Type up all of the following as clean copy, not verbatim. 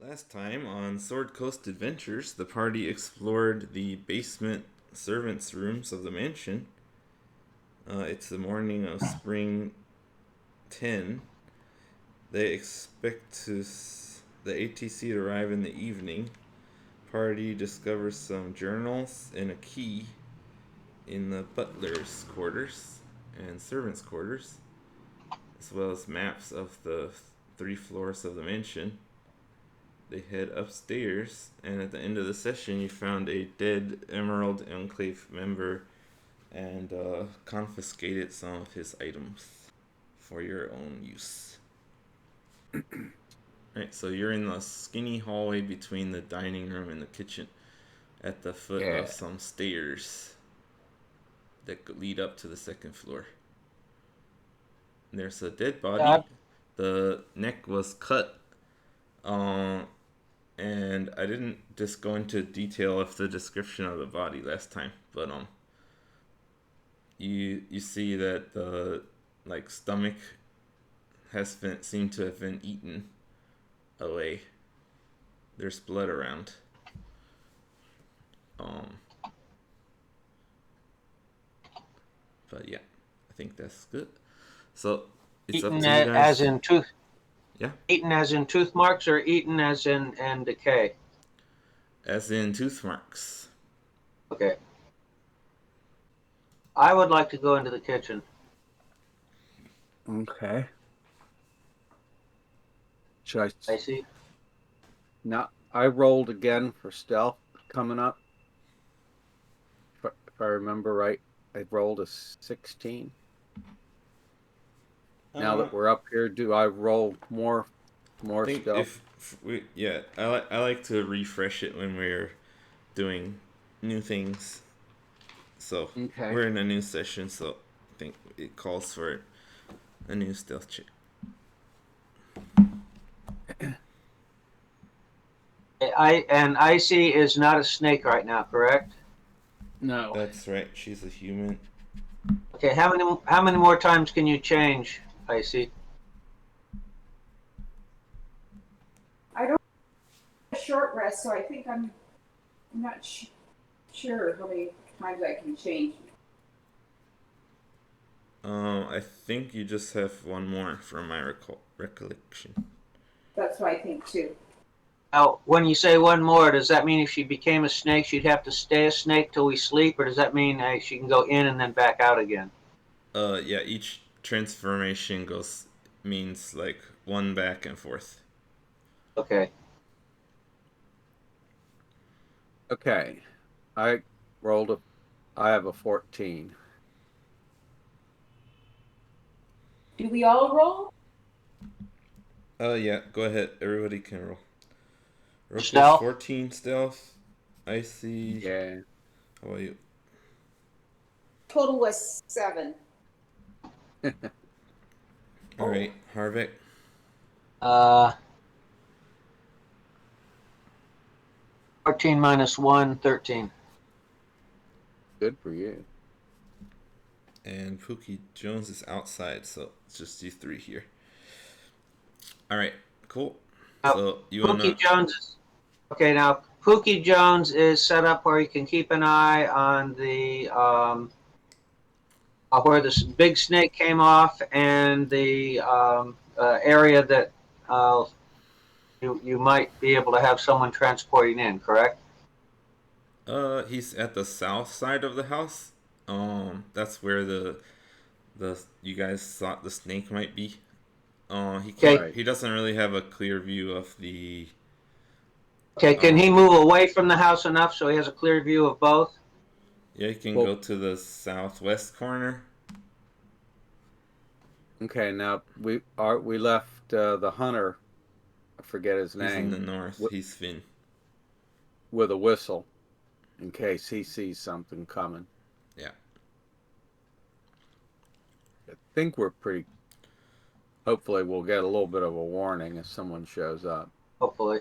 Last time on Sword Coast Adventures, the party explored the basement servants' rooms of the mansion. It's the morning of spring 10. They expect the ATC to arrive in the evening. Party discovers some journals and a key in the butler's quarters and servants' quarters, as well as maps of the three floors of the mansion. They head upstairs, and at the end of the session, you found a dead Emerald Enclave member and confiscated some of his items for your own use. Alright, so you're in the skinny hallway between the dining room and the kitchen at the foot Yeah. of some stairs that lead up to the second floor. There's a dead body. The neck was cut. And I didn't just go into detail of the description of the body last time, but you see that the stomach has been seemed to have been eaten away. There's blood around. Um, but yeah, I think that's good. So it's up Eaten to you as guys. in tooth. Yeah. Eaten as in tooth marks, or eaten as in and decay. As in tooth marks. Okay. I would like to go into the kitchen. Okay. Should I see. Now, I rolled again for stealth coming up. If I remember right, I rolled a 16. Now that we're up here, do I roll more I think stealth? I like to refresh it when we're doing new things. So Okay. we're in a new session, so I think it calls for a new stealth check. Icy is not a snake right now, correct? No. That's right. She's a human. Okay. How many more times can you change, Icy? I don't have a short rest, so I think I'm not sure how many times I can change. I think you just have one more from my recollection. That's what I think too. Now, when you say one more, does that mean if she became a snake, she'd have to stay a snake till we sleep, or does that mean she can go in and then back out again? Yeah, each transformation means like one back and forth. Okay. Okay. I have a 14. Do we all roll? Yeah, go ahead. Everybody can roll. Roku's Stealth? 14 stealth. I see. Yeah. How about you? Total was 7. Alright, Harvick. 14 minus 1, 13. Good for you. And Pookie Jones is outside, so it's just you three here. Alright, cool. So you Pookie Jones is okay. Now Pookie Jones is set up where you can keep an eye on the where this big snake came off, and the area that you might be able to have someone transporting in. Correct? he's at the south side of the house. That's where the you guys thought the snake might be. He can't. Okay. He doesn't really have a clear view of the. Okay. Can he move away from the house enough so he has a clear view of both? Yeah, he can go to the southwest corner. Okay, now we left the hunter. I forget his name. He's in the north. He's Finn. With a whistle, in case he sees something coming. Yeah. I think we're pretty. Hopefully, we'll get a little bit of a warning if someone shows up. Hopefully.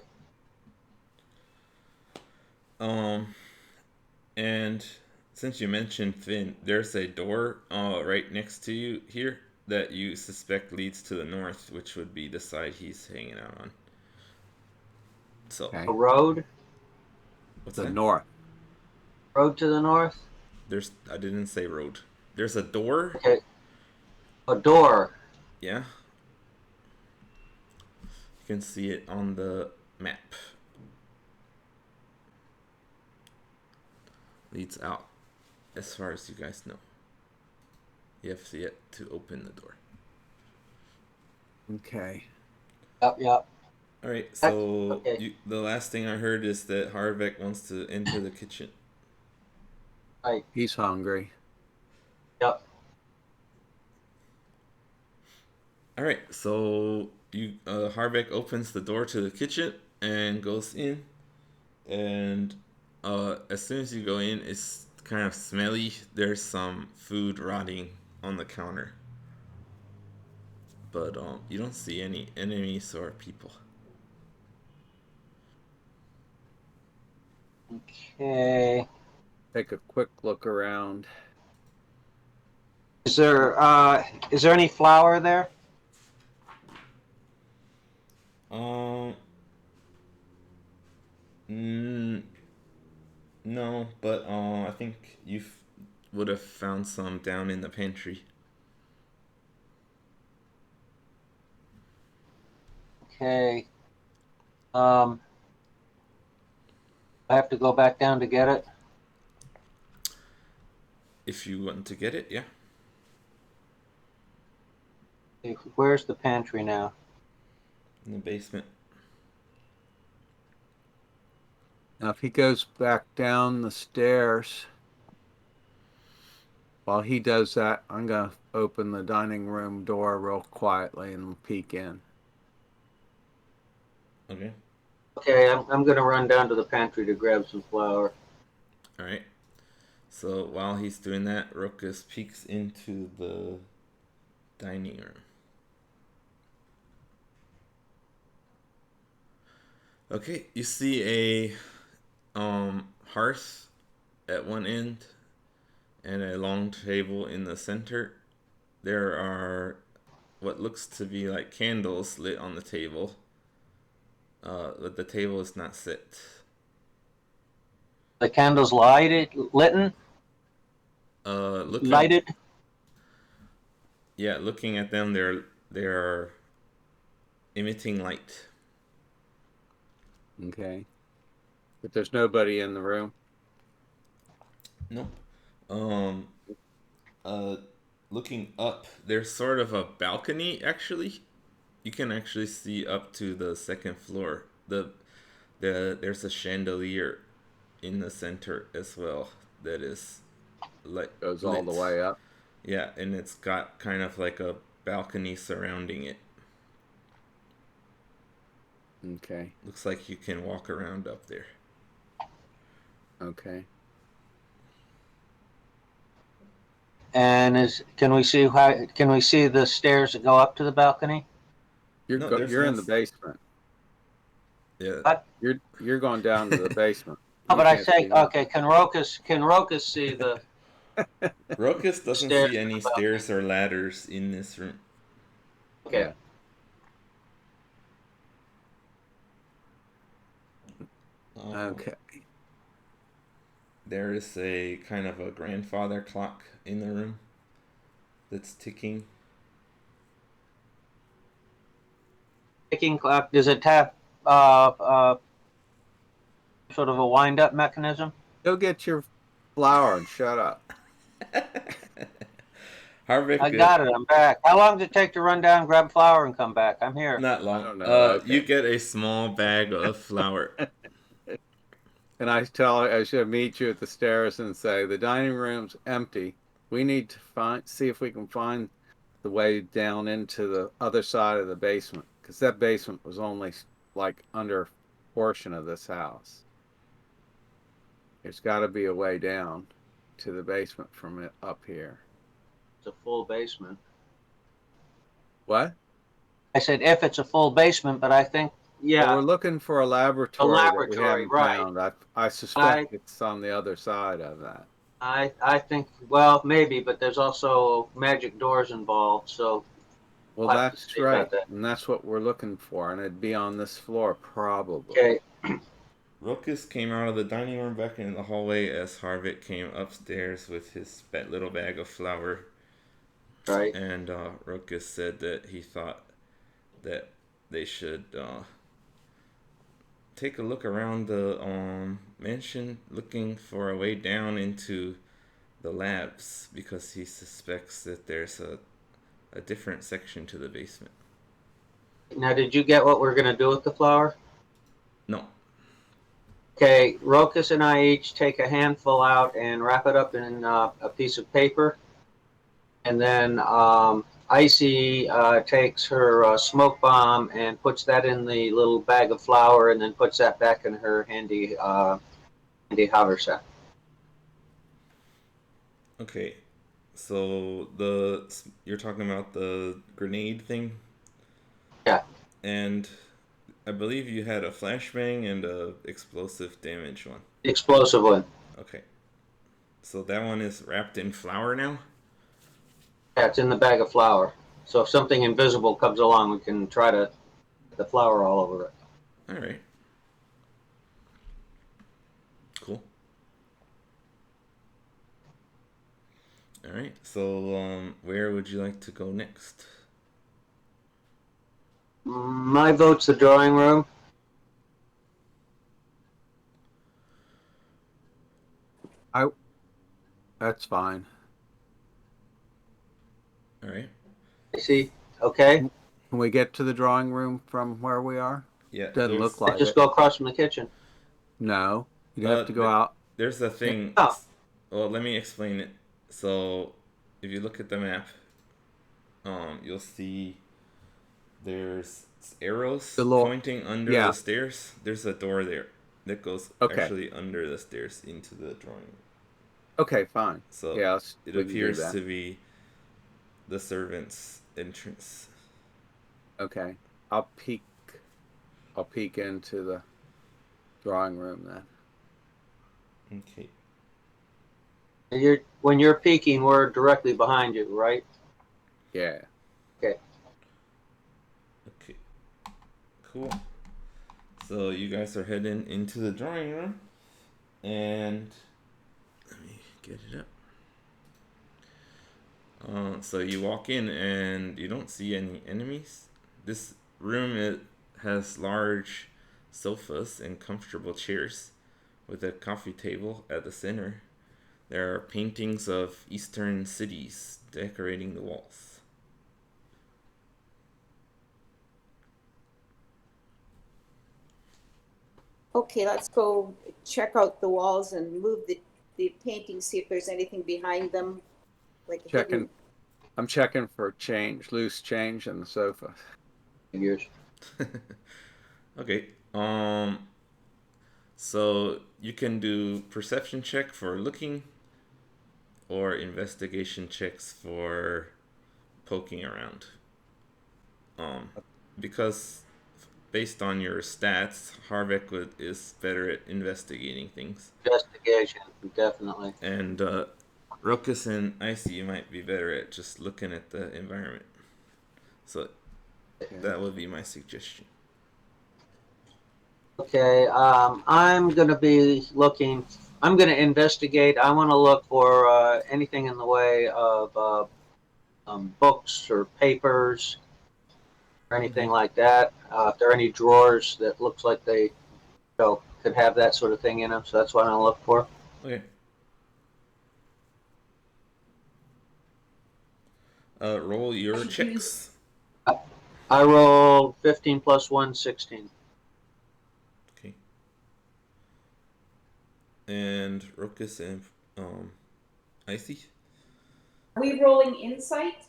And since you mentioned Finn, there's a door right next to you here that you suspect leads to the north, which would be the side he's hanging out on. So Okay. A road? what's The that? north. Road to the north? I didn't say road. There's a door. Okay. A door. Yeah. You can see it on the map. Leads out as far as you guys know. You have yet to open the door. Okay. Yep. All right, so Okay. the last thing I heard is that Harvek wants to enter the kitchen. Right. He's hungry. Yep. All right, so Harvek opens the door to the kitchen and goes in, and as soon as you go in, it's kind of smelly. There's some food rotting on the counter, but you don't see any enemies or people. Okay. Take a quick look around. Is there any flour there? Um, no, but I think would have found some down in the pantry. Okay. I have to go back down to get it. If you want to get it, yeah. Where's the pantry now? In the basement. Now, if he goes back down the stairs, while he does that, I'm going to open the dining room door real quietly and peek in. Okay. Okay, I'm gonna run down to the pantry to grab some flour. All right. So while he's doing that, Rokus peeks into the dining room. Okay, you see a hearth at one end and a long table in the center. There are what looks to be like candles lit on the table, but the table is not set. The candles lighted. Lighted. Yeah, looking at them, they're emitting light. Okay. But there's nobody in the room. Nope. Um, looking up, there's sort of a balcony. Actually, you can actually see up to the second floor. There's a chandelier in the center as well that is Goes lit. all the way up. Yeah, and it's got kind of like a balcony surrounding it. Okay. Looks like you can walk around up there. Okay. And can we see the stairs that go up to the balcony? You're in the basement. Yeah. What? You're going down to the basement. Oh, You but I can't say, see nothing. okay, can Rokus see the Rokus doesn't stairs see any stairs or ladders in this room. Okay. Yeah. Okay. There is a kind of a grandfather clock in the room that's ticking. Ticking clock? Does it have sort of a wind-up mechanism? Go get your flour and shut up. Harvick, I got it. I'm back. How long does it take to run down, grab flour, and come back? I'm here. not long. I don't know. Okay. You get a small bag of flour. And I should meet you at the stairs and say, the dining room's empty. We need to see if we can find the way down into the other side of the basement. Because that basement was only like under a portion of this house. There's got to be a way down to the basement from it up here. It's a full basement. What? I said if it's a full basement, but I think, yeah. Well, we're looking for a laboratory that we haven't right. found. I suspect it's on the other side of that. I think, well, maybe, but there's also magic doors involved, so Well, We'll have to that's see about right. that. And that's what we're looking for. And it'd be on this floor, probably. Okay. Ruckus came out of the dining room back in the hallway as Harvick came upstairs with his little bag of flour. Right. And Ruckus said that he thought that they should take a look around the mansion looking for a way down into the labs because he suspects that there's a different section to the basement. Now, did you get what we're going to do with the flour? No. Okay, Rokas and I each take a handful out and wrap it up in a piece of paper. And then Icy takes her smoke bomb and puts that in the little bag of flour and then puts that back in her handy haversack. Okay. So you're talking about the grenade thing? Yeah. And I believe you had a flashbang and a explosive damage one. Explosive one. Okay. So that one is wrapped in flour now? Yeah, it's in the bag of flour. So if something invisible comes along, we can try to get the flour all over it. Alright. Cool. Alright, so where would you like to go next? My vote's the drawing room. That's fine. Alright. See? Okay. Can we get to the drawing room from where we are? Yeah, Doesn't look like Just it. go across from the kitchen. No. You'd have to go out. There's a thing. Oh. Well, let me explain it. So, if you look at the map, you'll see there's arrows pointing under the stairs. There's a door there that goes actually under the stairs into the drawing room. Okay, fine. So yes, it appears to be the servants' entrance. Okay, I'll peek into the drawing room then. Okay. When you're peeking, we're directly behind you, right? Yeah. Okay. Okay. Cool. So you guys are heading into the drawing room, and let me get it up. So you walk in and you don't see any enemies. This room has large sofas and comfortable chairs with a coffee table at the center. There are paintings of eastern cities decorating the walls. Okay, let's go check out the walls and move the paintings, see if there's anything behind them. Like hidden. I'm checking for loose change in the sofa. Figures. Okay. So you can do perception check for looking, or investigation checks for poking around. Because based on your stats, Harvick is better at investigating things. Investigation, definitely. And Rokus and Icy might be better at just looking at the environment. So that would be my suggestion. Okay, I'm going to be looking. I'm going to investigate. I want to look for anything in the way of books or papers or anything like that. If there are any drawers that looks like they could have that sort of thing in them, so that's what I'm going to look for. Okay. Roll your checks. I rolled 15 plus 1, 16. Okay. And Rokus and Icy? Are we rolling insight?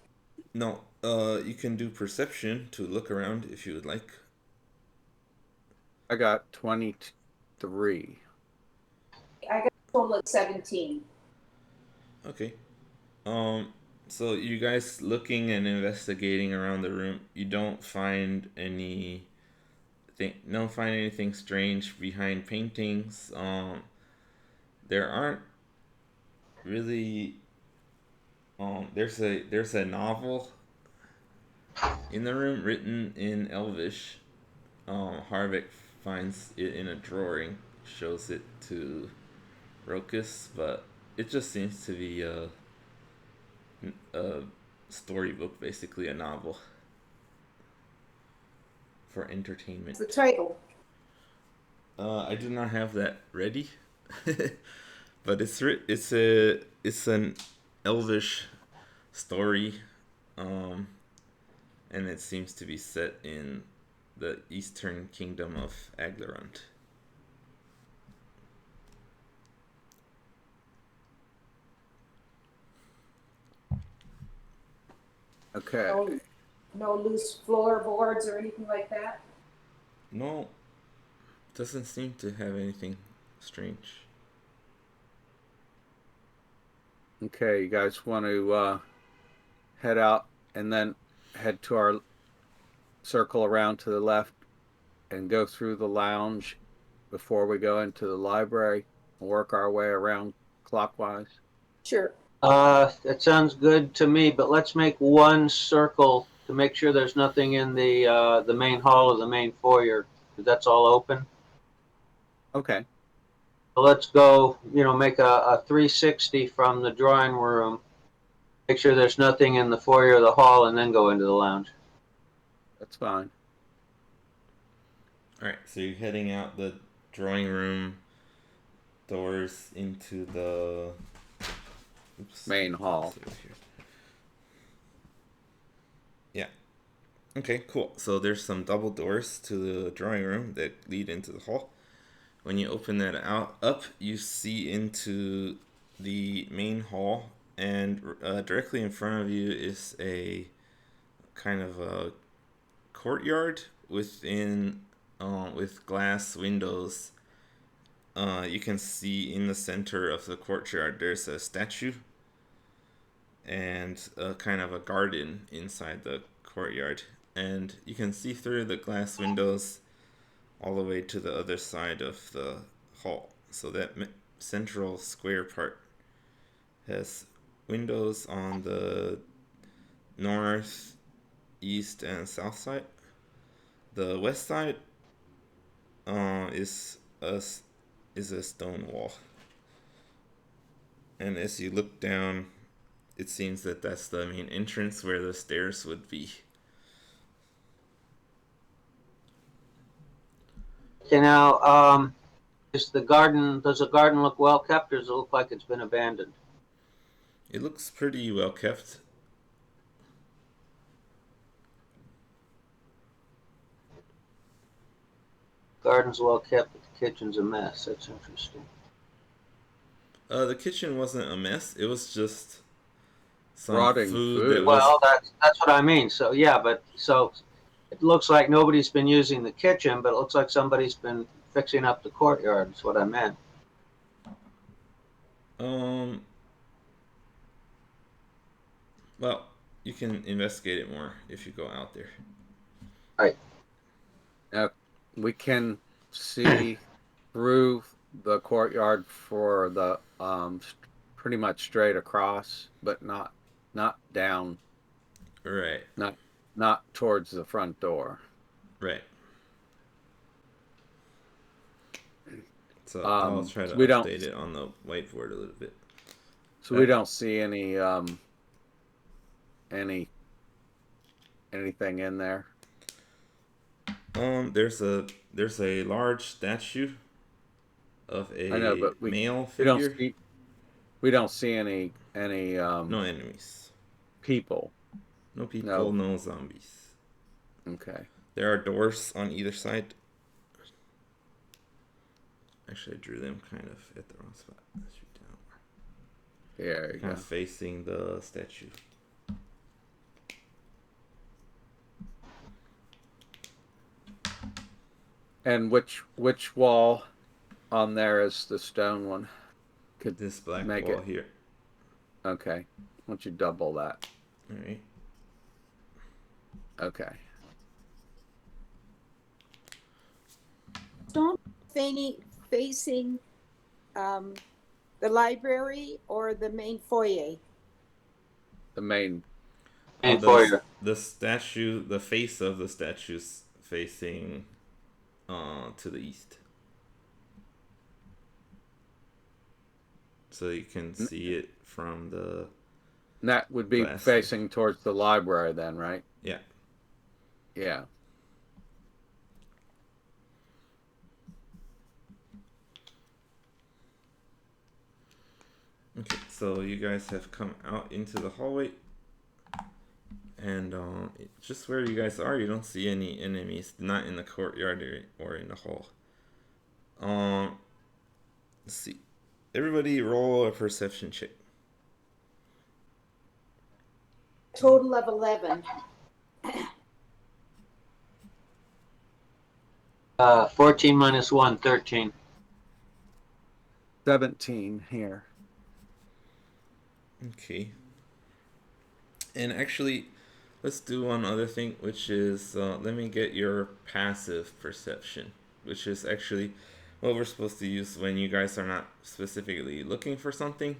No. You can do perception to look around if you would like. I got 23. I got a total of 17. Okay. So you guys looking and investigating around the room, you don't find anything strange behind paintings. There aren't really there's a novel In the room written in Elvish, Harvick finds it in a drawing, shows it to Rokus, but it just seems to be a storybook, basically a novel for entertainment. The title. I do not have that ready, but it's an Elvish story, and it seems to be set in the Eastern Kingdom of Aglarond. Okay. No loose floorboards or anything like that? No, doesn't seem to have anything strange. Okay, you guys want to head out and then head to our circle around to the left and go through the lounge before we go into the library and work our way around clockwise? Sure. That sounds good to me, but let's make one circle to make sure there's nothing in the main hall or the main foyer, 'cause that's all open. Okay. So let's go, make a 360 from the drawing room, make sure there's nothing in the foyer or the hall, and then go into the lounge. That's fine. Alright, so you're heading out the drawing room doors into the Main hall. Yeah. Okay, cool. So there's some double doors to the drawing room that lead into the hall. When you open that up, you see into the main hall, and directly in front of you is a kind of a courtyard within with glass windows. You can see in the center of the courtyard there's a statue and a kind of a garden inside the courtyard, and you can see through the glass windows all the way to the other side of the hall. So that central square part has windows on the north, east, and south side. The west side is a stone wall, and as you look down, it seems that that's the main entrance where the stairs would be. Okay, now, does the garden look well kept, or does it look like it's been abandoned? It looks pretty well kept. Garden's well kept, but the kitchen's a mess. That's interesting. The kitchen wasn't a mess. It was just some Rotting food food. that was. Well, that's what I mean. So yeah, but so it looks like nobody's been using the kitchen, but it looks like somebody's been fixing up the courtyard. Is what I meant. Well, you can investigate it more if you go out there. Right. Now, we can see through the courtyard for the pretty much straight across, but not down, Right. not towards the front door. Right. So I'll try to so we don't- update it on the whiteboard a little bit. So we don't see any anything in there. There's a large statue of a I know, but male figure. We don't see any No enemies. people. No people, No. no zombies. Okay. There are doors on either side. Actually, I drew them kind of at the wrong spot. Let's shoot down. There you Kind go. of facing the statue. And which wall on there is the stone one? Could This black make wall it- here. Okay. Why don't you double that? All right. Okay. Stone facing the library or the main foyer? The main And Foyer. the statue, the face of the statue's facing to the east, so you can see it from the That would be glass. facing towards the library then, right? Yeah. Yeah. Okay, so you guys have come out into the hallway, and just where you guys are, you don't see any enemies, not in the courtyard or in the hall. Let's see. Everybody roll a perception check. Total of 11. 14 minus 1, 13. 17 here. Okay. And actually, let's do one other thing, which is let me get your passive perception, which is actually what we're supposed to use when you guys are not specifically looking for something.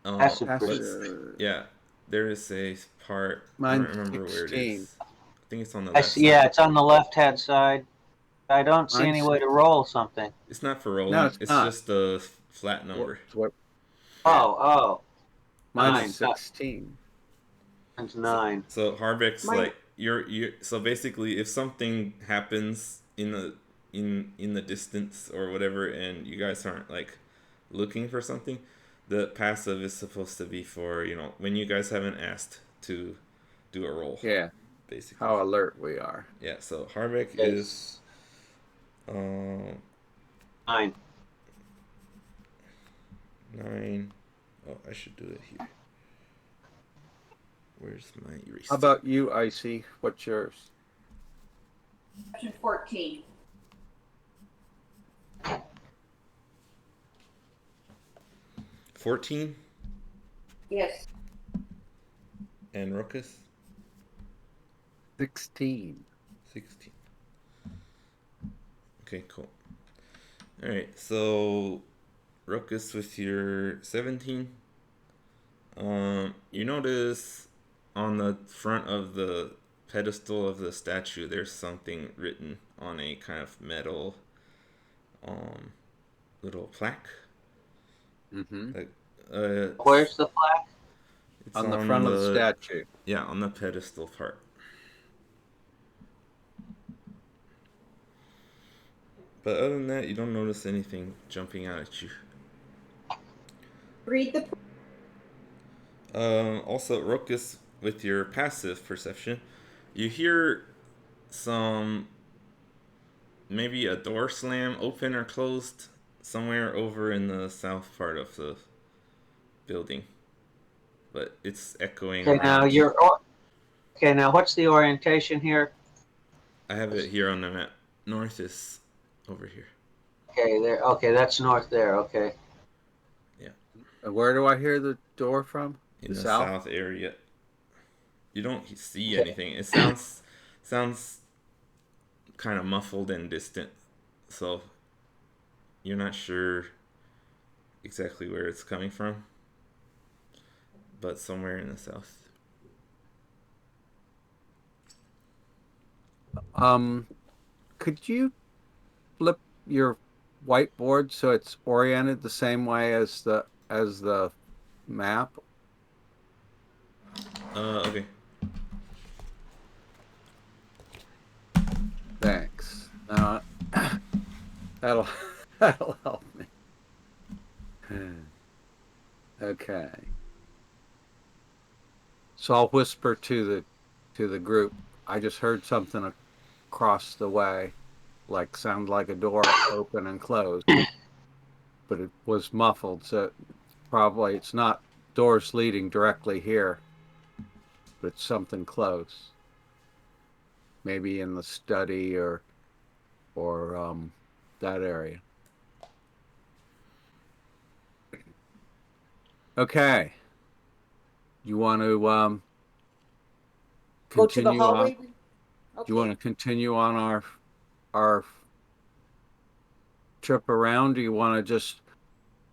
Passive Yeah, there is a part. Mine's I don't remember 16. where it is. I think it's on the I left see, yeah, side. it's on the left-hand side. I don't see any Mine's way to roll something. It's not for rolling. No, it's it's not. just a flat number. Oh, Mine's 9. 16. Mine's 9. So Harbeck's Mine- like you're so basically if something happens in the distance or whatever and you guys aren't like looking for something, the passive is supposed to be for, when you guys haven't asked to do a roll. Yeah. Basically. How alert we are. Yeah, so Harbeck Yes. is 9. 9. Oh, I should do it here. Where's my eraser? How about you, Icy? What's yours? Perception 14. 14 Yes. and Ruckus 16. 16. Okay, cool. All right, so Ruckus with your 17. You notice on the front of the pedestal of the statue, there's something written on a kind of metal, little plaque. Mm-hmm. Like, Where's the plaque? it's On the front of the statue. Yeah, on the pedestal part. But other than that, you don't notice anything jumping out at you. Read the. Also, Rokus, with your passive perception, you hear maybe a door slam open or closed somewhere over in the south part of the building. But it's echoing Okay, around. now what's the orientation here? I have it here on the map. North is over here. Okay, there. Okay, that's north there. Okay. Where do I hear the door from? In the south? south area. You don't see anything. It sounds kind of muffled and distant. So you're not sure exactly where it's coming from. But somewhere in the south. Could you flip your whiteboard so it's oriented the same way as the map? Okay. Thanks. That'll help me. Okay. So I'll whisper to the group. I just heard something across the way, sound like a door open and close, but it was muffled. So probably it's not doors leading directly here, but it's something close. Maybe in the study or that area. Okay. You want to Go to the continue on? hallway. Do Okay. you want to continue on our trip around? Do you want to just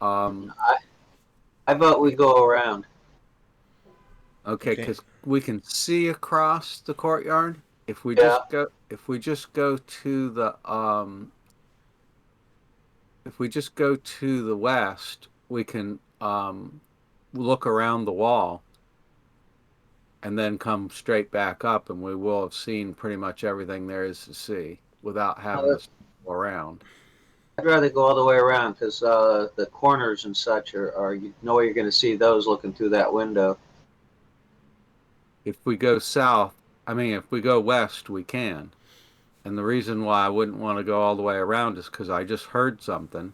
I vote we go around. Okay, Okay. because we can see across the courtyard. Yeah. If we just go to if we just go to the west, we can look around the wall and then come straight back up, and we will have seen pretty much everything there is to see without having to go around. I'd rather go all the way around because the corners and such are you know where you're going to see those looking through that window. If we go south, I mean, if we go west, we can. And the reason why I wouldn't want to go all the way around is because I just heard something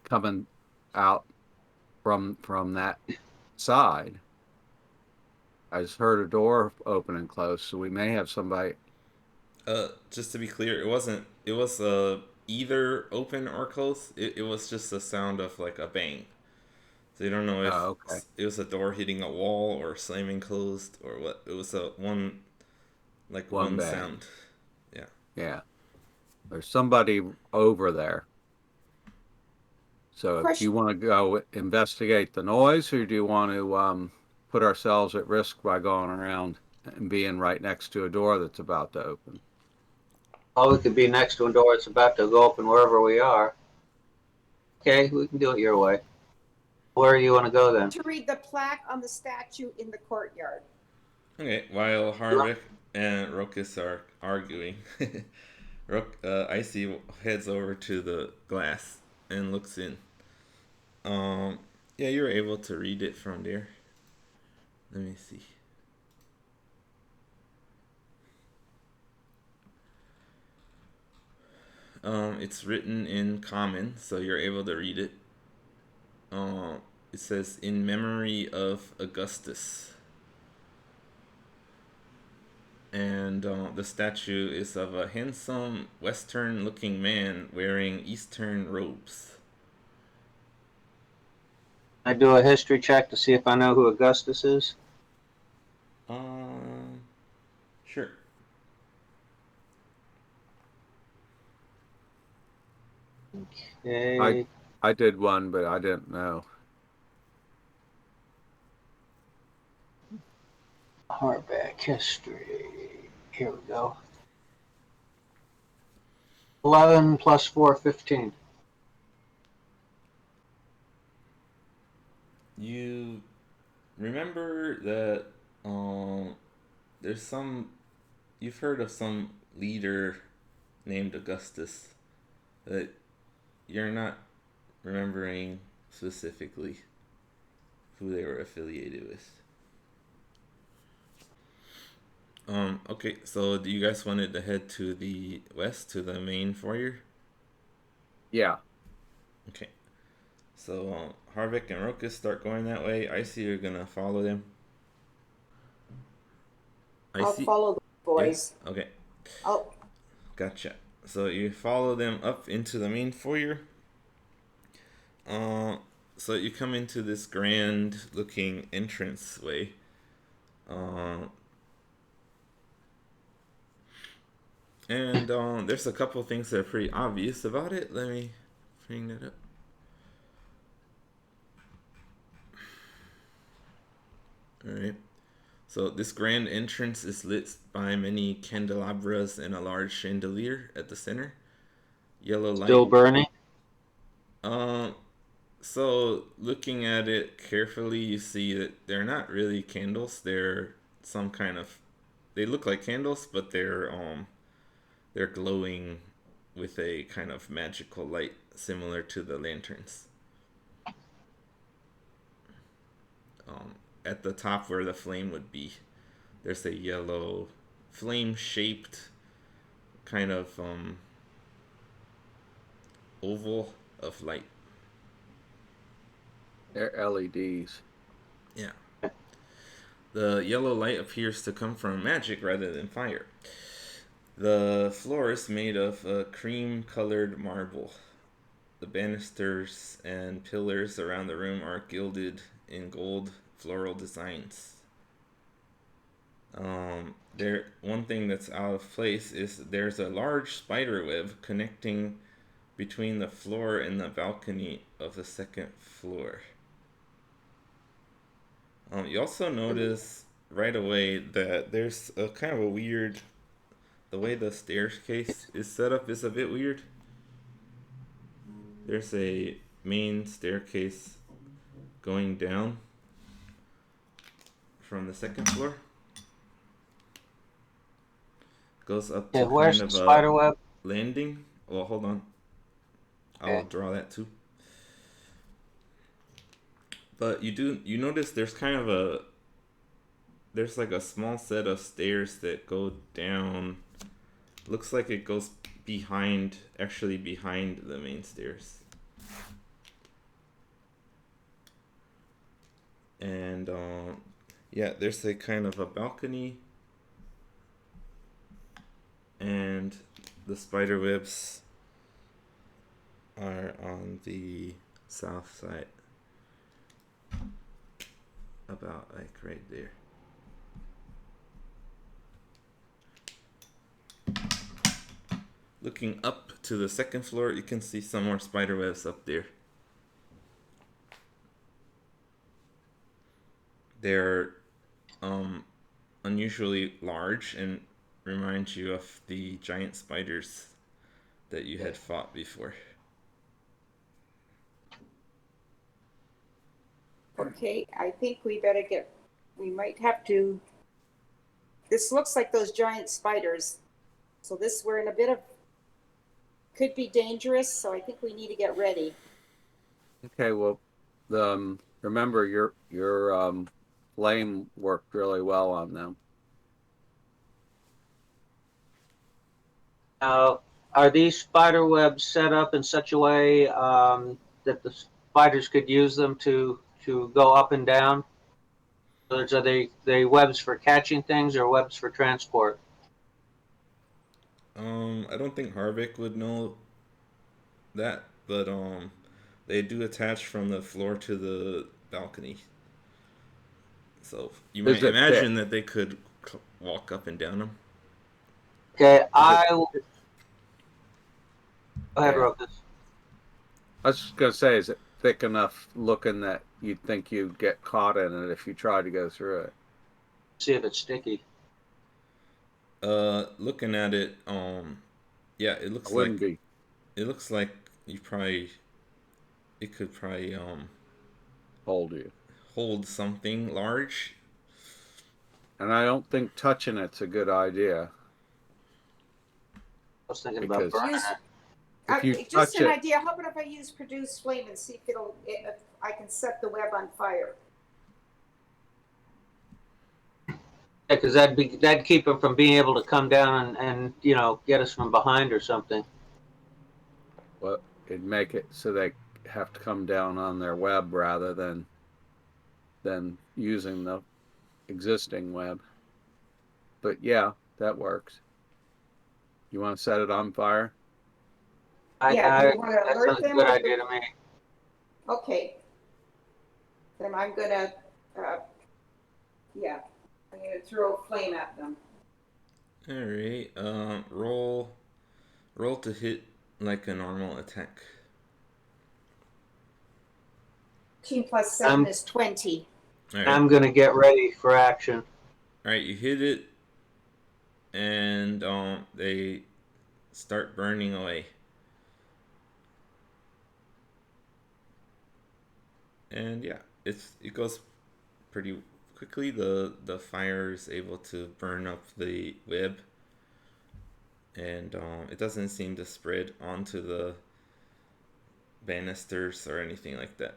coming out from that side. I just heard a door open and close, so we may have somebody. Just to be clear, it wasn't. It was either open or closed. It was just a sound of like a bang. So you don't know if Oh, okay, it was a door hitting a wall or slamming closed or what. It was a one one bang. sound. Yeah. Yeah, there's somebody over there. So, do you Question. want to go investigate the noise, or do you want to put ourselves at risk by going around and being right next to a door that's about to open? Oh, we could be next to a door that's about to go open wherever we are. Okay, we can do it your way. Where do you want to go then? To read the plaque on the statue in the courtyard. Okay. While Harvick and Rokus are arguing, Icy heads over to the glass and looks in. Yeah, you were able to read it from there. Let me see. It's written in common, so you're able to read it. It says, "In memory of Augustus." And the statue is of a handsome Western looking man wearing Eastern robes. I do a history check to see if I know who Augustus is. Sure. Okay. I did one, but I didn't know. Hardback history. Here we go. 11 plus 4, 15. You remember that there's some you've heard of some leader named Augustus that you're not remembering specifically who they were affiliated with. Okay, so do you guys wanted to head to the west to the main foyer? Yeah, Okay. So Harvick and Rokus start going that way. I see you're gonna follow them. I I'll see. follow the Yes. boys. Okay. I'll, Gotcha. So you follow them up into the main foyer. Uh, so you come into this grand looking entranceway. And there's a couple things that are pretty obvious about it. Let me bring that up. Alright. So this grand entrance is lit by many candelabras and a large chandelier at the center. Yellow light. Still burning? Um, so looking at it carefully, you see that they're not really candles. They're some kind of. They look like candles, but they're glowing with a kind of magical light similar to the lanterns. At the top where the flame would be, there's a yellow flame-shaped kind of oval of light. they're LEDs. Yeah. The yellow light appears to come from magic rather than fire. The floor is made of cream-colored marble. The banisters and pillars around the room are gilded in gold floral designs. One thing that's out of place is there's a large spider web connecting between the floor and the balcony of the second floor. You also notice right away that there's a kind of a weird. The way the staircase is set up is a bit weird. There's a main staircase going down from the second floor. Goes up Okay, to where's kind the of a spider web? landing. Well, hold on. I'll Okay. draw that too. But you notice there's kind of a there's like a small set of stairs that go down. Looks like it goes actually behind the main stairs. And yeah, there's a kind of a balcony, and the spider webs are on the south side, about like right there. Looking up to the second floor, you can see some more spider webs up there. They're unusually large and remind you of the giant spiders that you had fought before. Okay, I think we might have to, this looks like those giant spiders. So we're in a bit of, could be dangerous, so I think we need to get ready. Okay, well, remember your flame worked really well on them. Now, are these spider webs set up in such a way that the spiders could use them to go up and down? Are they webs for catching things or webs for transport? I don't think Harvick would know that, but they do attach from the floor to the balcony. So you might Does it fit? imagine that they could walk up and down them. Okay, Is go ahead, Yeah. Rokas. I was just gonna say, is it thick enough looking that you'd think you'd get caught in it if you tried to go through it? See if it's sticky. Looking at it, yeah, It wouldn't be. it looks like it could probably Hold you. hold something large. And I don't think touching it's a good idea, I was thinking about because burning Use, it. if you just touch an it, idea, how about if I use produce flame and see if I can set the web on fire? Yeah, because that'd keep them from being able to come down and get us from behind or something. well, it'd make it so they have to come down on their web rather than using the existing web. But yeah, that works. You want to set it on fire? Yeah, do you want to That alert sounds a them? good idea to me. Okay. Then I'm gonna, yeah, I'm gonna throw flame at them. All right. Roll to hit like a normal attack. 15 plus 7 is 20. All right. I'm gonna get ready for action. All right. You hit it, and they start burning away. And yeah, it goes pretty quickly. The fire is able to burn up the web, and it doesn't seem to spread onto the banisters or anything like that.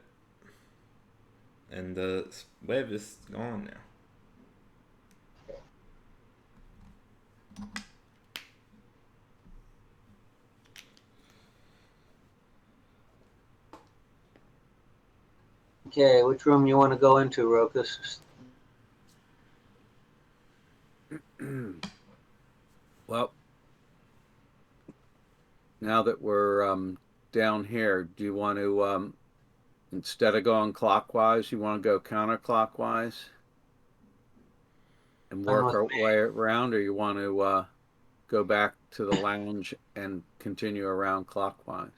And the web is gone now. Okay, which room you want to go into, Rokas? Well, now that we're down here, do you want to instead of going clockwise, you want to go counterclockwise and work our way around, or you want to go back to the lounge and continue around clockwise?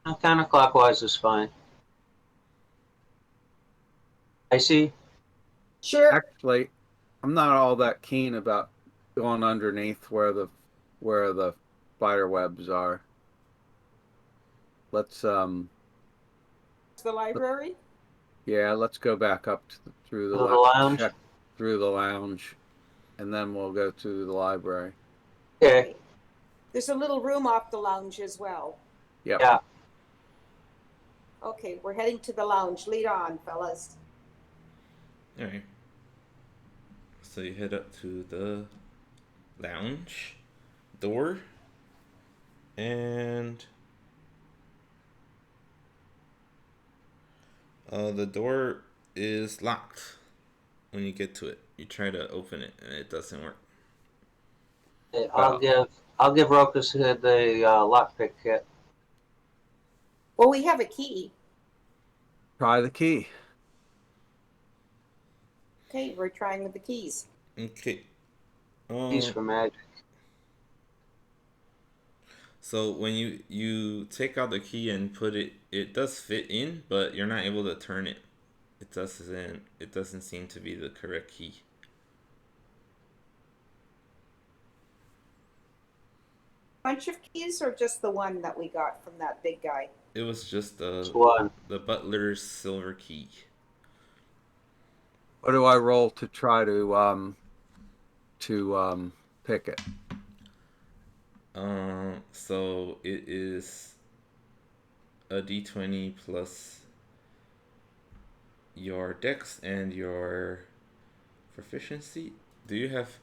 Counterclockwise is fine. I see. Sure. Actually, I'm not all that keen about going underneath where the spider webs are. Let's The library. yeah, let's go back up through the To the lounge. check through the lounge, and then we'll go to the library. Okay. There's a little room off the lounge as well. Yep. Yeah. Okay, we're heading to the lounge. Lead on, fellas. All right. So you head up to the lounge door, and the door is locked when you get to it. You try to open it, and it doesn't work. Okay, Well, I'll give Rokus the lockpick kit. Well, we have a key. try the key. Okay, we're trying with the keys. Okay. Keys for magic. So when you take out the key and put it, it does fit in, but you're not able to turn it. It doesn't seem to be the correct key. Bunch of keys or just the one that we got from that big guy? It was just Just one. the butler's silver key. What do I roll to try to pick it? So it is a d20 plus your dex and your proficiency. Do you have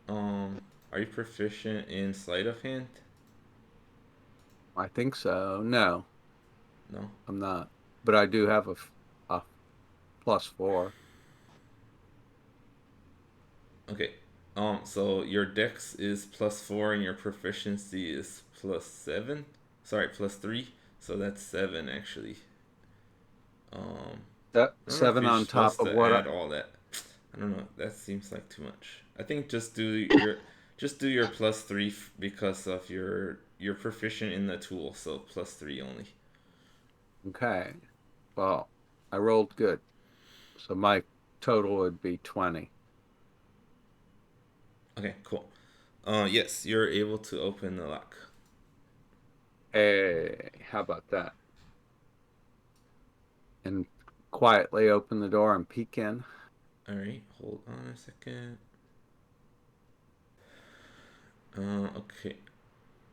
are you proficient in sleight of hand? I think so. No, No. I'm not. But I do have a +4. Okay. So your dex is +4 and your proficiency is +7. Sorry, +3. So that's 7 actually. That I don't know if 7 you're on top supposed of to what add all that. I don't know. That seems like too much. I think just do your +3 because of you're proficient in the tool, so +3 only. Okay. Well, I rolled good. So my total would be 20. Okay, cool. Yes, you're able to open the lock. Hey, how about that? And quietly open the door and peek in. All right, hold on a second. Okay.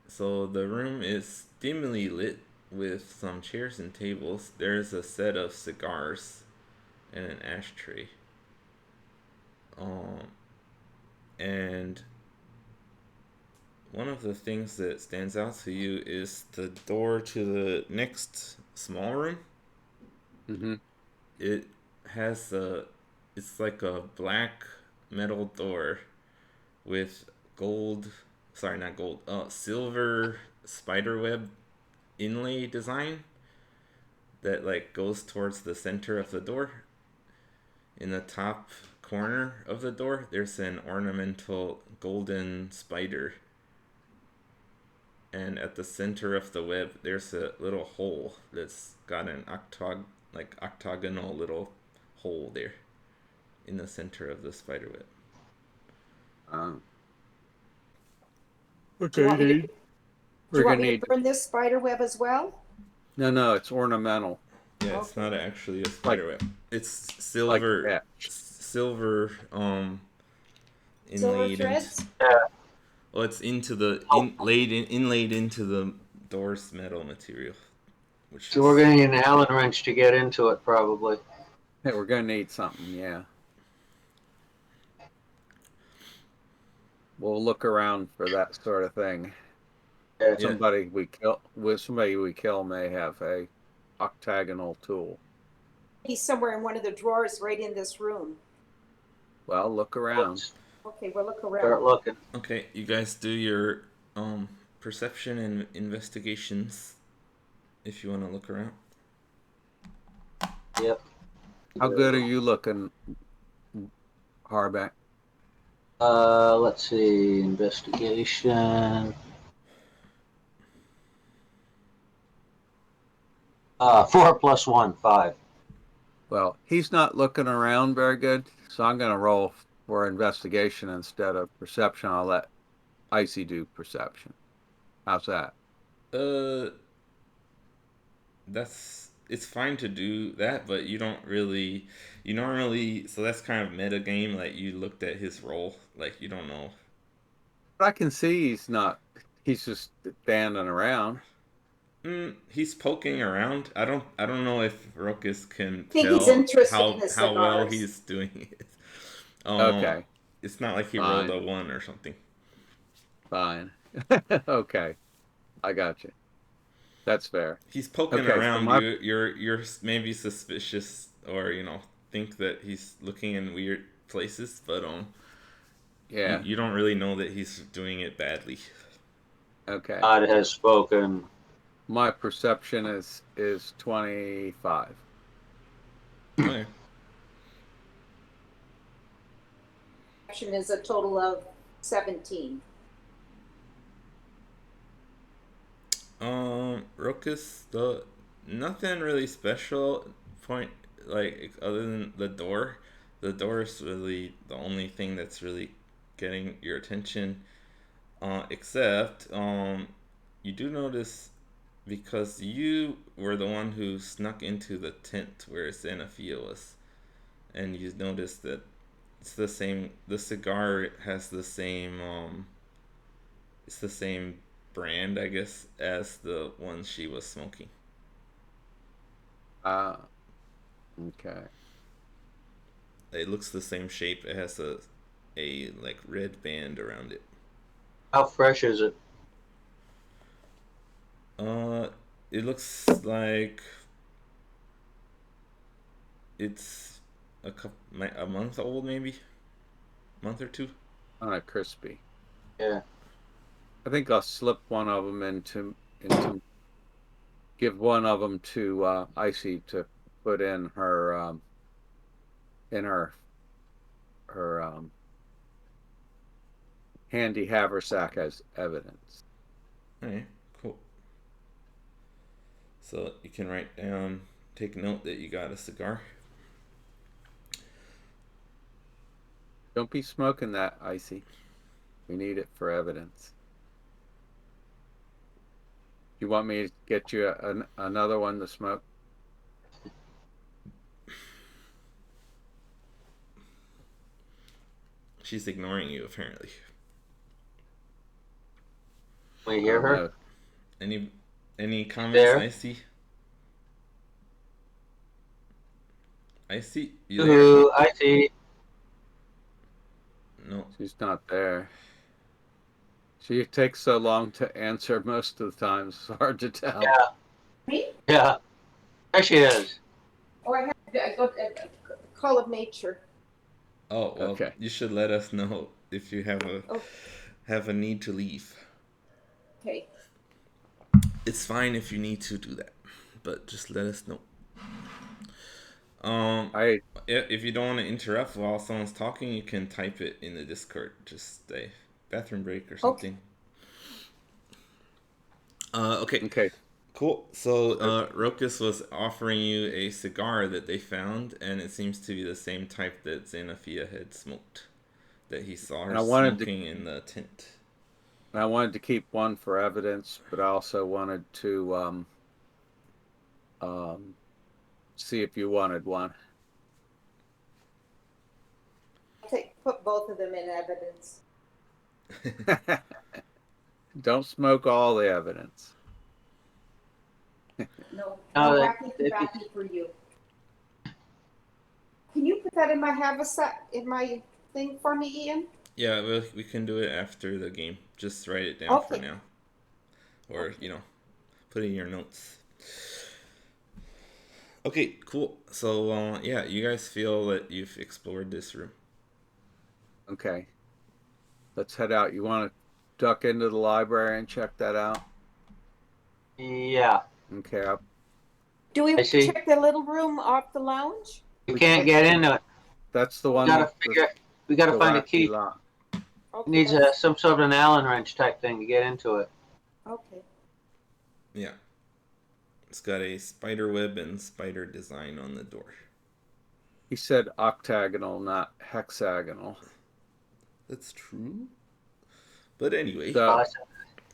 So the room is dimly lit with some chairs and tables. There's a set of cigars and an ashtray. And one of the things that stands out to you is the door to the next small room. Mm-hmm. It has it's like a black metal door with silver spiderweb inlay design that like goes towards the center of the door. In the top corner of the door, there's an ornamental golden spider. And at the center of the web, there's a little hole that's got an octagonal little hole there in the center of the spider web. Do you want me to, We're gonna to need. burn this spider web as well? No, it's ornamental. Yeah, it's Okay. not actually a spider web. It's Like silver, that. silver, Silver inlaid. threads? Well, it's into the inlaid into the door's metal material. So we're going to need an Allen wrench to get into it, probably. Hey, we're gonna need something, yeah. We'll look around for that sort of thing. Yeah. Somebody we kill may have a octagonal tool. He's somewhere in one of the drawers right in this room. Well, look around. Let's Okay, we'll look start around. looking. Okay, you guys do your perception and investigations if you want to look around. Yep. How good are you looking, Harbeck? Let's see. Investigation. 4 + 1, 5. Well, he's not looking around very good, so I'm going to roll for investigation instead of perception. I'll let Icy do perception. How's that? Uh, it's fine to do that, but you normally, so that's kind of meta game. Like you looked at his role, like you don't know. But I can see he's not. He's just standing around. He's poking around. I don't know if Ruckus can I think he's tell interested in the how well cigars. he's doing it. Um, Okay, it's not like he rolled fine, a 1 or something. fine. Okay, I got you. That's fair. He's poking Okay, so around. my You're maybe suspicious, or think that he's looking in weird places, but yeah. you don't really know that he's doing it badly. Okay, God has spoken. my perception is 25. Okay. Perception is a total of 17. Ruckus, the nothing really special point, like other than the door. The door is really the only thing that's really getting your attention. Except you do notice, because you were the one who snuck into the tent where Xanathia was, and you noticed that it's the same. The cigar has the same it's the same brand, I guess, as the one she was smoking. Ah, okay. It looks the same shape. It has a like red band around it. How fresh is it? Uh, it looks like it's a month old, maybe month or two. Kind of crispy. Yeah. I think I'll slip one of them into give one of them to Icy to put in her handy haversack as evidence. All right, cool. So you can write down, take note that you got a cigar. Don't be smoking that, Icy. We need it for evidence. You want me to get you another one to smoke? She's ignoring you apparently. We hear her? No. Any comments, There. Icy? Icy, you there? Ooh, I see. No. She's not there. She takes so long to answer most of the time. It's hard to tell. Yeah. Me? Yeah. There she is. Oh, I got a call of nature. Oh well, Okay. you should let us know if you Oh, have a need to leave. okay. It's fine if you need to do that, but just let us know. If you don't want to interrupt while someone's talking, you can type it in the Discord. Just a bathroom break or something. Okay. Okay. Cool. So Rokus was offering you a cigar that they found, and it seems to be the same type that Xanathia had smoked, that he saw her smoking in the tent. I wanted to keep one for evidence, but I also wanted to see if you wanted one. Put both of them in evidence. Don't smoke all the evidence. No, No, no that- wacky for you. Can you put that in my thing for me, Ian? Yeah, we can do it after the game. Just write it down for Okay. now. Or, put it in your notes. Okay, cool. So, yeah, you guys feel that you've explored this room. Okay. Let's head out. You want to duck into the library and check that out? Yeah. Okay. Do we I see. check the little room off the lounge? We can't get into it. That's the We one. gotta find a key. Lock. It needs some sort of an Allen wrench type thing to get into it. Okay. Yeah. It's got a spider web and spider design on the door. He said octagonal, not hexagonal. That's true. But anyway, So, It's an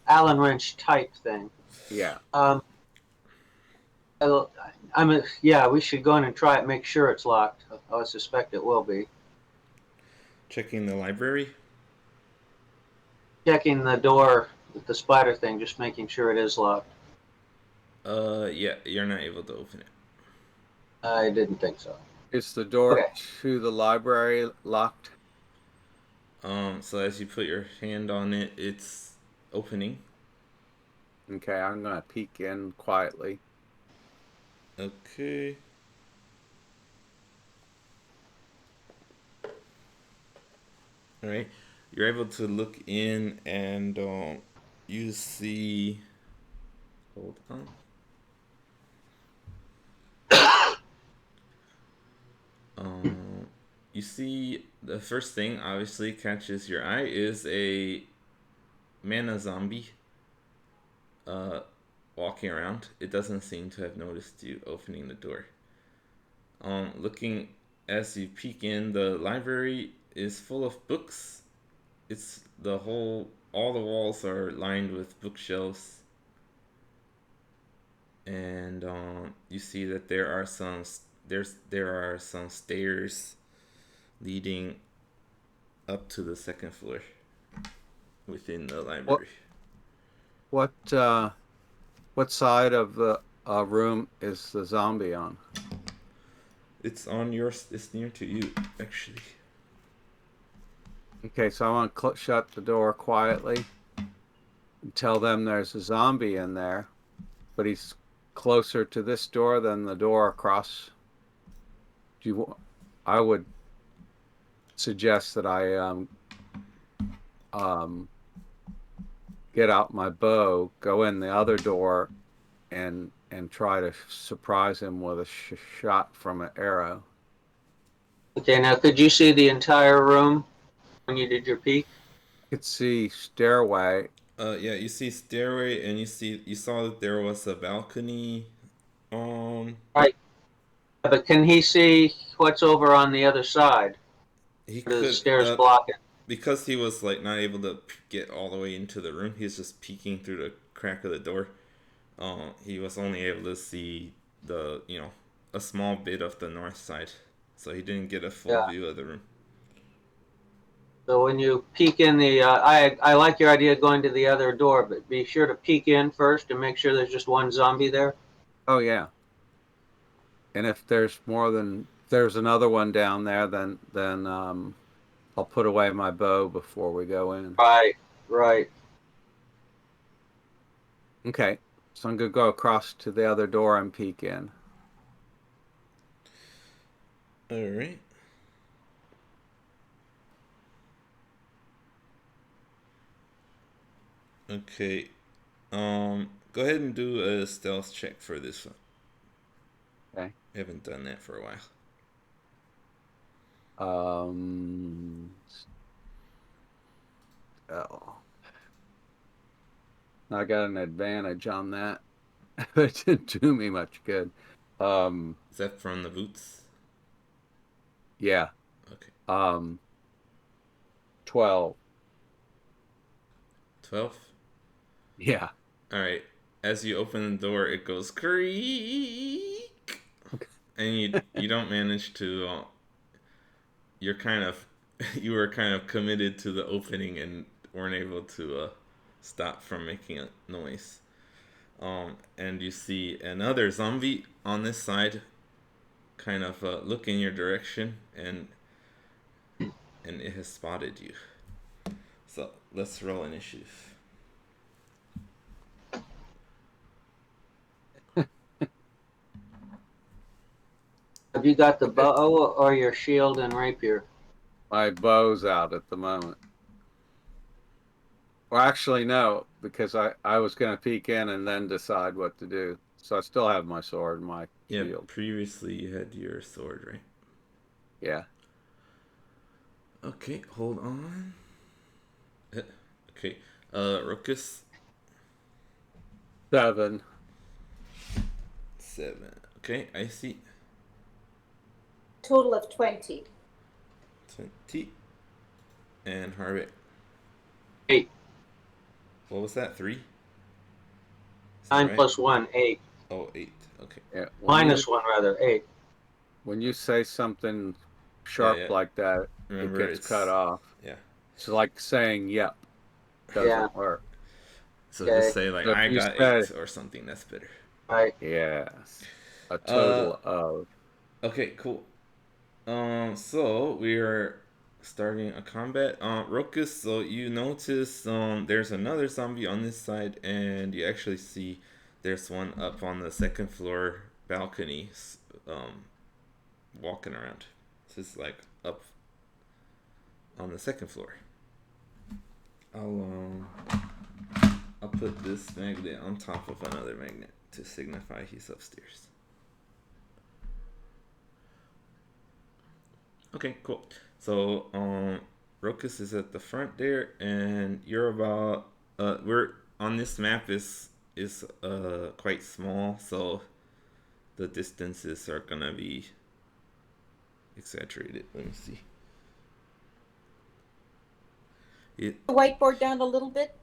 Allen wrench type thing. yeah. Um, yeah, we should go in and try it, make sure it's locked. I suspect it will be. checking the library. Checking the door with the spider thing, just making sure it is locked. Yeah, you're not able to open it. I didn't think so. Is the door Okay. to the library locked? So as you put your hand on it, it's opening. Okay, I'm gonna peek in quietly. Okay. All right. You're able to look in and you see. Hold on. You see the first thing obviously catches your eye is a mana zombie uh, walking around. It doesn't seem to have noticed you opening the door. Looking as you peek in, the library is full of books. It's all the walls are lined with bookshelves, and you see that there are some stairs leading up to the second floor within the What library. what what side of the room is the zombie on? It's on yours. It's near to you, actually. Okay, so I want to shut the door quietly and tell them there's a zombie in there, but he's closer to this door than the door across. I would suggest that I um, get out my bow, go in the other door, and try to surprise him with a shot from an arrow. Okay, now could you see the entire room when you did your peek? You could see stairway. Yeah, you see stairway, and you saw that there was a balcony. Right. But can he see what's over on the other side? He Or do the could stairs block it? because he was like not able to get all the way into the room. He's just peeking through the crack of the door. He was only able to see a small bit of the north side, so he didn't get a full Yeah. view of the room. So when you peek in I like your idea of going to the other door, but be sure to peek in first and make sure there's just one zombie there. Oh yeah. And if there's another one down there, then I'll put away my bow before we go in. Right, right. Okay, so I'm gonna go across to the other door and peek in. All right. Okay. Go ahead and do a stealth check for this one. Okay. I haven't done that for a while. Oh, I got an advantage on that. It didn't do me much good. Is that from the boots? Yeah. Okay. 12. 12? Yeah. Alright. As you open the door, it goes creak. And you don't manage to you were kind of committed to the opening and weren't able to stop from making a noise. And you see another zombie on this side kind of look in your direction, and it has spotted you. So let's roll initiative. Have you got the bow or your shield and rapier? My bow's out at the moment. Well, actually, no, because I was going to peek in and then decide what to do. So I still have my sword and my Yeah, shield. previously you had your sword, right? Yeah. Okay, hold on. Okay, Ruckus. 7. 7. Okay, I see. Total of 20. 20. And Harvick. 8. What was that? 3? Is that 9 right? plus 1, 8. Oh, 8. Okay. Yeah. Minus 1, rather, 8. When you say something sharp yeah. like that, Remember, it gets cut off. Yeah. It's like saying "yep" doesn't Yeah. work. So Okay. just say like, So if I you got say- 8 or something. That's better. Right. Yes, a total of. Okay, cool. So we are starting a combat. Rokus, so you notice there's another zombie on this side, and you actually see there's one up on the second floor balcony, walking around. This is like up on the second floor. I'll put this magnet on top of another magnet to signify he's upstairs. Okay, cool. So, Rokus is at the front there, and you're about. We're on this map is quite small, so the distances are gonna be exaggerated. Let me see. The whiteboard down a little bit,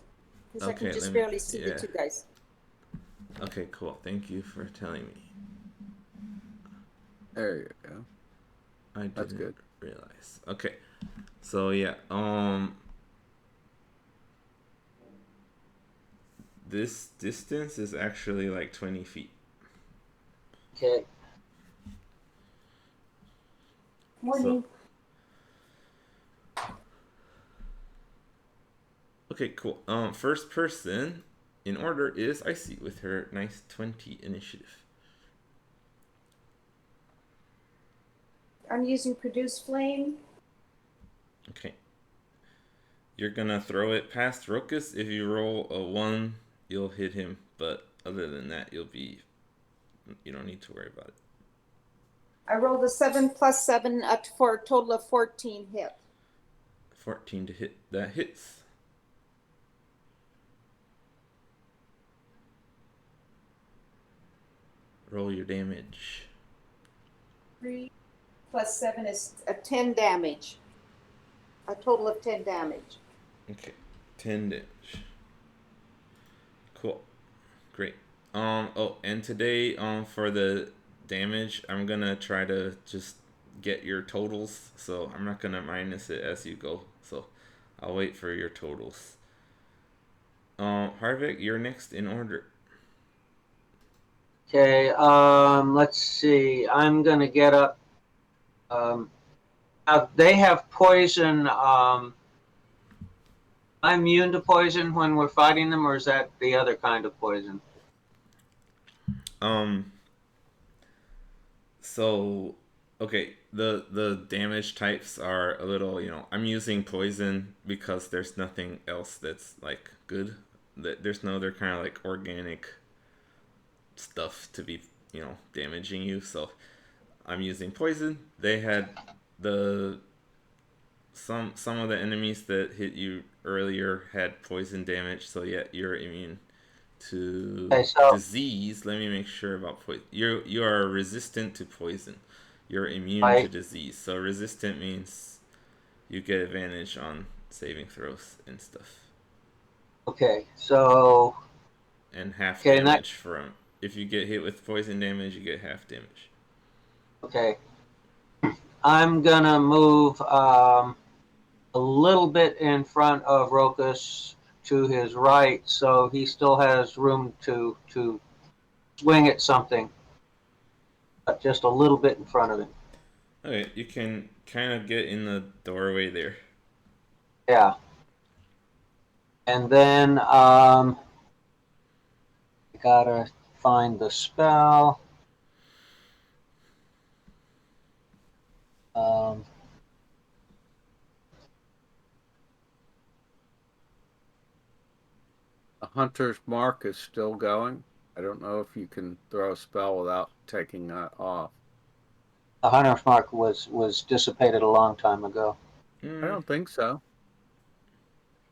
because I Okay, can just let me- barely see the yeah. two guys. Okay, cool. Thank you for telling me. There you go. I didn't That's good. realize. Okay, so yeah, this distance is actually like 20 feet. Okay. Morning. Okay, cool. First person in order is Icy with her nice 20 initiative. I'm using produce flame. Okay. You're gonna throw it past Rokus. If you roll a 1, you'll hit him, but other than that, you don't need to worry about it. I rolled a 7 plus 7 for a total of 14 hit. 14 to hit. That hits. Roll your damage. 3 plus 7 is a 10 damage. A total of 10 damage. Okay, 10 damage. Cool, great. Oh, and today, for the damage, I'm gonna try to just get your totals. So I'm not gonna minus it as you go. So I'll wait for your totals. Harvick, you're next in order. Okay, let's see. I'm gonna get up. They have poison. I'm immune to poison when we're fighting them, or is that the other kind of poison? So, okay, the damage types are a little, I'm using poison because there's nothing else that's like good. There's no other kind of like organic stuff to be, damaging you. So I'm using poison. They had some of the enemies that hit you earlier had poison damage, so yeah, you're immune to disease. Let me make sure about poison. You are resistant to poison. You're immune to disease. So resistant means you get advantage on saving throws and stuff. Okay, so And half damage from if you get hit with poison damage, you get half damage. Okay, I'm gonna move a little bit in front of Rokus to his right, so he still has room to swing at something, but just a little bit in front of him. Okay, you can kind of get in the doorway there. Yeah. And then I gotta find the spell. A hunter's mark is still going. I don't know if you can throw a spell without taking that off. The hunter's mark was dissipated a long time ago. I don't think so.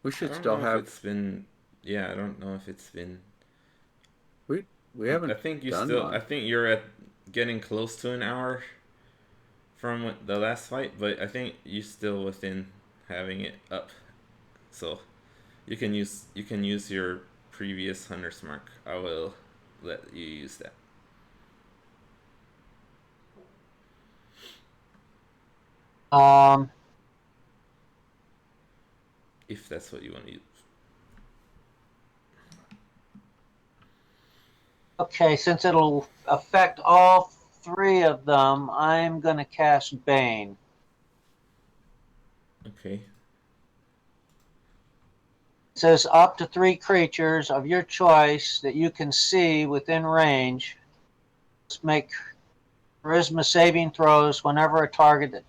We should still have. have. It's been. Yeah, I don't know if it's been. We haven't. I think you done still. much. I think you're at getting close to an hour from the last fight, but I think you're still within having it up. So you can use your previous hunter's mark. I will let you use that Um, if that's what you want to use. okay, since it'll affect all three of them, I'm going to cast Bane. Okay. It says up to 3 creatures of your choice that you can see within range. Let's make Charisma saving throws whenever a target that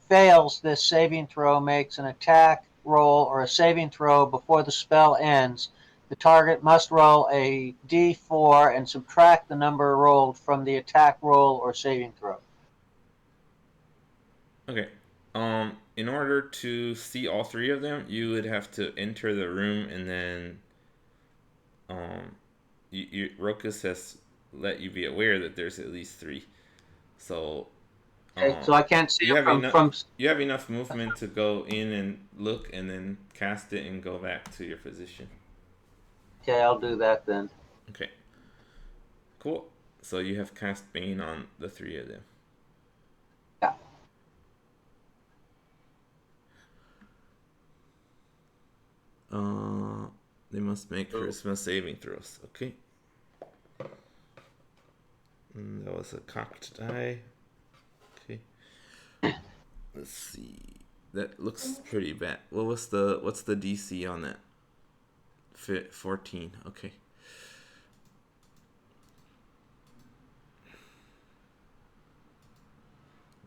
fails this saving throw makes an attack roll or a saving throw before the spell ends. The target must roll a d4 and subtract the number rolled from the attack roll or saving throw. Okay. In order to see all three of them, you would have to enter the room, and then Rokus has let you be aware that there's at least 3. So Okay, so I can't see you it have enough. from. You have enough movement to go in and look, and then cast it and go back to your position. Okay, I'll do that then. Okay. Cool. So you have cast Bane on the 3 of them. Yeah. They must make charisma saving throws. Okay. And that was a cocked die. Okay. Let's see. That looks pretty bad. What's the DC on that? 14. Okay.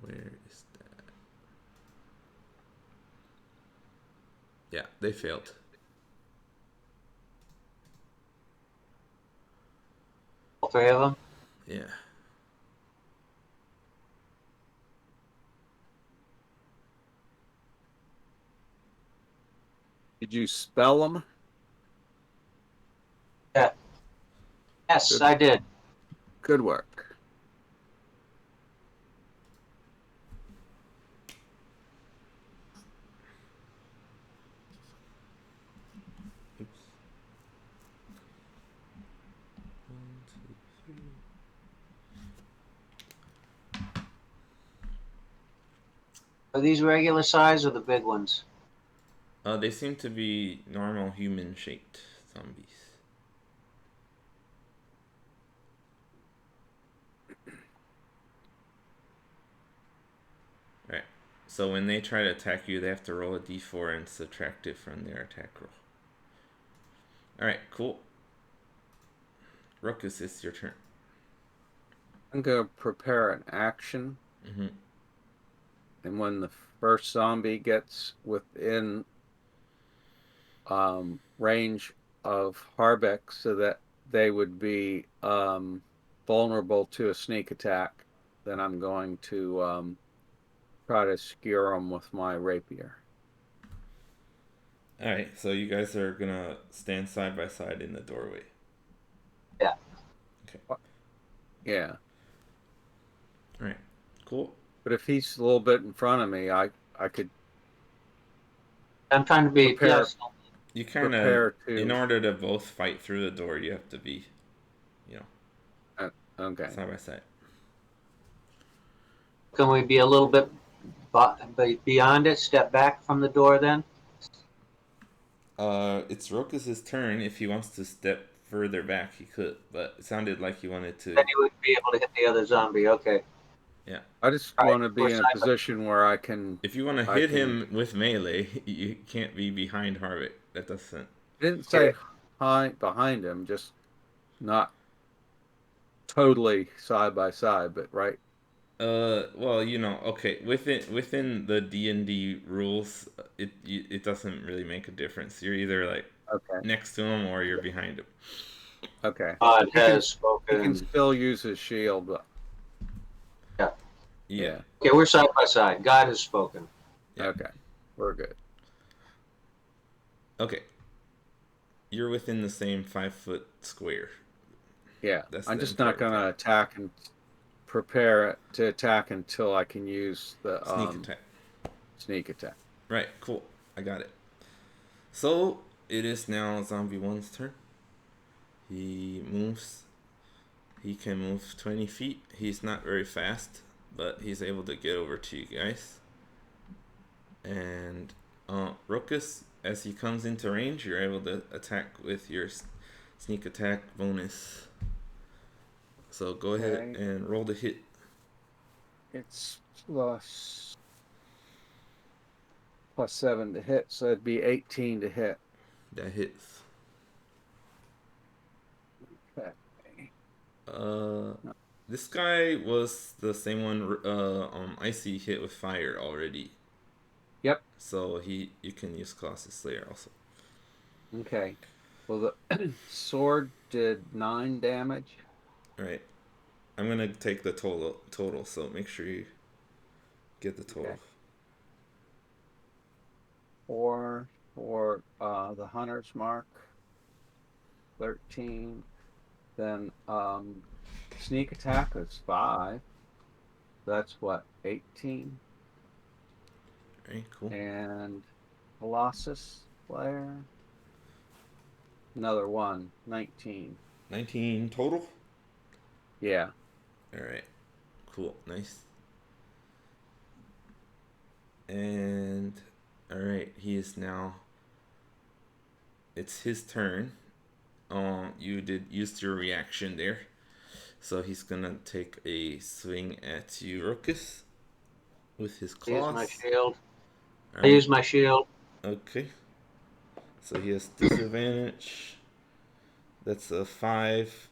Where is that? Yeah, they failed. All 3 of them? Yeah. Did you spell them? Yeah. Yes, Good. I did. Good work. Oops. 1, 2, 3. Are these regular size or the big ones? They seem to be normal human-shaped zombies. Alright. So when they try to attack you, they have to roll a d4 and subtract it from their attack roll. Alright, cool. Ruckus, it's your turn. I'm going to prepare an action. Mm-hmm. And when the first zombie gets within range of Harbeck, so that they would be vulnerable to a sneak attack, then I'm going to try to skewer them with my rapier. Alright, so you guys are gonna stand side by side in the doorway. Yeah. Okay. Yeah. Alright, cool. But if he's a little bit in front of me, I could I'm trying to be prepare. yes. You kind Prepare of, to. in order to both fight through the door, you have to be, Okay. side by side. Can we be a little bit beyond it? Step back from the door then? It's Rokus's turn. If he wants to step further back, he could, but it sounded like he wanted to. Then you would be able to hit the other zombie. Okay. Yeah. I just All right, want to be we're in a side by- position where I can. If you want to hit him with melee, you can't be behind Harvick. That doesn't. I didn't say behind him, just not totally side by side, but right. Well, okay. Within the D&D rules, it doesn't really make a difference. You're either like Okay. next to him or you're behind him. Okay. God He has He can spoken. still use his shield, but Yeah. Okay, we're side by side. God has spoken. Yeah. okay, we're good. Okay. You're within the same 5-foot square. Yeah, That's I'm the just not important gonna attack prepare it to attack until I can use the Sneak attack. sneak attack. Right, cool. I got it. So it is now Zombie 1's turn. He moves. He can move 20 feet. He's not very fast, but he's able to get over to you guys. And Rokus, as he comes into range, you're able to attack with your sneak attack bonus. So go ahead and roll the hit. It's +7 to hit, so it'd be 18 to hit. That hits. Okay. This guy was the same one Icy hit with fire already. Yep. So you can use Colossus Slayer also. Okay. Well, the sword did 9 damage. Alright. I'm gonna take the total, so make sure you get the total. Okay. 4 for the hunter's mark. 13. Then sneak attack is 5. That's what, 18? Alright, cool. And Colossus Slayer, another 1, 19. 19 total? Yeah. Alright. Cool. Nice. And alright, he is now, it's his turn. You used your reaction there. So he's gonna take a swing at you, Rokus, with his claws. Use my shield. All I use my shield. Okay. So he has disadvantage. That's a 5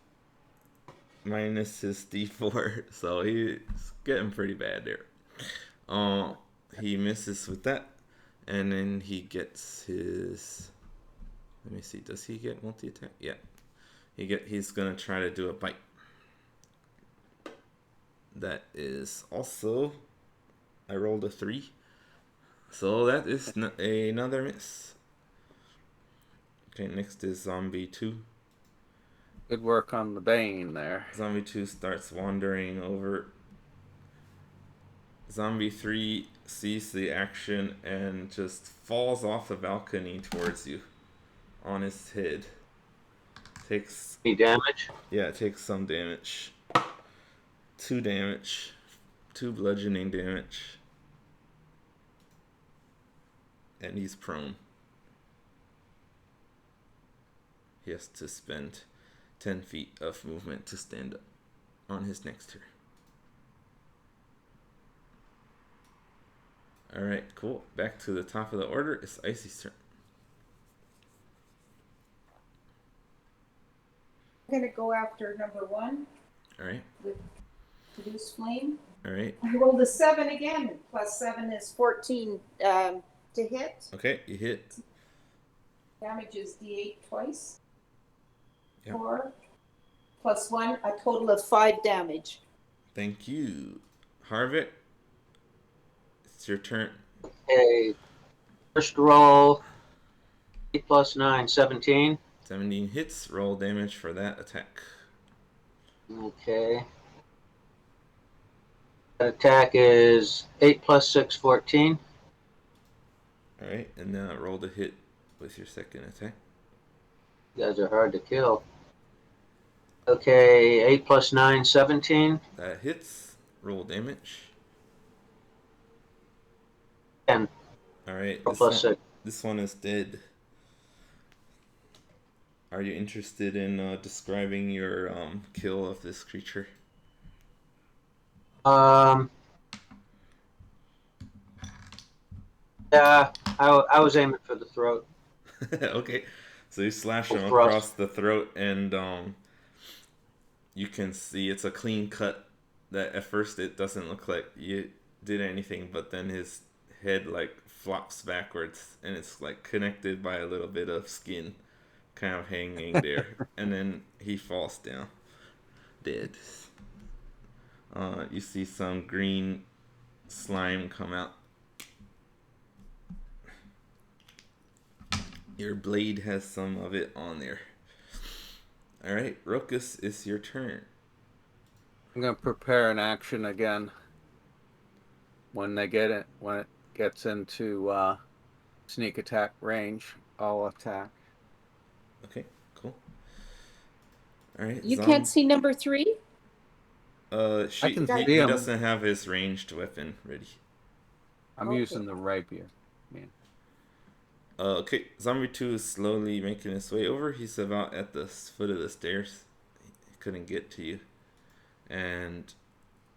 minus his D4. So he's getting pretty bad there. He misses with that. And then he gets his... Let me see. Does he get multi-attack? Yeah. He's going to try to do a bite. That is also... I rolled a 3. So that is another miss. Okay, next is Zombie 2. Good work on the Bane there. Zombie 2 starts wandering over. Zombie 3 sees the action and just falls off the balcony towards you on his head. Takes... Any damage? Yeah, it takes some damage. 2 damage. 2 bludgeoning damage. And he's prone. He has to spend 10 feet of movement to stand up on his next turn. Alright, cool. Back to the top of the order. It's Icy's turn. I'm gonna go after number 1 Alright. with Produce Flame. Alright. I rolled a 7 again. Plus 7 is 14 to hit. Okay, you hit. damage is D8 twice. Yep. 4 plus 1, A total of 5 damage. Thank you. Harvick, it's your turn. Okay. First roll. 8 plus 9, 17. 17 hits. Roll damage for that attack. Okay. Attack is 8 plus 6, 14. Alright, and now roll the hit with your second attack. You guys are hard to kill. Okay, 8 plus 9, 17. That hits. Roll damage. 10. Alright, Plus 6. this one is dead. Are you interested in describing your kill of this creature? Yeah, I was aiming for the throat. Okay, so you slash him Thrust. across the throat, and you can see it's a clean cut. That at first it doesn't look like you did anything, but then his head like flops backwards, and it's like connected by a little bit of skin, kind of hanging there, and then he falls down, dead. You see some green slime come out. Your blade has some of it on there. Alright, Rokus, it's your turn. I'm gonna prepare an action again when it gets into sneak attack range. I'll attack. Okay, cool. All right, You can't see number 3? I can Got it. see he him. doesn't have his ranged weapon ready. I'm Okay. using the rapier. Man. Okay, Zombie 2 is slowly making his way over. He's about at the foot of the stairs. He couldn't get to you. And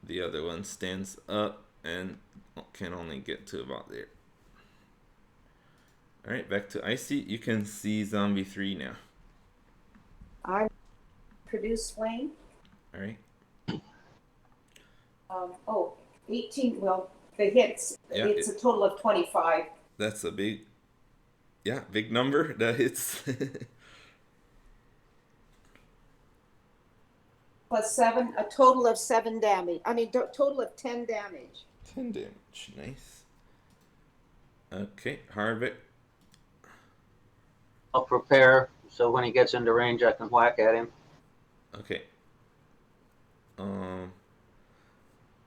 the other one stands up and can only get to about there. Alright, back to Icy. You can see Zombie 3 now. I produce flame. Alright. 18. Well, the hits. Yeah, It's a total of 25. That's a big number that hits. Plus 7, a total of 7 damage. Total of 10 damage. 10 damage. Nice. Okay, Harvick. I'll prepare so when he gets into range, I can whack at him. Okay.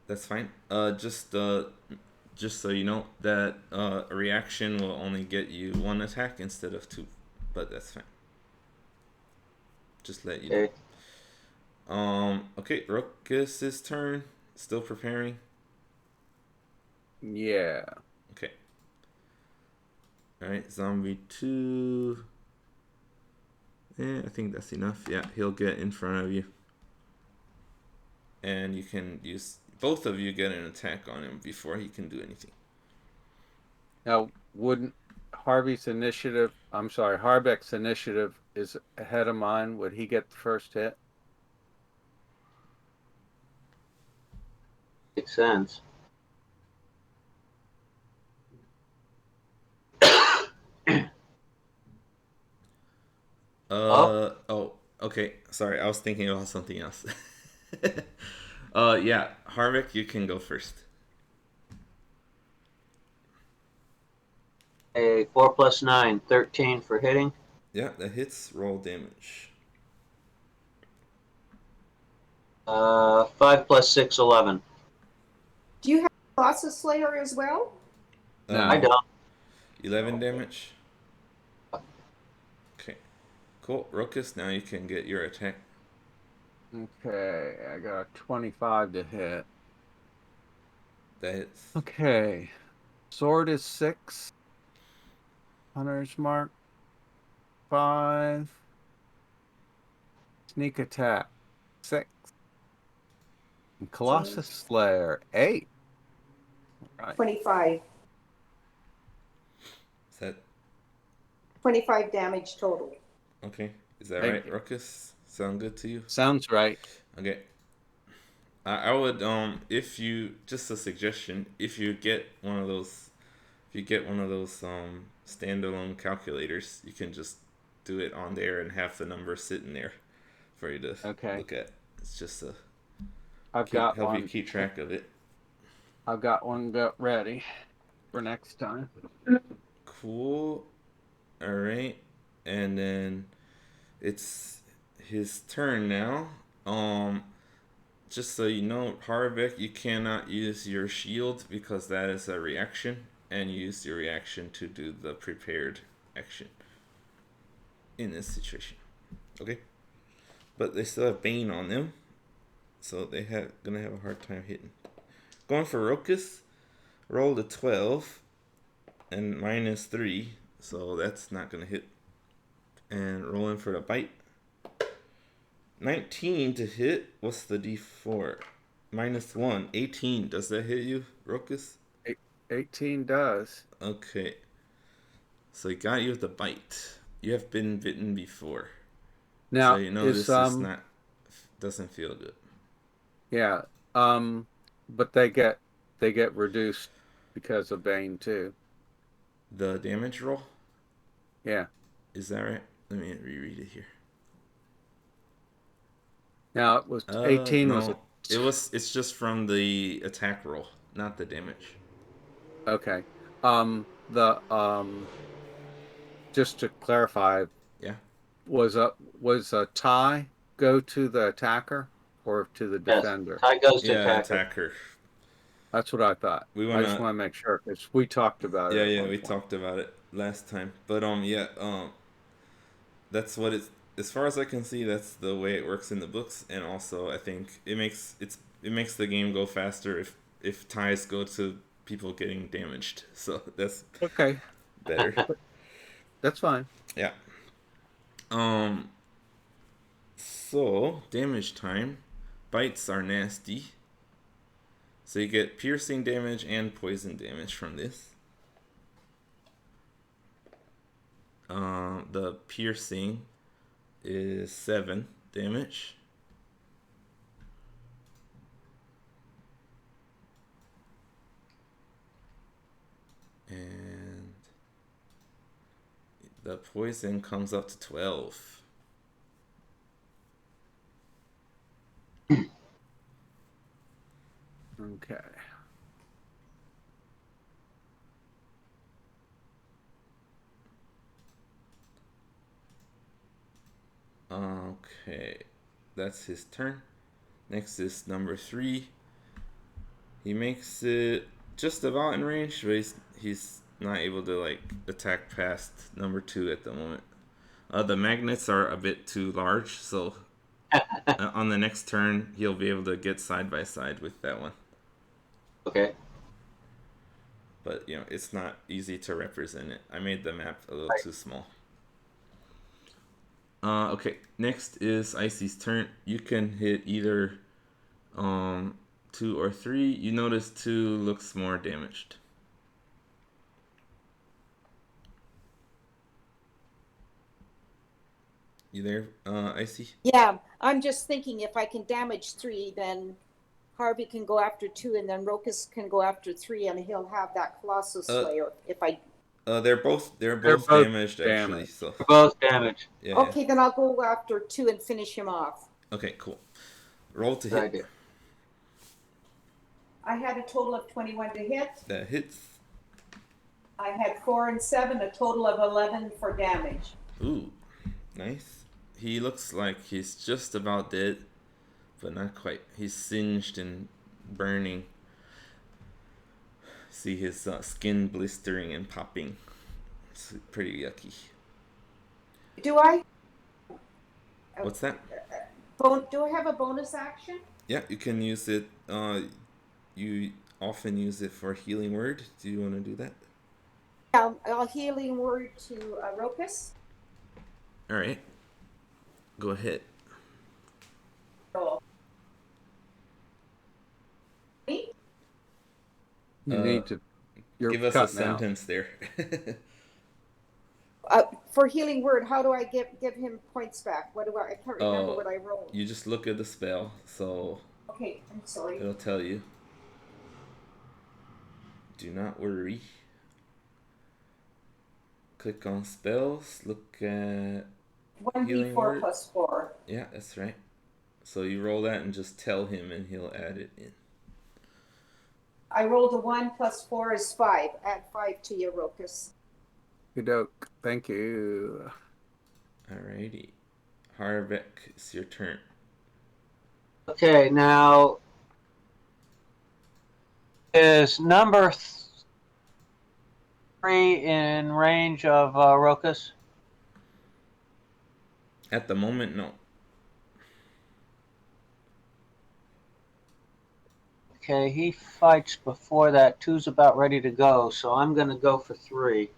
That's fine. Just so you know that a reaction will only get you 1 attack instead of 2, but that's fine. Just let you know. Okay. Okay, Ruckus's turn. Still preparing. Yeah. Okay. All right, Zombie 2. I think that's enough. Yeah, he'll get in front of you. And you can use, both of you get an attack on him before he can do anything. Now, wouldn't Harvick's initiative is ahead of mine. Would he get the first hit? Makes sense. Oh, okay. Sorry, I was thinking about something else. Yeah, Harvick, you can go first. A 4 plus 9, 13 for hitting. Yeah, that hits. Roll damage. 5 plus 6, 11. Do you have Colossus Slayer as well? No. I don't. 11 damage. Okay, cool. Ruckus, now you can get your attack. Okay, I got a 25 to hit. That hits. Okay, sword is 6. Hunter's mark 5. Sneak attack 6. And Colossus Slayer 8. Right. 25. Is that 25 damage total. okay? Is that Thank right, you. Ruckus? Sound good to you? Sounds right. Okay. I would if you, just a suggestion, if you get one of those standalone calculators, you can just do it on there and have the number sitting there for you to look at. It's just a help you keep track of it. I've got one ready for next time. Cool. All right, and then it's his turn now. Just so you know, Harvick, you cannot use your shield because that is a reaction, and you use your reaction to do the prepared action in this situation. Okay? But they still have Bane on them, so gonna have a hard time hitting. Going for Rokus, rolled a 12 and minus 3, so that's not gonna hit. And rolling for the bite. 19 to hit. What's the D4? Minus 1. 18. Does that hit you, Rokus? 18 does. Okay. So he got you with the bite. You have been bitten before. Now, so you know this doesn't feel good. Yeah. But they get reduced because of Bane too. The damage roll? Yeah. Is that right? Let me reread it here. Now it was 18 no, it's just from the attack roll, not the damage. Okay. Just to clarify, Yeah. was a tie go to the attacker? or to the Yes. defender? Ty goes to Yeah, attacker. attack her. That's what I thought. We I just wanna. want to make sure because we talked about it Yeah, at yeah, one we point. talked about it last time. But yeah, that's what it's. As far as I can see, that's the way it works in the books, and also I think it makes the game go faster if ties go to people getting damaged. So that's Okay, better. that's fine. Yeah. Um. So damage time. Bites are nasty. So you get piercing damage and poison damage from this. The piercing is 7 damage. And the poison comes up to 12. Okay. Okay, that's his turn. Next is number 3. He makes it just about in range, but he's not able to like attack past number 2 at the moment. The magnets are a bit too large, so on the next turn he'll be able to get side by side with that one. Okay. But it's not easy to represent it. I made the map a little too small. Okay, next is Icy's turn. You can hit either 2 or 3. You notice 2 looks more damaged. You there, Icy? Yeah, I'm just thinking if I can damage 3, then Harvey can go after 2, and then Rokus can go after 3, and he'll have that colossal slayer. If I they're both both damaged actually. damaged. So We're both damaged. yeah. okay, then I'll go after 2 and finish him off. Okay, cool. Roll to Good hit. idea. I had a total of 21 to hit. That hits. I had 4 and 7, a total of 11 for damage. Ooh, nice. He looks like he's just about dead, but not quite. He's singed and burning. See his skin blistering and popping. It's pretty yucky. Do I? What's that? Do I have a bonus action? Yeah, you can use it. You often use it for healing word. Do you want to do that? I'll healing word to Rokus. All right. Go ahead. Roll. You need to. You're Give us a cutting out. sentence there. For healing word, how do I give him points back? What do I can't remember what I rolled. You just look at the spell, so Okay, I'm sorry. it'll tell you. Do not worry. Click on spells. Look at 1d4 word. plus 4. Yeah, that's right. So you roll that and just tell him, and he'll add it in. I rolled a 1 plus 4 is 5. Add 5 to your Rokus. Good doke. Thank you. Alrighty. Harbeck, it's your turn. Okay, now is number 3 in range of Rokus? At the moment, no. Okay, he fights before that. 2's about ready to go, so I'm going to go for 3.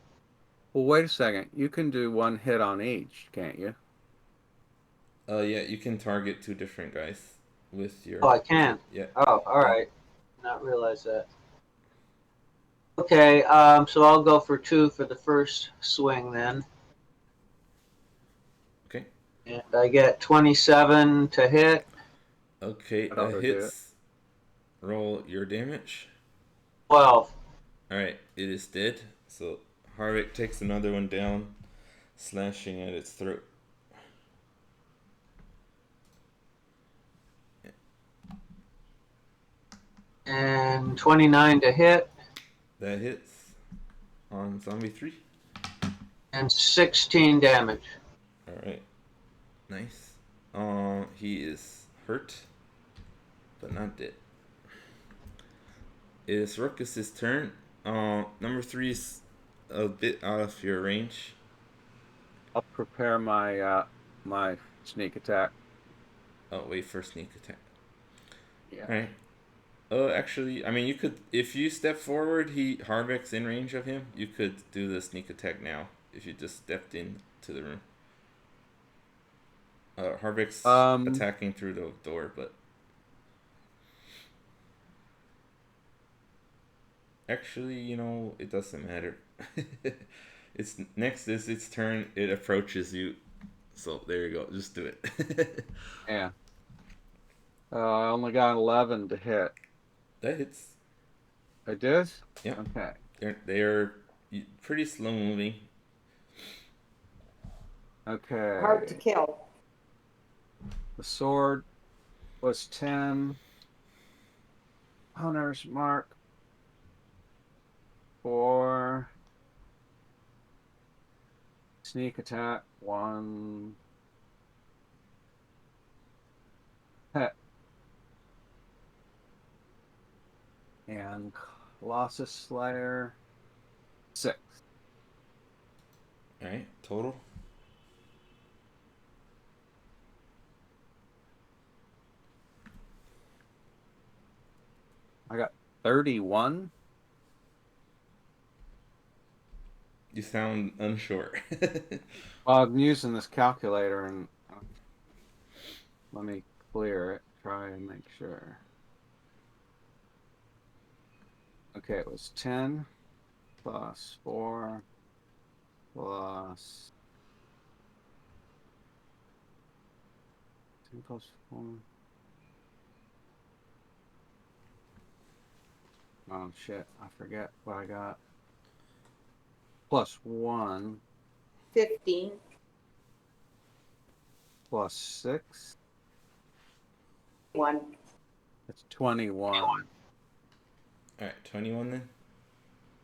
Well, wait a second. You can do 1 hit on each, can't you? Yeah, you can target 2 different guys with your... Oh, I can? Yeah. Oh, all right. Not realize that. Okay, so I'll go for 2 for the first swing then. Okay. And I get 27 to hit. Okay, I'll that do it. hits. Roll your damage. 12. Alright, it is dead. So Harvick takes another one down, slashing at its throat. And 29 to hit. That hits on zombie 3. And 16 damage. Alright. Nice. He is hurt. but not dead. It's Ruckus's turn. Number 3 is a bit out of your range. I'll prepare my my sneak attack. Oh, wait for sneak attack. Yeah. Alright. Actually, I mean, you could, if you step forward, Harbeck's in range of him. You could do the sneak attack now if you just stepped into the room. Harbeck's attacking through the door, but actually, it doesn't matter. It's next is its turn. It approaches you, so there you go. Just do it. Yeah. I only got 11 to hit. That hits. I did? Yeah. Okay. They're pretty slow moving. Okay. Hard to kill. The sword was 10. Hunter's mark 4. Sneak attack 1. Hit. And Colossus Slayer 6. Alright, total. I got 31. You sound unsure. Well, I'm using this calculator and let me clear it. Try and make sure. Okay, it was 10 plus 4 plus 10 plus 4. Oh shit, I forget what I got. Plus 1 15. plus 6. 1. That's 21. Alright, 21 then?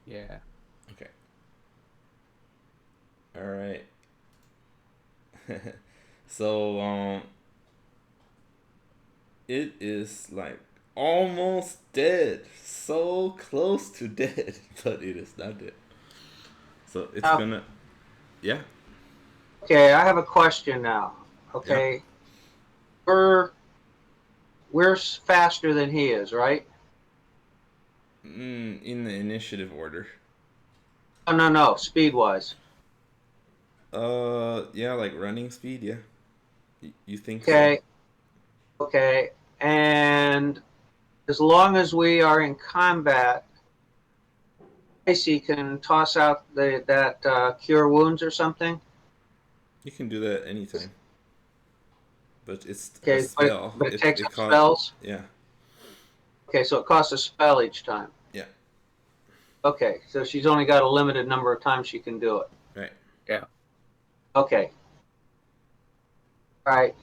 Yeah. Okay. Alright. So, it is like almost dead. So close to dead, but it is not dead. So it's gonna. Yeah. Okay, I have a question now. Okay. We're faster than he is, right? In the initiative order. Oh, no, speed wise. Yeah, like running speed, yeah. You think Okay. so? Okay. And as long as we are in combat, Icy can toss out that cure wounds or something. You can do that anytime. But it's a Okay, spell. but it takes up costs, spells. Yeah. Okay, so it costs a spell each time. Yeah. Okay, so she's only got a limited number of times she can do it. Right. Yeah. Okay. All right.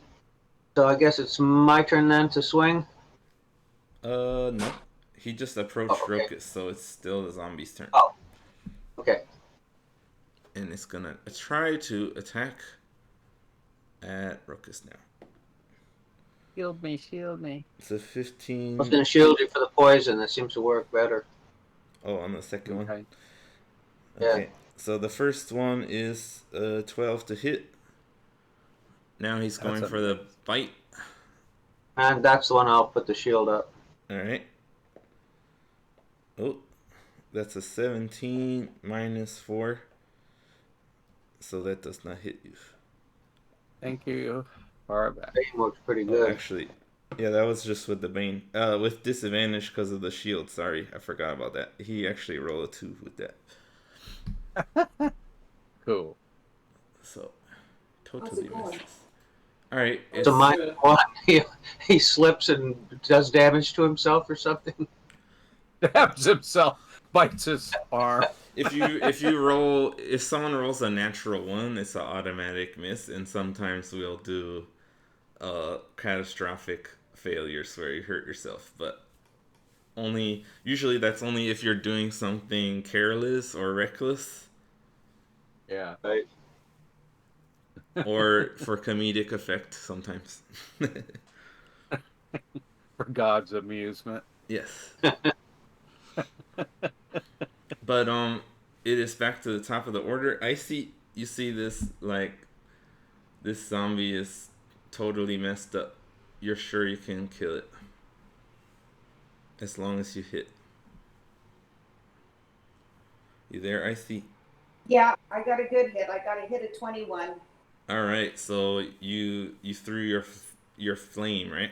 So I guess it's my turn then to swing. No. He just approached okay. Rokus, so it's still the zombie's turn. Oh. Okay. And it's gonna try to attack at Rokus now. Shield me, shield me. It's a 15. I was going to shield you for the poison. That seems to work better. Oh, on the second one? Okay. Okay. Yeah. So the first one is 12 to hit. Now he's going for the bite. And that's the one I'll put the shield up. Alright. Oh, that's a 17 minus 4. So that does not hit you. Thank you. Far back. Bane works pretty Oh, good. actually, yeah, that was just with the Bane. With disadvantage because of the shield. Sorry, I forgot about that. He actually rolled a 2 with that. Cool. So, totally misses. Alright. So my one, he slips and does damage to himself or something. Stabs himself, bites his arm. If someone rolls a natural 1, it's an automatic miss, and sometimes we'll do catastrophic failures where you hurt yourself, but usually that's only if you're doing something careless or reckless. Yeah. Right. Or for comedic effect sometimes. for God's amusement. Yes. But it is back to the top of the order. You see this, like, this zombie is totally messed up. You're sure you can kill it as long as you hit. You there, Icy? Yeah, I got a good hit. I got a hit of 21. All right, so you threw your flame, right?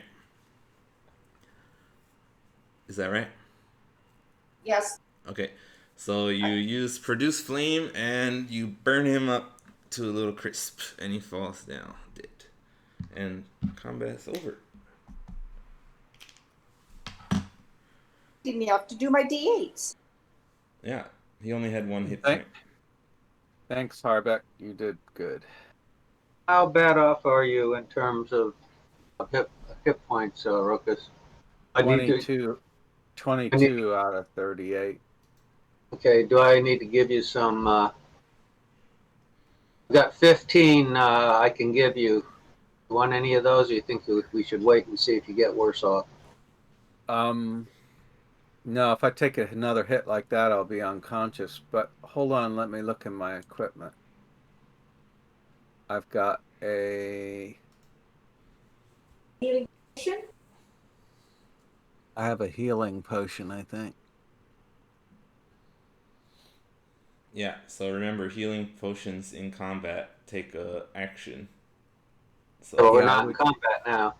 Is that right? Yes. Okay. So you use produce flame and you burn him up to a little crisp, and he falls down dead. And combat's over. Didn't have to do my D8s. Yeah, he only had one hit Thank- point. Thanks, Harbeck. You did good. How bad off are you in terms of hit points, Ruckus? I need to. 22 out of 38. Okay, do I need to give you some? I've got 15. I can give you. You want any of those, or you think we should wait and see if you get worse off? No, if I take another hit like that, I'll be unconscious. But hold on, let me look in my equipment. I've got a. Healing potion? I have a healing potion, I think. Yeah, so remember, healing potions in combat take a action. So we're Yeah, not in combat now.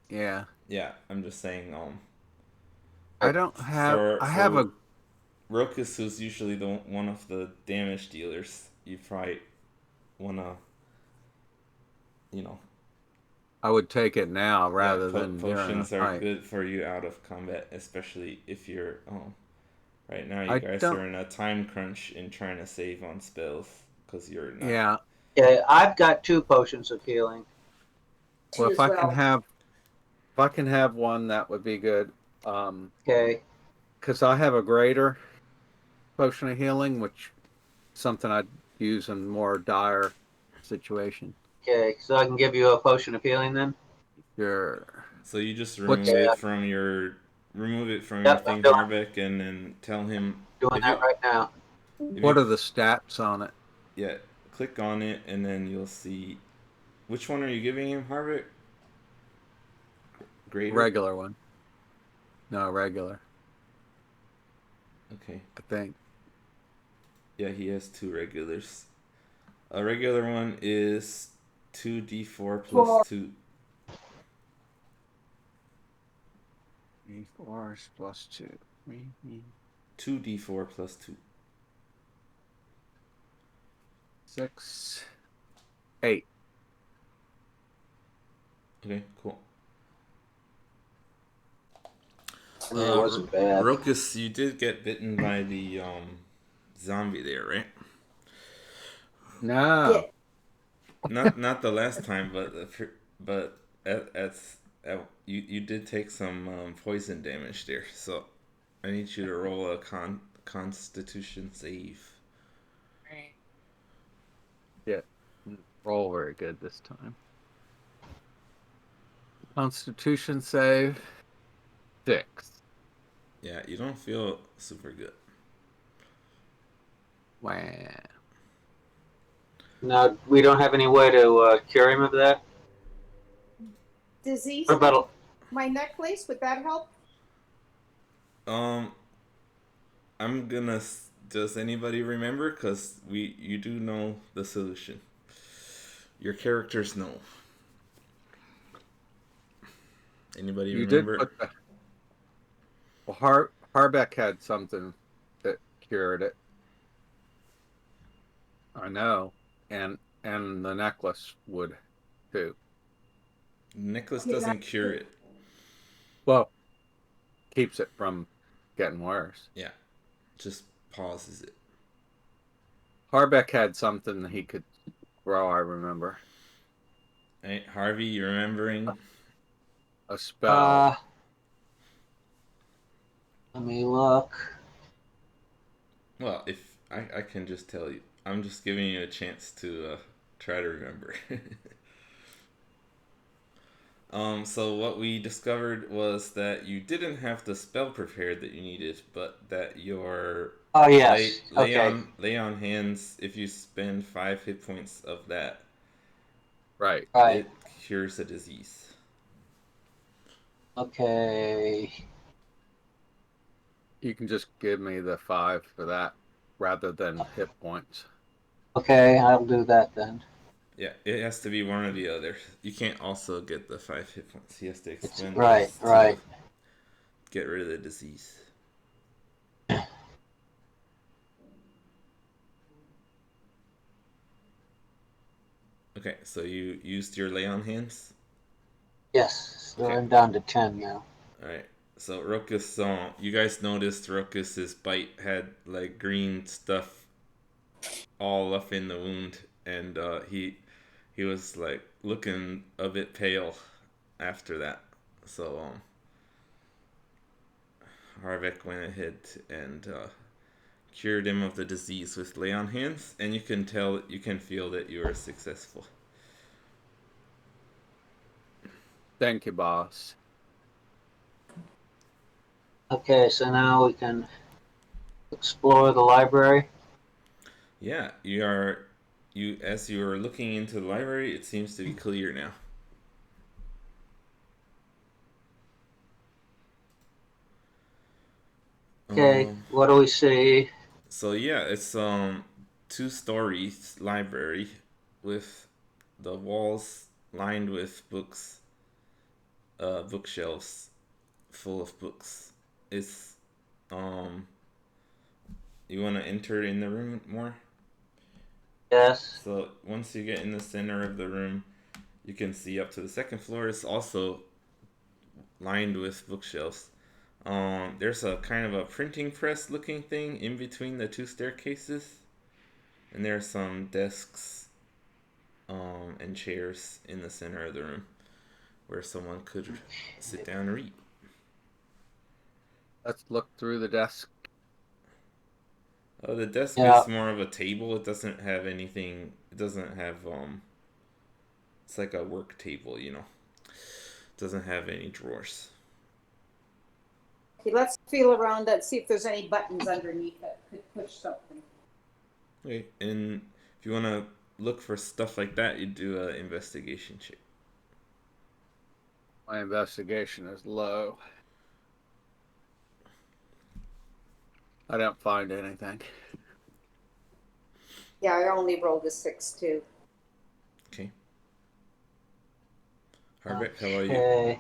Yeah. Yeah, I'm just saying. I don't have. For I have a. Rokus, who's usually one of the damage dealers, you probably wanna, you know. I would take it now rather than potions during a are fight. good for you out of combat, especially if you're right now you I guys don't- are in a time crunch in trying to save on spells because you're not. Yeah. Yeah, I've got 2 potions of healing. Two Well, as if I can have one, that would be good. Okay. Because I have a greater potion of healing, which is something I'd use in more dire situation. Okay, so I can give you a potion of healing then. Sure. So you just What's- remove it from your Yep, I'm thing, doing- Harbeck, and then tell him. Doing that right now. What are the stats on it? Yeah, click on it, and then you'll see. Which one are you giving him, Harbeck? Greater? Regular one. No, regular. Okay. I think. Yeah, he has 2 regulars. A regular one is 2d4 plus 2. 4 plus 2. 2d4 plus 2. 6. 8. Okay, cool. I mean, it wasn't bad. Rokus, you did get bitten by the zombie there, right? No. Not the last time, but you did take some poison damage there. So I need you to roll a Constitution save. Yeah. Roll very good this time. Constitution save 6. Yeah, you don't feel super good. Wow. Now, we don't have any way to cure him of that? Disease. What about My necklace, would that help? I'm gonna. Does anybody remember? Because you do know the solution. Your characters know. Anybody remember? Did put well, Harbeck had something that cured it. I know, and the necklace would too. Necklace doesn't cure it. Well, keeps it from getting worse. Yeah, just pauses it. Harbeck had something that he could grow. I remember Hey, Harvey, you remembering? a spell. let me look. Well, if I can just tell you, I'm just giving you a chance to try to remember. So what we discovered was that you didn't have the spell prepared that you needed, but that your Oh yes. Okay. lay on hands, if you spend 5 hit points of that, Right. Right. it cures a disease. Okay. You can just give me the 5 for that rather than hit points. Okay, I'll do that then. Yeah, it has to be one or the other. You can't also get the 5 hit points. He has to It's expend right, those to right. get rid of the disease. Okay, so you used your lay on hands. Yes. So Okay. I'm down to 10 now. All right. So Ruckus, you guys noticed Ruckus's bite had like green stuff all up in the wound, and he was like looking a bit pale after that. So Harvick went ahead and cured him of the disease with lay on hands, and you can feel that you are successful. Thank you, boss. Okay, so now we can explore the library. Yeah, as you are looking into the library, it seems to be clear now. Okay, what do we see? So yeah, it's 2 story library with the walls lined with books, bookshelves full of books. It's um you want to enter in the room more? Yes. So once you get in the center of the room, you can see up to the second floor. It's also lined with bookshelves. There's a kind of a printing press looking thing in between the 2 staircases, and there are some desks and chairs in the center of the room where someone could sit down and read. Let's look through the desk. The desk Yeah. is more of a table. It doesn't have anything. It doesn't have It's like a work table, you know. It doesn't have any drawers. Okay, let's feel around and see if there's any buttons underneath that could push something. Okay, and if you want to look for stuff like that, you do an investigation check. My investigation is low. I don't find anything. Yeah, I only rolled a 6 too. Okay. Harbeck, how about you? Okay.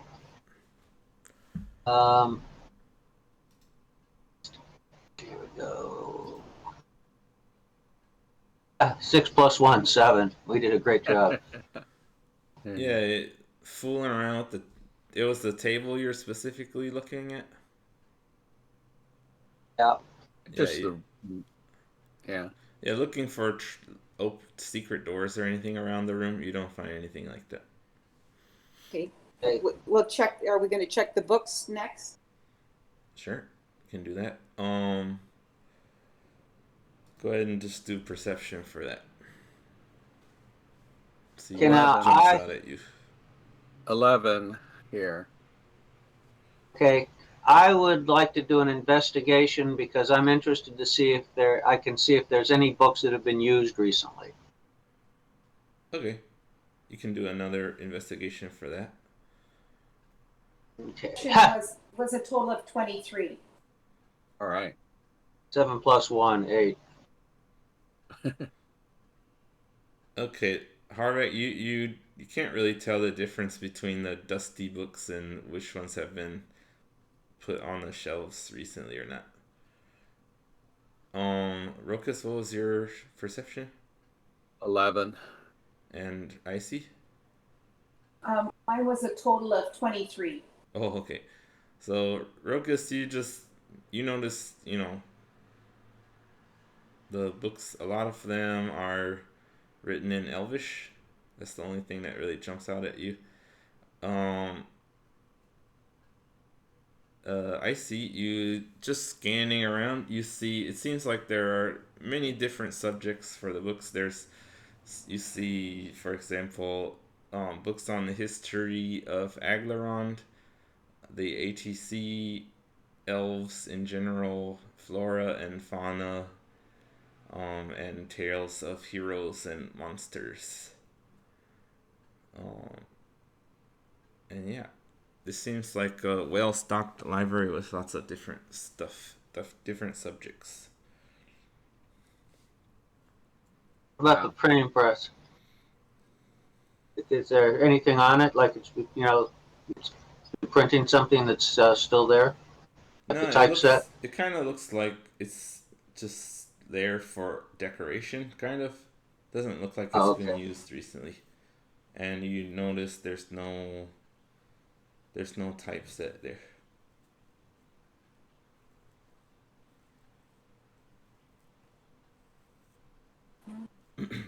Um, here we go. 6 plus 1, 7. We did a great job. Yeah, fooling around with it was the table you're specifically looking at? Yeah. Just Yeah, yeah. yeah, looking for secret doors or anything around the room, you don't find anything like that. Okay. Okay. We'll check. Are we going to check the books next? Sure, you can do that. Go ahead and just do perception for that. See Okay, what now jumps I out at you. 11 here. okay. I would like to do an investigation because I'm interested to see if I can see if there's any books that have been used recently. Okay, you can do another investigation for that. Okay. Was a total of 23. All right. 7 plus 1, 8. Okay, Harvey, you can't really tell the difference between the dusty books and which ones have been put on the shelves recently or not. Rokas, what was your perception? 11. And Icy? Mine was a total of 23. Oh, okay. So Rokas, you notice, the books. A lot of them are written in Elvish. That's the only thing that really jumps out at you. I see you just scanning around. You see, it seems like there are many different subjects for the books. You see, for example, books on the history of Aglarond, the ATC, elves in general, flora and fauna, and tales of heroes and monsters. Um, and yeah, this seems like a well-stocked library with lots of different different subjects. What about the printing press? Is there anything on it? Like it's it's printing something that's still there, like No, a typeset? it kind of looks like it's just there for decoration, kind of. Doesn't look like it's Oh, been okay. used recently. And you notice there's no typeset there.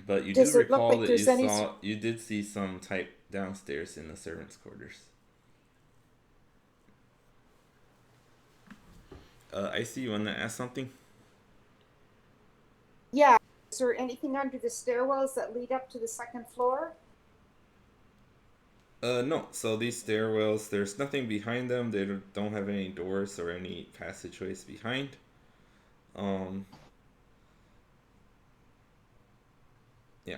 But you do Does it look recall like that there's any? you did see some type downstairs in the servants' quarters. I see you want to ask something. Yeah. Is there anything under the stairwells that lead up to the second floor? No. So these stairwells, there's nothing behind them. They don't have any doors or any passageways behind. Um. Yeah.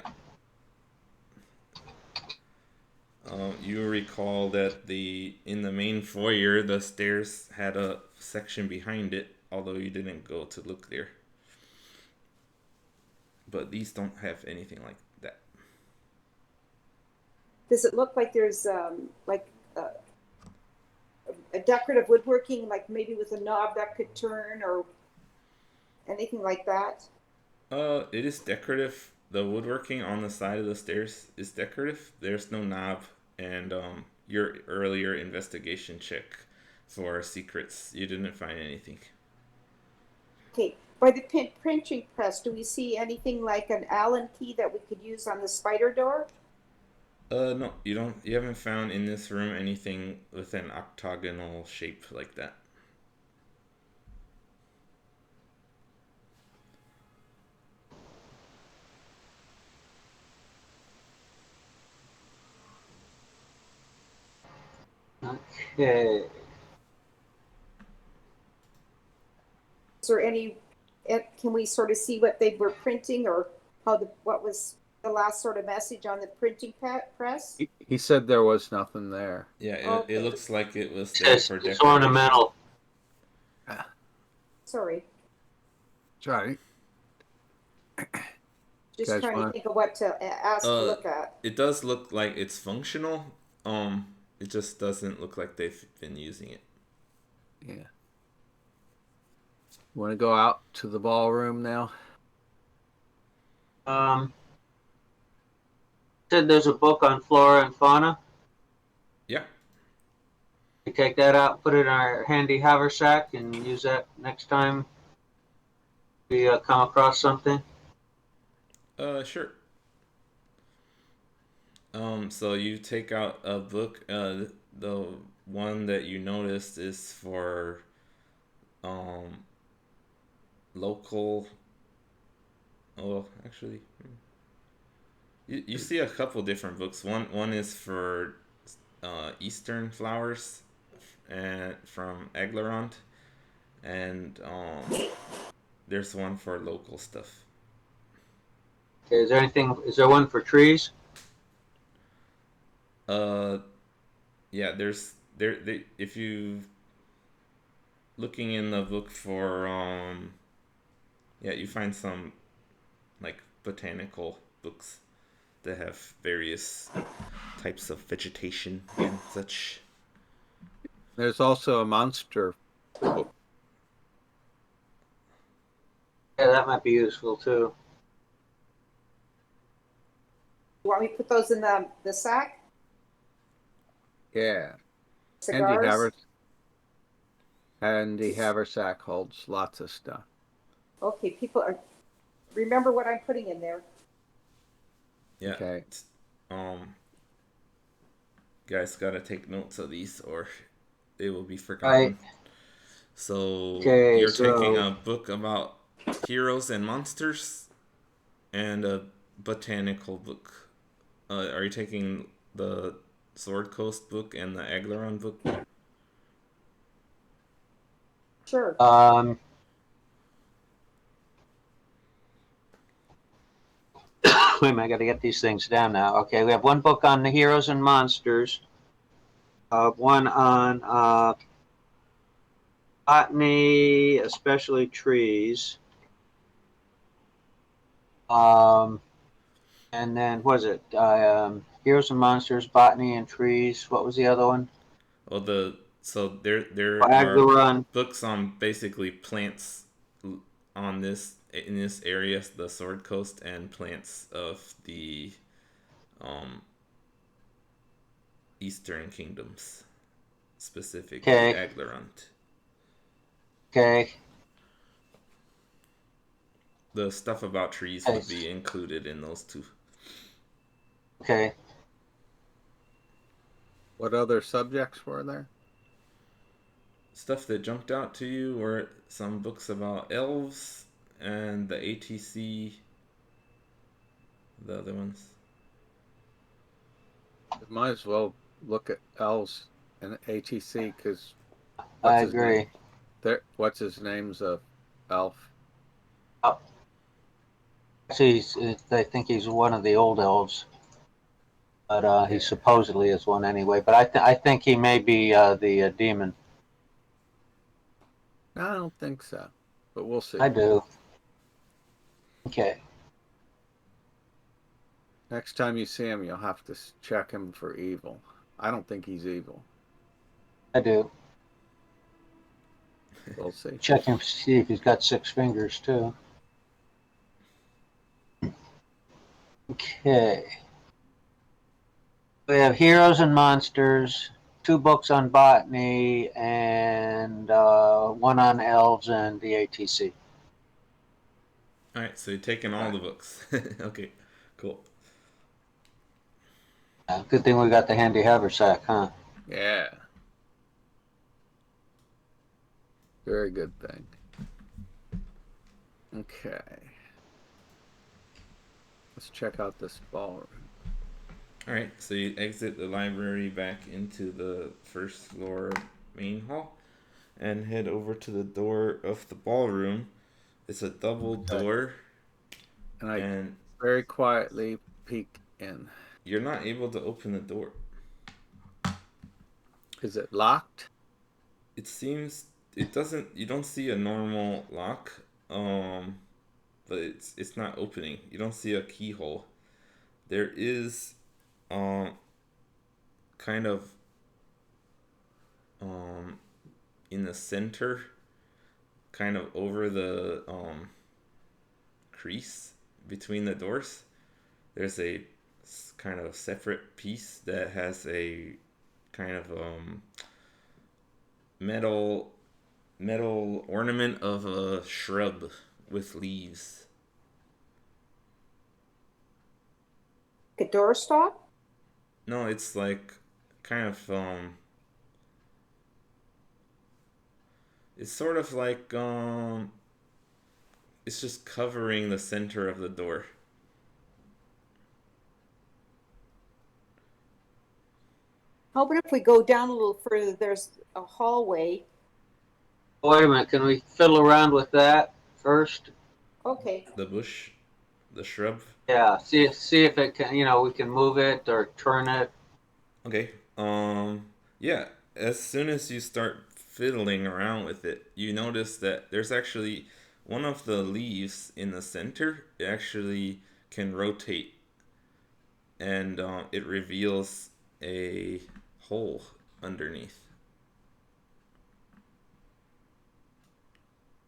You recall that in the main foyer, the stairs had a section behind it, although you didn't go to look there. But these don't have anything like that. Does it look like there's like a decorative woodworking, like maybe with a knob that could turn or anything like that? It is decorative. The woodworking on the side of the stairs is decorative. There's no knob, and your earlier investigation check for secrets, you didn't find anything. Okay. By the printing press, do we see anything like an Allen key that we could use on the spider door? No, you don't. You haven't found in this room anything with an octagonal shape like that. Okay. Is there any? Can we sort of see what they were printing, or what was the last sort of message on the printing press? He said there was nothing there. Yeah, it Okay. looks like it was there for It's decoration. ornamental. Sorry, Sorry. just Guys trying to wanna- think of what to ask to look at. It does look like it's functional. It just doesn't look like they've been using it. Yeah. Want to go out to the ballroom now? Said there's a book on flora and fauna. Yeah. We take that out, put it in our handy haversack, and use that next time we come across something. Sure. So you take out a book. The one that you noticed is for local. Oh, actually, you see a couple different books. One is for Eastern flowers, and from Aglarond, and there's one for local stuff. Okay, is there one for trees? Yeah, if you looking in the book for yeah, you find some like botanical books that have various types of vegetation and such. There's also a monster book. Yeah, that might be useful too. You want me to put those in the sack? Yeah. Cigars? Handy haversack holds lots of stuff. Okay, remember what I'm putting in there. Yeah. Okay. Guys gotta take notes of these or they will be forgotten. Right. So Okay, you're taking a book about heroes and monsters and a botanical book. Are you taking the Sword Coast book and the Aglaron book? Sure. Wait a minute, I got to get these things down now. Okay, we have one book on the heroes and monsters, one on botany, especially trees. And then what was it? Heroes and monsters, botany and trees. What was the other one? Well, there are Aglarun. books on basically plants on this in this area, the Sword Coast, and plants of the um Eastern kingdoms, specifically Okay. Aglarant. Okay. The stuff about trees would be included in those two. Okay. What other subjects were there? Stuff that jumped out to you were some books about elves and the ATC. The other ones. You might as well look at elves and ATC because I what's his agree. name? What's his name's a elf. Oh. Actually, I think he's one of the old elves, but he supposedly is one anyway. But I think he may be the demon. I don't think so, but we'll see. I do. Okay. Next time you see him, you'll have to check him for evil. I don't think he's evil. I do. We'll see. Check him to see if he's got 6 fingers too. Okay. We have heroes and monsters, 2 books on botany, and one on elves and the ATC. Alright, so you're taking all the books. Okay, cool. Good thing we got the handy haversack, huh? Yeah. Very good thing. Okay. Let's check out this ballroom. Alright, so you exit the library back into the first floor main hall and head over to the door of the ballroom. It's a double door. And I very quietly peek in. You're not able to open the door. Is it locked? It seems it doesn't. You don't see a normal lock, but it's not opening. You don't see a keyhole. There is, kind of, in the center, kind of over the crease between the doors. There's a kind of separate piece that has a kind of metal ornament of a shrub with leaves. A doorstop? No, it's like kind of it's sort of like it's just covering the center of the door. How about if we go down a little further? There's a hallway. Wait a minute, can we fiddle around with that first? Okay. The bush, the shrub. Yeah, see if it can, we can move it or turn it. Okay. Yeah, as soon as you start fiddling around with it, you notice that there's actually one of the leaves in the center. It actually can rotate, and it reveals a hole underneath.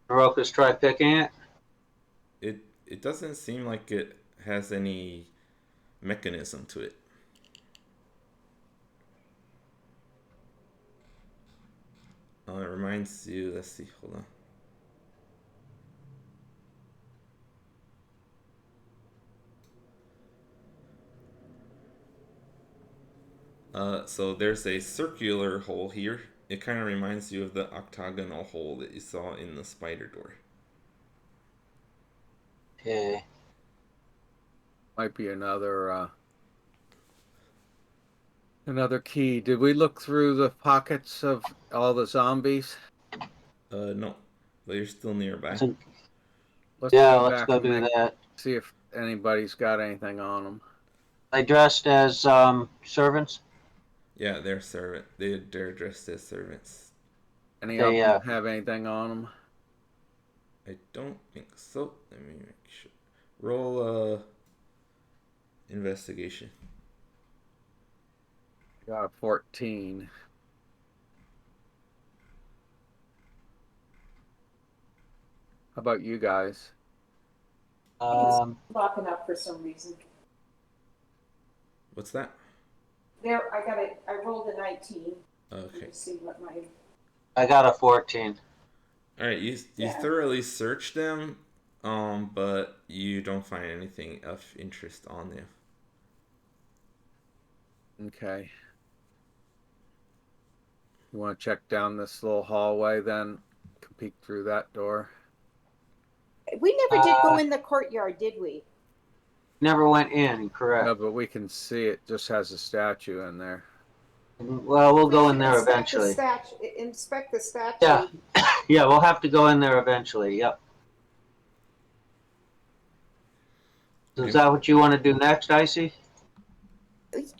Rokas, try picking it. It doesn't seem like it has any mechanism to it. It reminds you. Let's see. Hold on. So there's a circular hole here. It kind of reminds you of the octagonal hole that you saw in the spider door. Okay. Might be another Another key. Did we look through the pockets of all the zombies? No, but you're still nearby. I think, Let's yeah, go let's back go and do that. see if anybody's got anything on them. They dressed as servants. Yeah, they're servant. They're dressed as servants. Any of They them have anything on them? I don't think so. Let me make sure. Roll investigation. Got a 14. How about you guys? Locking up for some reason. What's that? There, I rolled a 19. Okay. Let's see what my. I got a 14. All right. You Yeah. thoroughly search them, but you don't find anything of interest on them. Okay. You want to check down this little hallway then? Peek through that door. We never did go in the courtyard, did we? Never went in, correct? No, but we can see it just has a statue in there. Well, we'll go in there Inspect the eventually. Inspect the statue. Yeah, yeah, we'll have to go in there eventually. Yep. Okay. Is that what you want to do next, Icy?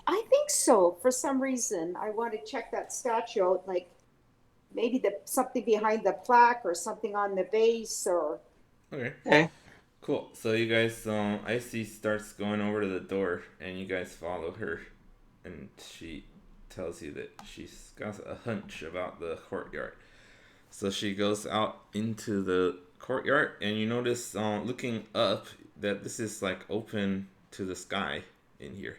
I think so. For some reason, I want to check that statue out, like maybe something behind the plaque or something on the base or. Okay. Okay. Cool. So you guys, Icy starts going over to the door, and you guys follow her, and she tells you that she's got a hunch about the courtyard. So she goes out into the courtyard, and you notice, looking up, that this is like open to the sky in here.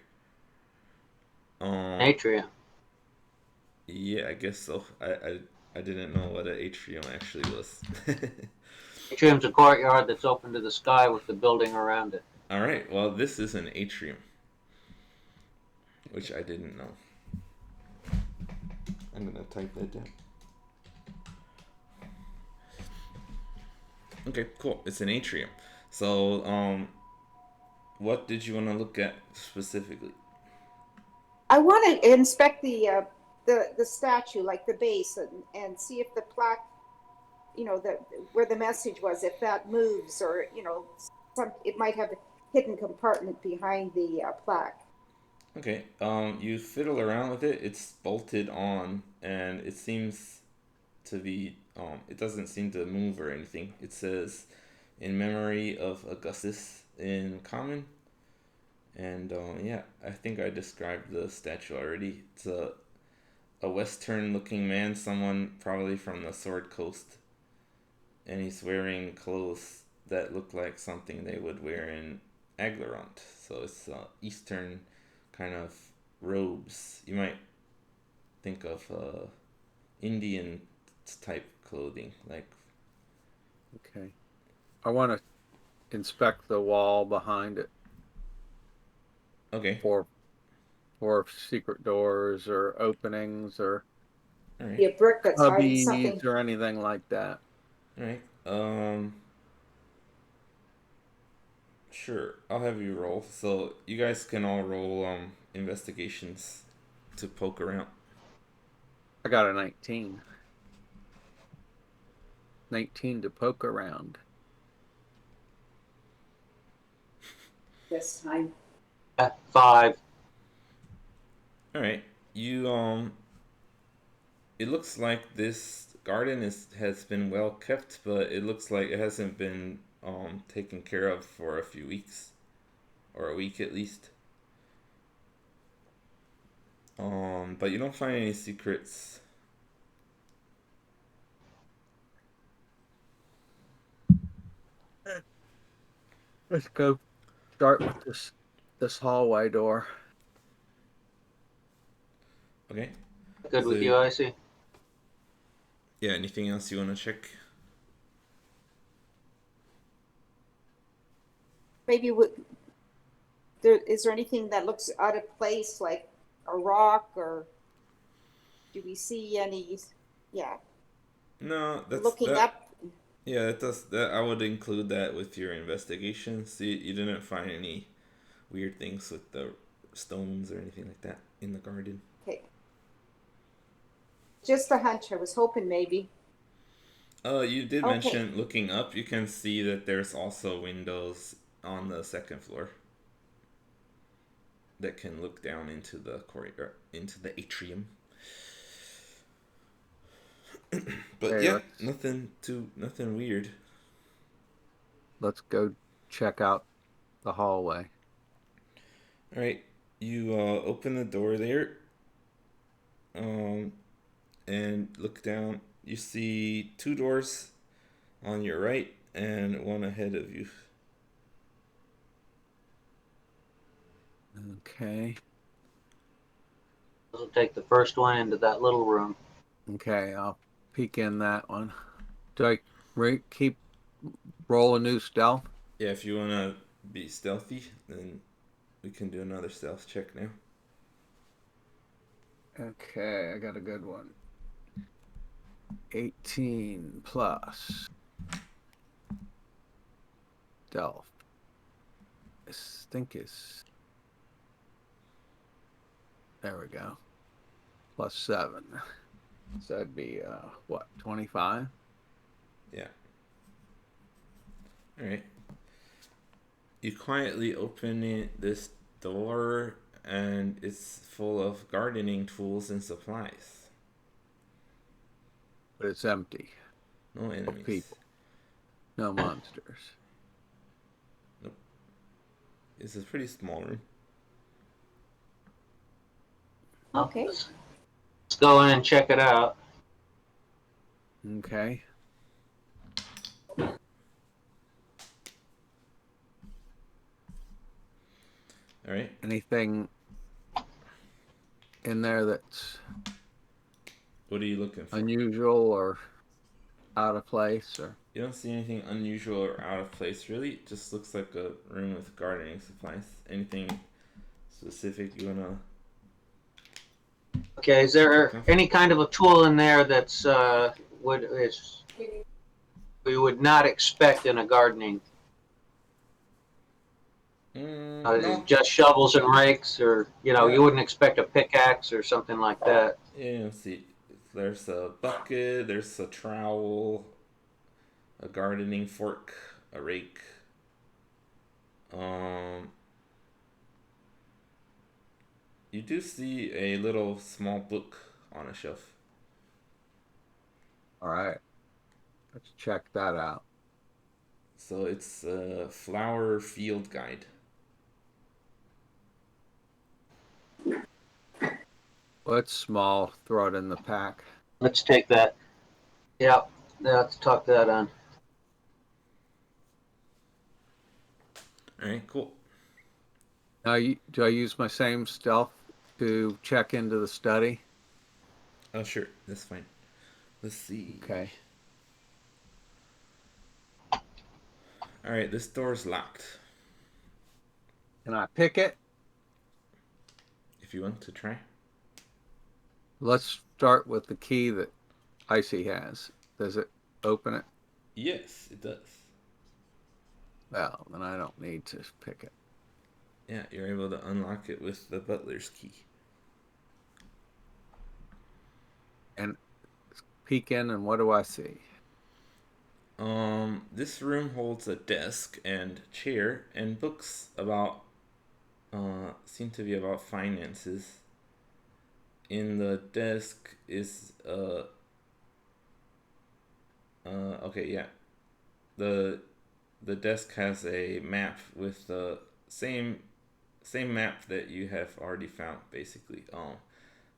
Atrium. Yeah, I guess so. I didn't know what an atrium actually was. Atrium's a courtyard that's open to the sky with the building around it. All right. Well, this is an atrium, which I didn't know. I'm gonna type that down. Okay, cool. It's an atrium. So, what did you want to look at specifically? I want to inspect the statue, like the base, and see if the plaque, where the message was, if that moves, or it might have a hidden compartment behind the plaque. Okay. You fiddle around with it. It's bolted on, and it seems to be. It doesn't seem to move or anything. It says, "In memory of Augustus" in common. And yeah, I think I described the statue already. It's a Western-looking man, someone probably from the Sword Coast, and he's wearing clothes that look like something they would wear in Aglaront. So it's Eastern kind of robes. You might think of Indian type clothing, like. Okay. I want to inspect the wall behind it Okay. for secret doors or openings or All right. Be a brick that's hiding cubbies something. or anything like that. All right. Sure. I'll have you roll. So you guys can all roll investigations to poke around. I got a 19. 19 to poke around. This time. 5. All right. You it looks like this garden has been well kept, but it looks like it hasn't been taken care of for a few weeks, or a week at least. But you don't find any secrets. Let's go start with this hallway door. Okay. Good So- with you, Icy? Yeah. Anything else you want to check? Maybe is there anything that looks out of place, like a rock, or do we see any? Yeah, No, that's looking that. up. Yeah, that does that. I would include that with your investigation. See, you didn't find any weird things with the stones or anything like that in the garden. just a hunch. I was hoping maybe. You did Okay. mention looking up. You can see that there's also windows on the second floor that can look down into the corridor, into the atrium. But Hey, yeah, nothing weird. let's go check out the hallway. All right, you open the door there, and look down. You see two doors on your right and one ahead of you. Okay. We'll take the first one into that little room. Okay, I'll peek in that one. Do I keep roll a new stealth? Yeah, if you wanna be stealthy, then we can do another stealth check now. Okay, I got a good one. 18 plus stealth. I think is there we go. Plus 7. So that'd be what, 25? Yeah. All right. You quietly open this door, and it's full of gardening tools and supplies. But it's empty. No enemies. People. No monsters. Nope. It's a pretty small room. Okay. Let's go in and check it out. Okay. All right. Anything in there that's What are you looking for? unusual or out of place? Or You don't see anything unusual or out of place, really. It just looks like a room with gardening supplies. Anything specific you wanna? Okay, is there any kind of a tool in there that's we would not expect in a gardening? No. Just shovels and rakes, or Yeah. you wouldn't expect a pickaxe or something like that. Yeah, let's see. There's a bucket, there's a trowel, a gardening fork, a rake. You do see a little small book on a shelf. all right. Let's check that out. So it's a flower field guide. Well, it's small. Throw it in the pack. Let's take that. Yep, let's tuck that on. All right, cool. Now, do I use my same stealth to check into the study? Oh, sure, that's fine. Let's see. Okay. All right, this door's locked. Can I pick it? If you want to try. Let's start with the key that Icy has. Does it open it? Yes, it does. Well, then I don't need to pick it. Yeah, you're able to unlock it with the butler's key. And peek in, and what do I see? This room holds a desk and chair and books about seem to be about finances. In the desk is okay, yeah. The desk has a map with the same map that you have already found, basically.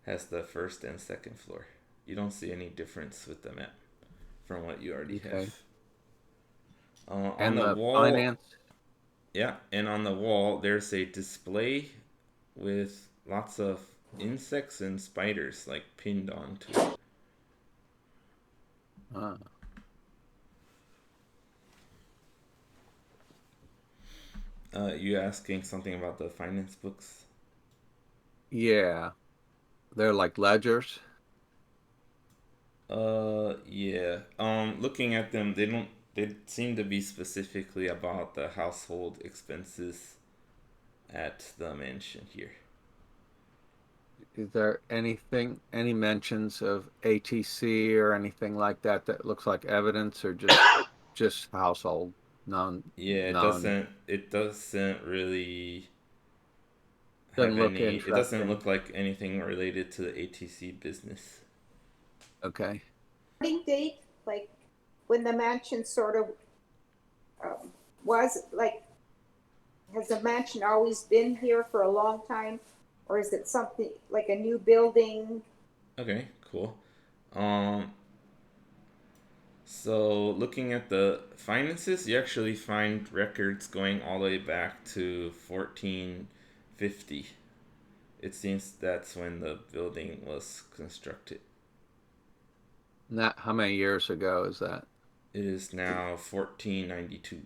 Has the first and second floor. You don't see any difference with the map from what you already have. On And the the wall, finance? yeah, and on the wall there's a display with lots of insects and spiders like pinned onto it. You asking something about the finance books? Yeah. They're like ledgers. Yeah. Looking at them, they seem to be specifically about the household expenses at the mansion here. is there anything, any mentions of ATC or anything like that that looks like evidence, or just household? None. Yeah, None. it doesn't really Doesn't have look any. It doesn't interesting. look like anything related to the ATC business. Okay. Starting date, like when the mansion sort of was like, has the mansion always been here for a long time, or is it something like a new building? Okay, cool. Um, so looking at the finances, you actually find records going all the way back to 1450. It seems that's when the building was constructed. Not how many years ago is that? It is now 1492.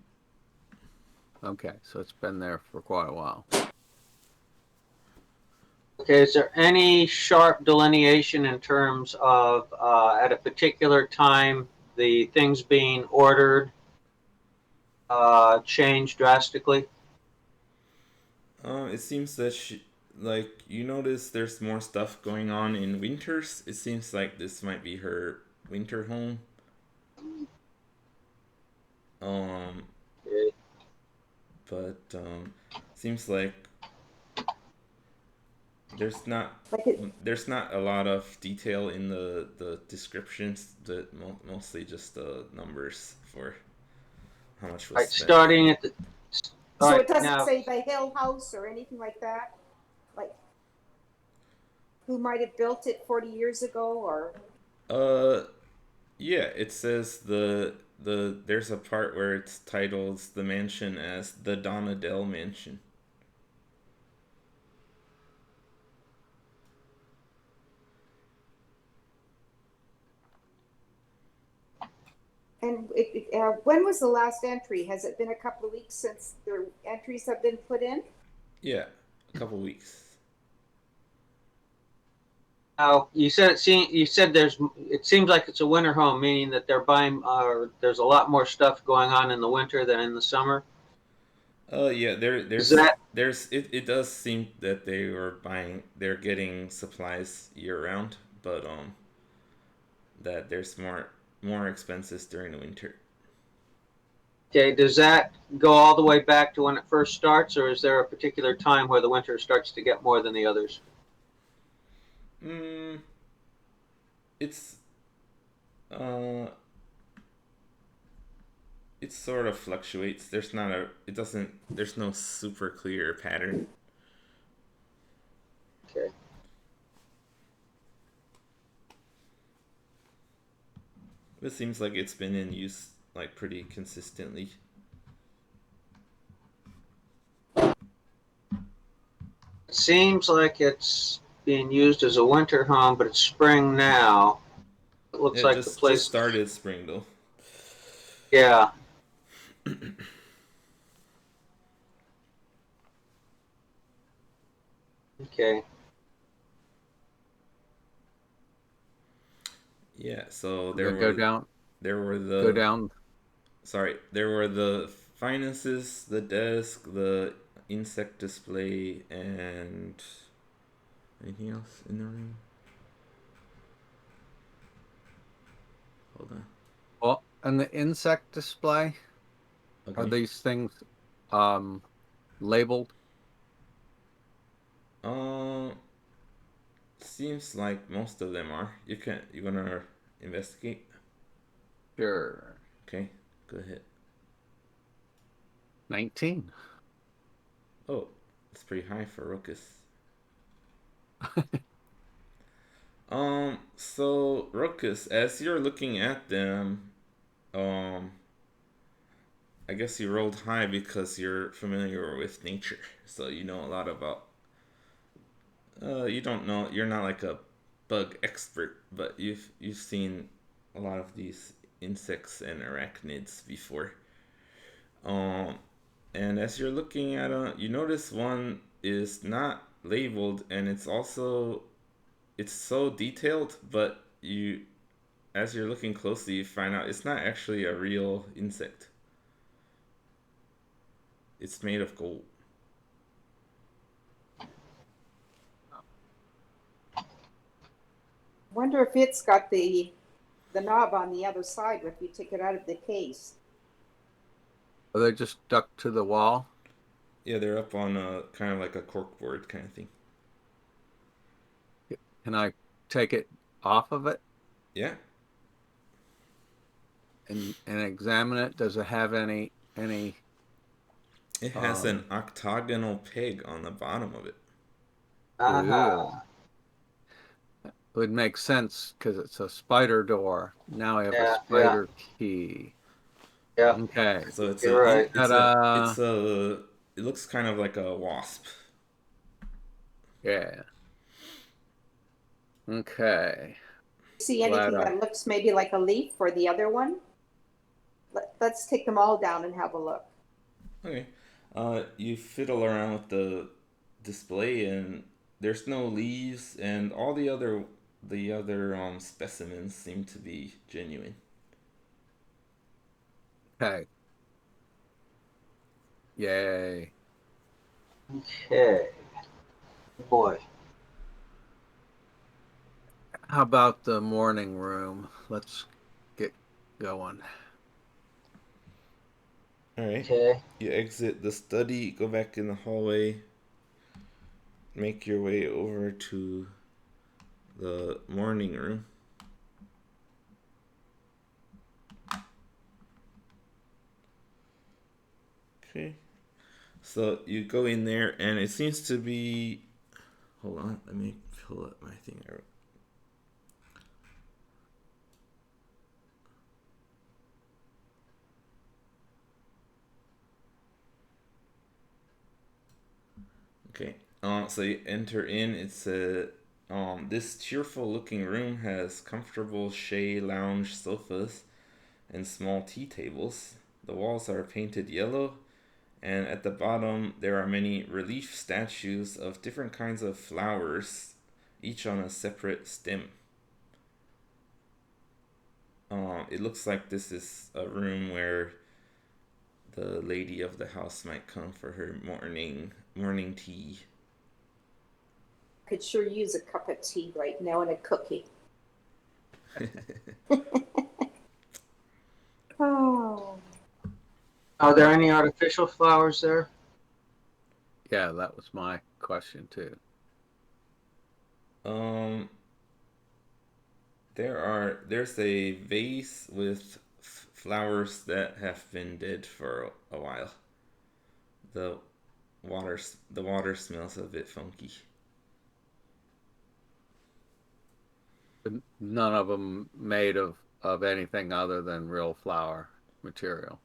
Okay, so it's been there for quite a while. Okay, is there any sharp delineation in terms of at a particular time the things being ordered changed drastically? It seems that like you notice there's more stuff going on in winters. It seems like this might be her winter home. Um, Okay. but seems like there's not Like it, there's not a lot of detail in the descriptions. That mostly just the numbers for how much All was right, spent. starting at the. All so right, it doesn't now, say the Hill House or anything like that? Like who might have built it 40 years ago, or Uh, yeah, it says the there's a part where it titles the mansion as the Donadell Mansion. and when was the last entry? Has it been a couple of weeks since the entries have been put in? Yeah, a couple weeks. now you said you said there's. It seems like it's a winter home, meaning that they're buying. There's a lot more stuff going on in the winter than in the summer. Yeah, Is that it does seem that they're getting supplies year round, but that there's more expenses during the winter. okay? Does that go all the way back to when it first starts, or is there a particular time where the winter starts to get more than the others? Mm, it's uh it sort of fluctuates. There's no super clear pattern. Okay. It seems like it's been in use like pretty consistently. It seems like it's being used as a winter home, but it's spring now. It looks It like the just place. started spring though. Yeah. Okay. Yeah, so Okay, go there were down. there were the finances, the desk, the insect display, and anything else in the room? Hold on. Well, and the insect display, are Okay. these things labeled? Um, seems like most of them are. You gonna investigate? Sure. Okay, go ahead. 19. Oh, it's pretty high for Ruckus. So Ruckus, as you're looking at them, um, I guess you rolled high because you're familiar with nature, so you know a lot about. You don't know. You're not like a bug expert, but you've seen a lot of these insects and arachnids before. Um, and as you're looking at it, you notice one is not labeled, and it's so detailed, but as you're looking closely, you find out it's not actually a real insect. It's made of gold. Wonder if it's got the knob on the other side if you take it out of the case. Are they just stuck to the wall? Yeah, they're up on a kind of like a corkboard kind of thing. Can I take it off of it Yeah. and examine it? Does it have any It has an octagonal peg on the bottom of it. Ooh. Aha. It would make sense because it's a spider door. Now I have a Yeah, spider key. yeah. Okay. So You're right. Ta-da. it looks kind of like a wasp. Yeah. Okay. See Glad anything that looks maybe like a leaf for the other one? Let's take them all down and have a look. Okay. You fiddle around with the display, and there's no leaves, and all the other specimens seem to be genuine. Okay. Yay. Okay. Boy. How about the morning room? Let's get going. All right. Okay. You exit the study, go back in the hallway, make your way over to the morning room. Okay. So you go in there, and it seems to be. Hold on, let me pull up my thing. Okay. So you enter in. It's a this cheerful-looking room has comfortable chaise lounge sofas and small tea tables. The walls are painted yellow, and at the bottom there are many relief statues of different kinds of flowers, each on a separate stem. It looks like this is a room where the lady of the house might come for her morning tea. Could sure use a cup of tea right now and a cookie. Oh. Are there any artificial flowers there? Yeah, that was my question too. There's a vase with flowers that have been dead for a while. The water smells a bit funky. But none of them made of anything other than real flower material.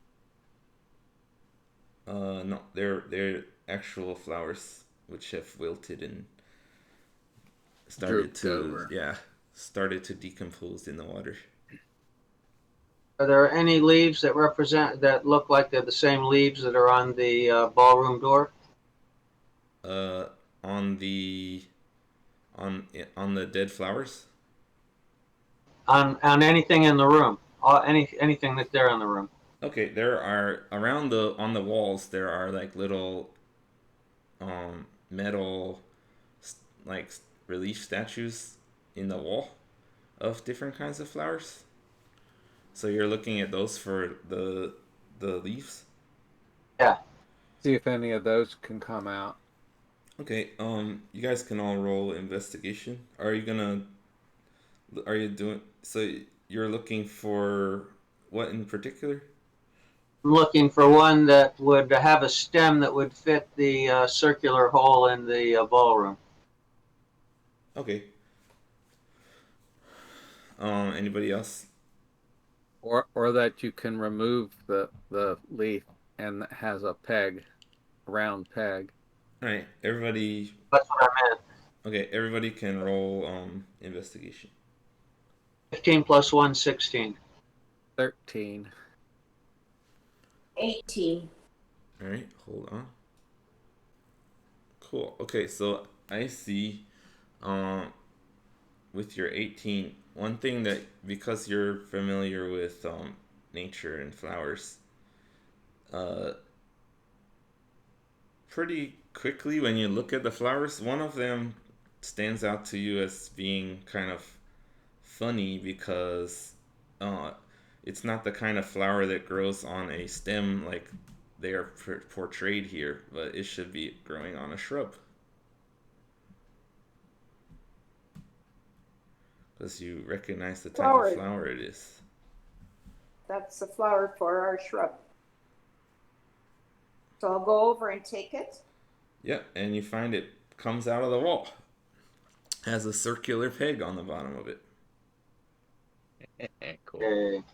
No, they're actual flowers which have wilted and Drooped over. started to decompose in the water. Are there any leaves that look like they're the same leaves that are on the ballroom door? On the on the dead flowers. On anything in the room? Anything that's there in the room? Okay, there are around on the walls. There are like little metal like relief statues in the wall of different kinds of flowers. So you're looking at those for the leaves. Yeah. See if any of those can come out. Okay, you guys can all roll investigation. Are you doing, so you're looking for what in particular? I'm looking for one that would have a stem that would fit the circular hole in the ballroom. Okay. Anybody else? Or that you can remove the leaf and it has a peg, a round peg. All right, everybody. That's what I meant. Okay, everybody can roll investigation. 15 plus 1, 16. 13. 18. All right, hold on. Cool. Okay, so I see, with your 18, one thing that, because you're familiar with nature and flowers, uh, pretty quickly when you look at the flowers, one of them stands out to you as being kind of funny because uh, it's not the kind of flower that grows on a stem like they are portrayed here, but it should be growing on a shrub. Because you recognize the type of Flower. flower it is. That's the flower for our shrub. So I'll go over and take it. Yep, and you find it comes out of the wall. Has a circular peg on the bottom of it. Cool. Okay.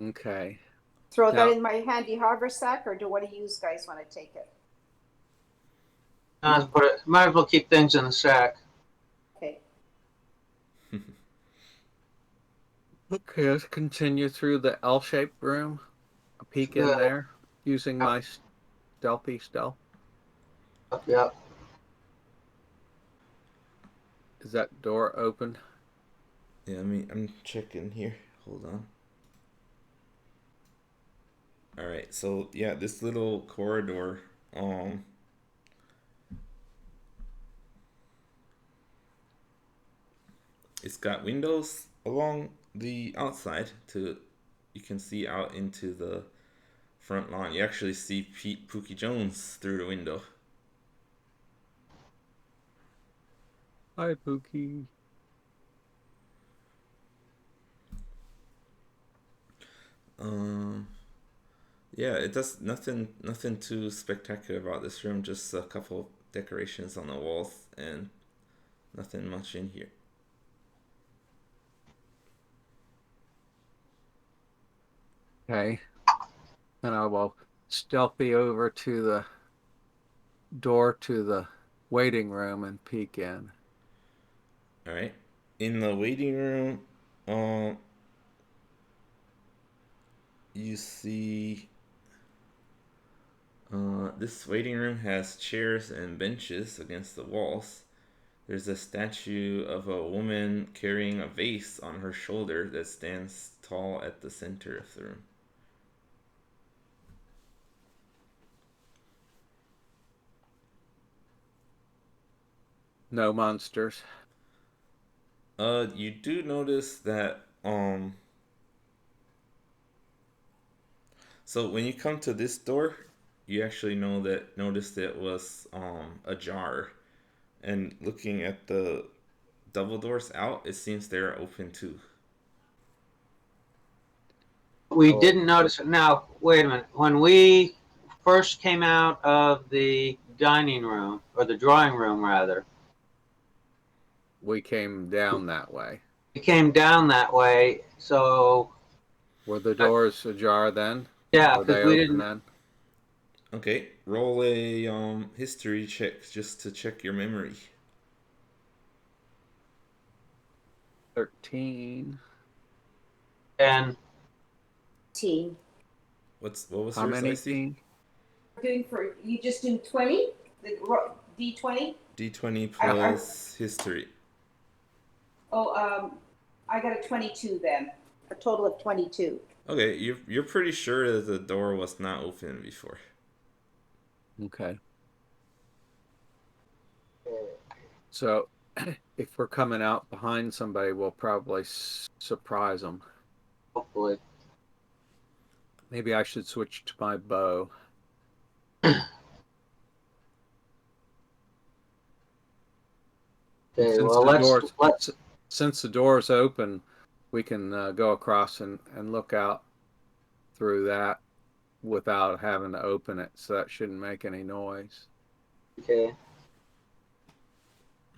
Okay. Throw Now- that in my handy haversack, or do one of you guys want to take it? Might as well keep things in the sack. Okay. Okay, let's continue through the L-shaped room. A peek in Yeah. there using my stealthy stealth. Yep. Is that door open? Yeah, I'm checking here. Hold on. Alright, so yeah, this little corridor, it's got windows along the outside you can see out into the front lawn. You actually see Pookie Jones through the window. Hi, Pookie. Yeah, it does nothing too spectacular about this room, just a couple decorations on the walls and nothing much in here. Okay. And I will stealthy over to the door to the waiting room and peek in. Alright. In the waiting room, you see this waiting room has chairs and benches against the walls. There's a statue of a woman carrying a vase on her shoulder that stands tall at the center of the room. No monsters. You do notice that so when you come to this door, you actually notice that it was ajar. And looking at the double doors out, it seems they're open too. We Oh. didn't notice it. Now, wait a minute. When we first came out of the dining room, or the drawing room rather, We came down that way. we came down that way. So, Were the doors ajar then? yeah, Were they because we open didn't. then? Okay, roll a history check just to check your memory. 13. And Team. What was How yours, many? Icy? 18? Doing for you just doing 20? The D20? D20 plus history. Oh, I got a 22 then. A total of 22. Okay, you're pretty sure that the door was not open before. Okay. So, if we're coming out behind somebody, we'll probably surprise them. hopefully, Maybe I should switch to my bow. okay. Since Well, since the door's open, we can go across and look out through that without having to open it, so that shouldn't make any noise. Okay.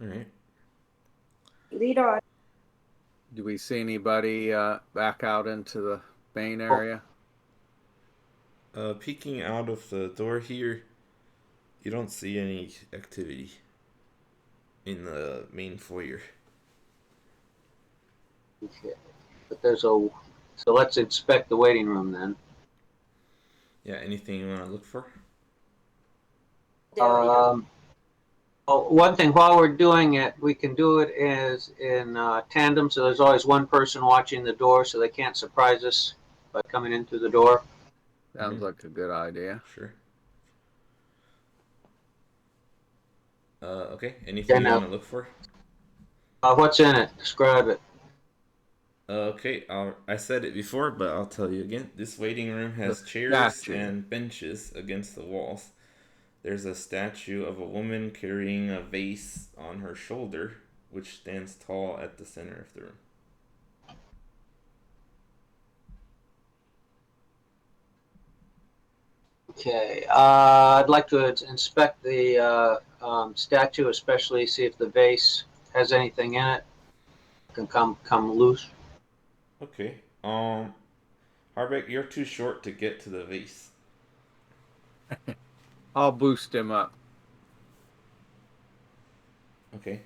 All right. Lead on. Do we see anybody back out into the main area? Peeking out of the door here, you don't see any activity in the main foyer. Okay. But so let's inspect the waiting room then. Yeah, anything you want to look for? One thing while we're doing it, we can do it as in tandem. So there's always one person watching the door, so they can't surprise us by coming in through the door. Sounds like a good idea. Sure. Okay. Anything you now, want to look for? what's in it? Describe it. Okay, I said it before, but I'll tell you again. This waiting room The has chairs statue. and benches against the walls. There's a statue of a woman carrying a vase on her shoulder, which stands tall at the center of the room. Okay. I'd like to inspect the statue, especially see if the vase has anything in it. Can come loose. Okay. Harbeck, you're too short to get to the vase. I'll boost him up. Okay.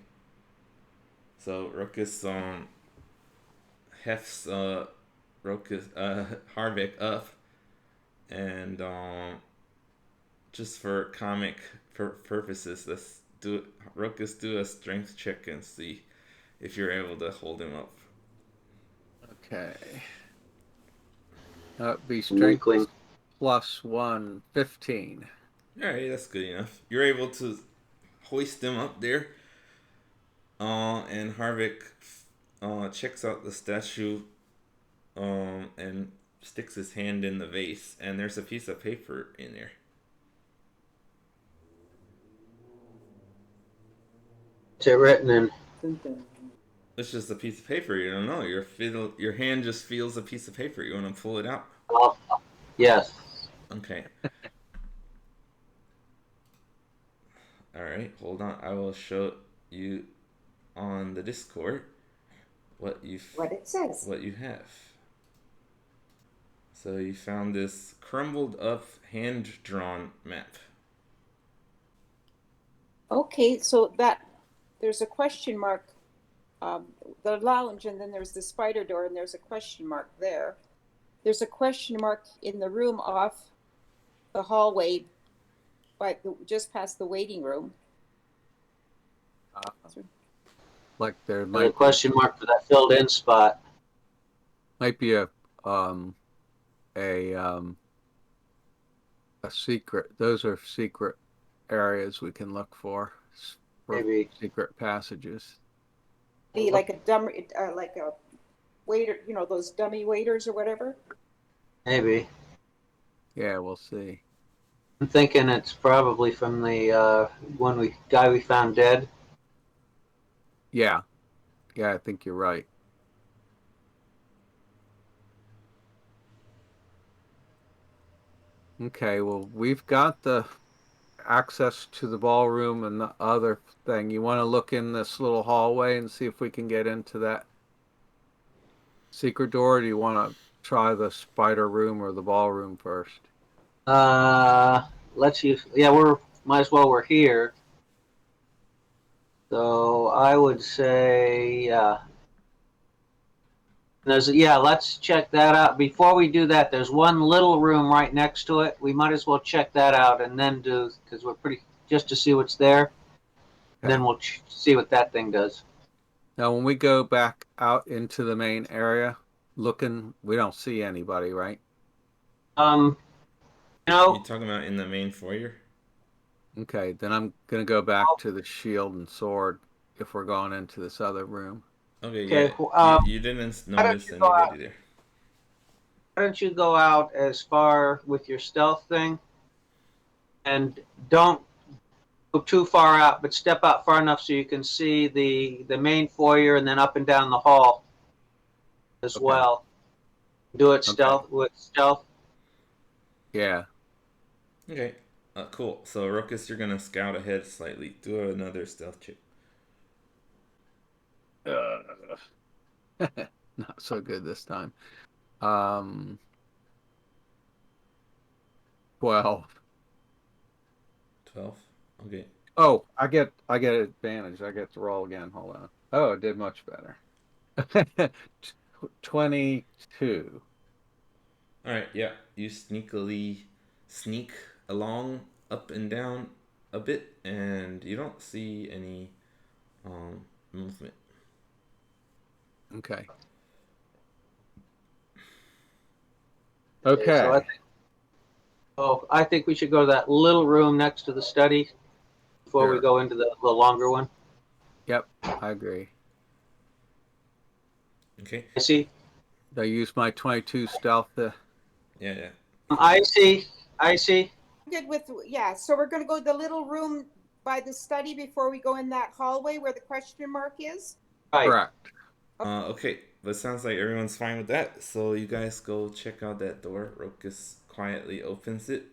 So Ruckus hefts Ruckus Harbeck up, and just for comic purposes, let's do Ruckus do a strength check and see if you're able to hold him up. Okay. That'd be strength Weakling. +1, 15. All right, that's good enough. You're able to hoist him up there. And Harvick checks out the statue and sticks his hand in the vase, and there's a piece of paper in there. What's it written in? It's just a piece of paper. You don't know. Your hand just feels a piece of paper. You want to pull it out? Oh, yes. Okay. All right. Hold on. I will show you on the Discord what What it says. what you have. So you found this crumbled up hand-drawn map. Okay, so that there's a question mark, the lounge, and then there's the spider door, and there's a question mark there. There's a question mark in the room off the hallway, just past the waiting room. Like there There's a might question mark for that filled in spot. be a secret. Those are secret areas we can look for Maybe. secret passages. Be like a dumb, like a waiter, those dummy waiters or whatever. Maybe. Yeah, we'll see. I'm thinking it's probably from the guy we found dead. Yeah, I think you're right. Okay, well, we've got the access to the ballroom and the other thing. You want to look in this little hallway and see if we can get into that secret door, or do you want to try the spider room or the ballroom first? Let's use. Yeah, might as well. We're here. So I would say, let's check that out. Before we do that, there's one little room right next to it. We might as well check that out and then because just to see what's there. Okay. And then we'll see what that thing does. Now, when we go back out into the main area, looking, we don't see anybody, right? You talking about in the main foyer? Okay, then I'm gonna go back to the shield and sword if we're going into this other room. Okay, Okay, yeah. You didn't notice anybody there. Why don't you go out as far with your stealth thing, and don't go too far out, but step out far enough so you can see the main foyer and then up and down the hall as well. Do it with stealth. Yeah. Okay. Cool. So Ruckus, you're gonna scout ahead slightly. Do another stealth check. Not so good this time. 12. 12. Okay. Oh, I get advantage. I get to roll again. Hold on. Oh, it did much better. 22. All right. Yeah. You sneakily sneak along up and down a bit, and you don't see any movement. Okay. So I think we should go to that little room next to the study before we Sure. go into the longer one? Yep, I agree. Okay. I see. I use my 22 stealth to. Yeah, yeah. I see. I see. Good with, yeah, so we're gonna go to the little room by the study before we go in that hallway where the question mark is? Right. Correct. Okay, but sounds like everyone's fine with that. So you guys go check out that door. Rokus quietly opens it,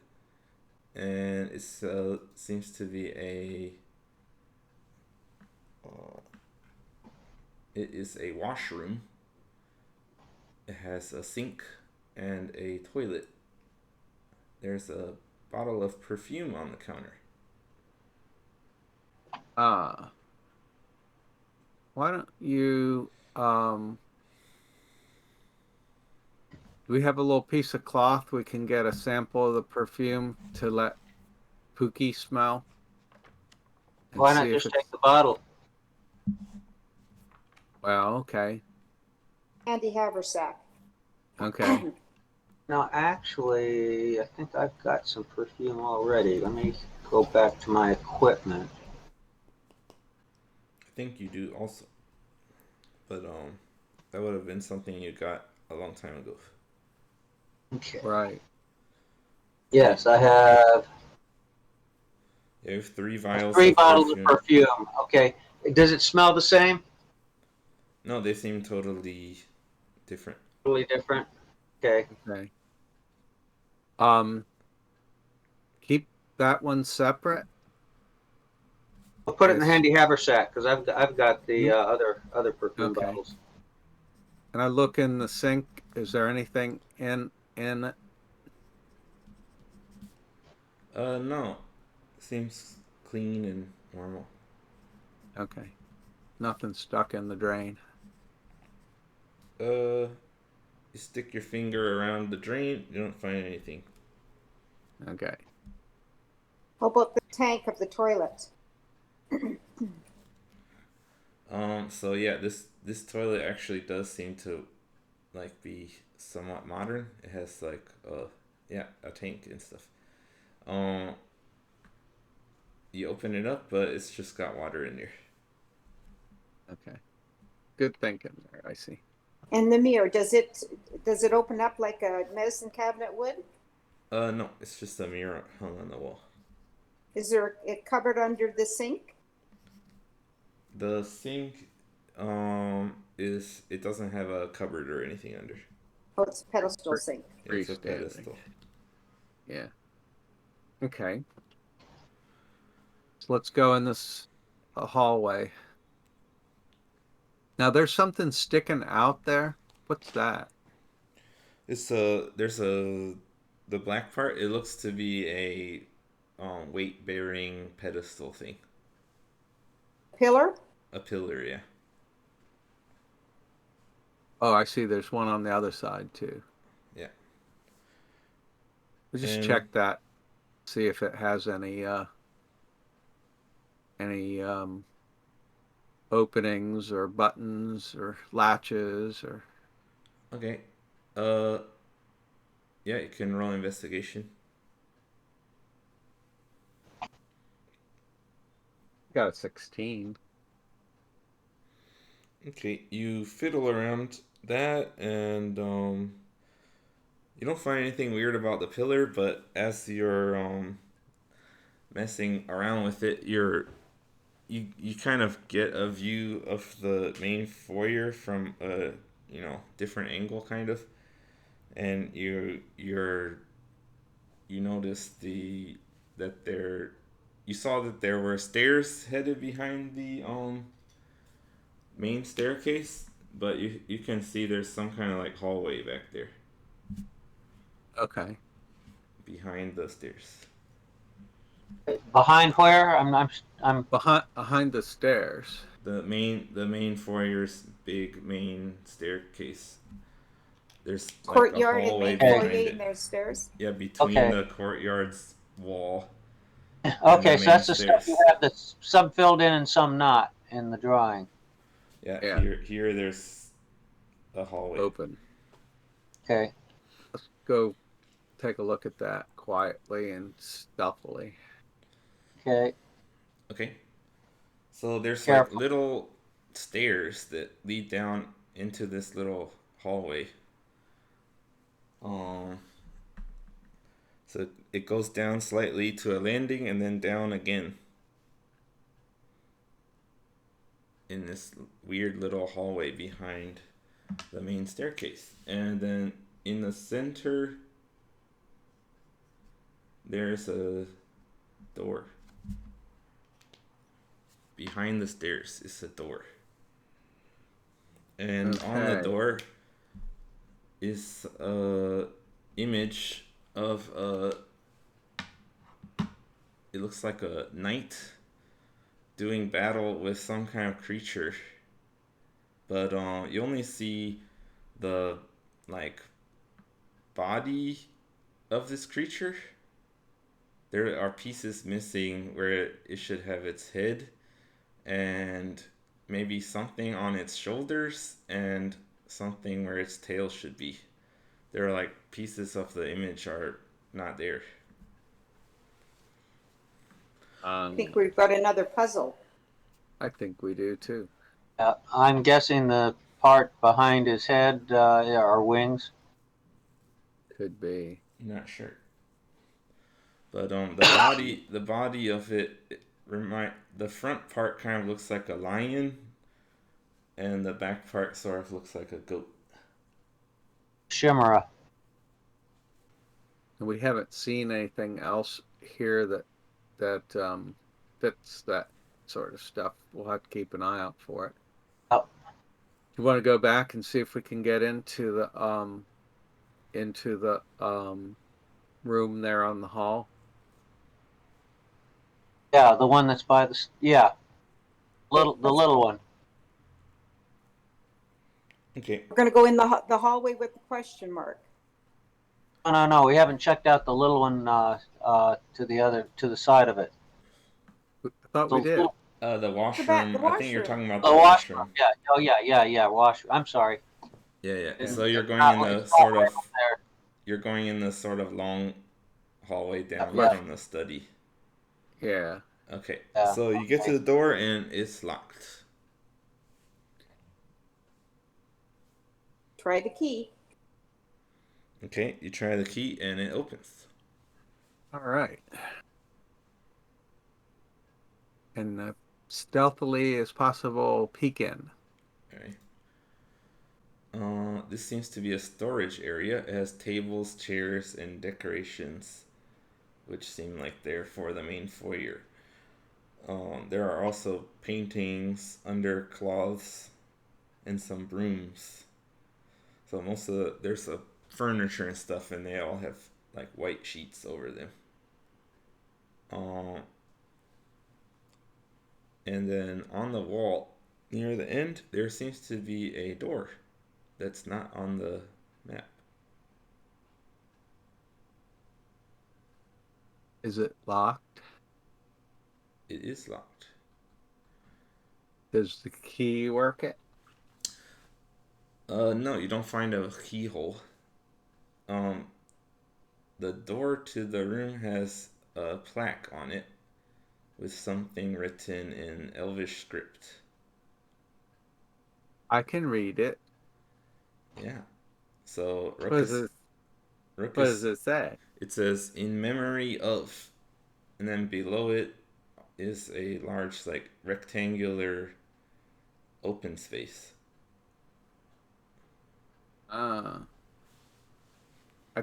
and it seems to be it is a washroom. It has a sink and a toilet. There's a bottle of perfume on the counter. Why don't you do we have a little piece of cloth we can get a sample of the perfume to let Pookie smell? And Why not see if just it's take the bottle? well, okay. Andy Haversack. Okay. No, actually, I think I've got some perfume already. Let me go back to my equipment. I think you do also, but that would have been something you got a long time ago. Okay. Right. Yes, I have You have 3 vials 3 of bottles of perfume. perfume. Okay. Does it smell the same? No, they seem totally different. Totally different. Okay. Okay. Keep that one separate. I'll put it in the Yes. handy haversack because I've got the other perfume Okay. bottles. And I look in the sink. Is there anything in it? No, seems clean and normal. Okay. Nothing stuck in the drain. You stick your finger around the drain, you don't find anything. Okay. How about the tank of the toilet? So yeah, this toilet actually does seem to like be somewhat modern. It has like a tank and stuff. You open it up, but it's just got water in there. Okay. Good thinking there. I see. And the mirror, does it open up like a medicine cabinet would? No, it's just a mirror hung on the wall. Is there a cupboard under the sink? The sink it doesn't have a cupboard or anything under. Oh, it's a pedestal sink. It's a Freestanding. pedestal. Yeah. Okay. So let's go in this hallway. Now there's something sticking out there. What's that? There's the black part. It looks to be a weight bearing pedestal thing. Pillar? A pillar, yeah. Oh, I see. There's one on the other side too. Yeah. We'll just And- check that. See if it has any openings or buttons or latches or. Okay. Yeah, you can roll investigation. Got a 16. Okay, you fiddle around that, and you don't find anything weird about the pillar. But as you're messing around with it, you kind of get a view of the main foyer from a different angle, kind of, and you notice you saw that there were stairs headed behind the main staircase, but you can see there's some kind of like hallway back there Okay. behind the stairs. Behind where? I'm Behind the stairs. The main foyer's big main staircase. There's like Courtyard a and hallway main behind foyer it. and there's stairs? Yeah, between Okay. the courtyard's wall. okay. the So that's the main stuff you stairs. have that's some filled in and some not in the drawing. Yeah, Yeah. Here there's a hallway. Open. Okay. Let's go take a look at that quietly and stealthily. Okay. Okay. So there's like Careful. little stairs that lead down into this little hallway. Um, so it goes down slightly to a landing and then down again in this weird little hallway behind the main staircase. And then in the center, there's a door. Behind the stairs is a door. And on the Okay. door is a image of it looks like a knight doing battle with some kind of creature. But you only see the like body of this creature. There are pieces missing where it should have its head and maybe something on its shoulders and something where its tail should be. There are like pieces of the image are not there. I think we've got another puzzle. I think we do too. I'm guessing the part behind his head are wings. Could be. Not sure. But the body of it the front part kind of looks like a lion, and the back part sort of looks like a goat. Chimera. And we haven't seen anything else here that fits that sort of stuff. We'll have to keep an eye out for it. Oh. You want to go back and see if we can get into the room there on the hall? Yeah, the one that's by the the little one. Okay. We're going to go in the hallway with the question mark. No. We haven't checked out the little one to the side of it. I thought we did. The washroom. The I think you're talking about The the washroom. washroom. Yeah. Oh yeah. Washroom. I'm sorry. Yeah. Yeah. So you're going in the It's sort right of up there. you're going in the sort of long hallway down Yeah. from the study. Yeah. Okay. Yeah. So you get to the door and it's locked. Try the key. Okay, you try the key and it opens. All right. And stealthily as possible, peek in. Okay. This seems to be a storage area. It has tables, chairs, and decorations, which seem like they're for the main foyer. There are also paintings, undercloths, and some brooms. So there's a furniture and stuff, and they all have like white sheets over them. And then on the wall near the end, there seems to be a door that's not on the map. Is it locked? It is locked. Does the key work it? No, you don't find a keyhole. The door to the room has a plaque on it with something written in Elvish script. I can read it. Yeah. So What does it say? It says in memory of, and then below it is a large like rectangular open space. I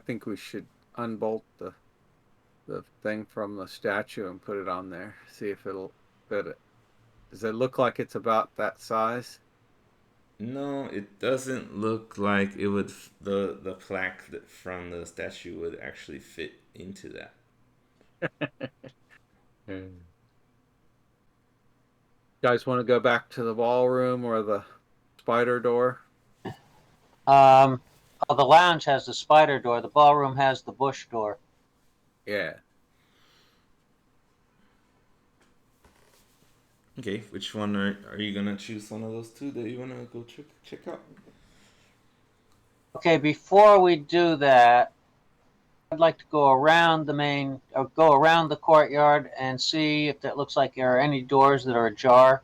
think we should unbolt the thing from the statue and put it on there. See if it'll fit it. Does it look like it's about that size? No, it doesn't look like it would. The plaque from the statue would actually fit into that. You guys want to go back to the ballroom or the spider door? The lounge has the spider door. The ballroom has the bush door. Yeah. Okay, which one are you gonna choose? One of those two that you wanna go check out? Okay, before we do that, I'd like to go around the main, or go around the courtyard and see if it looks like there are any doors that are ajar.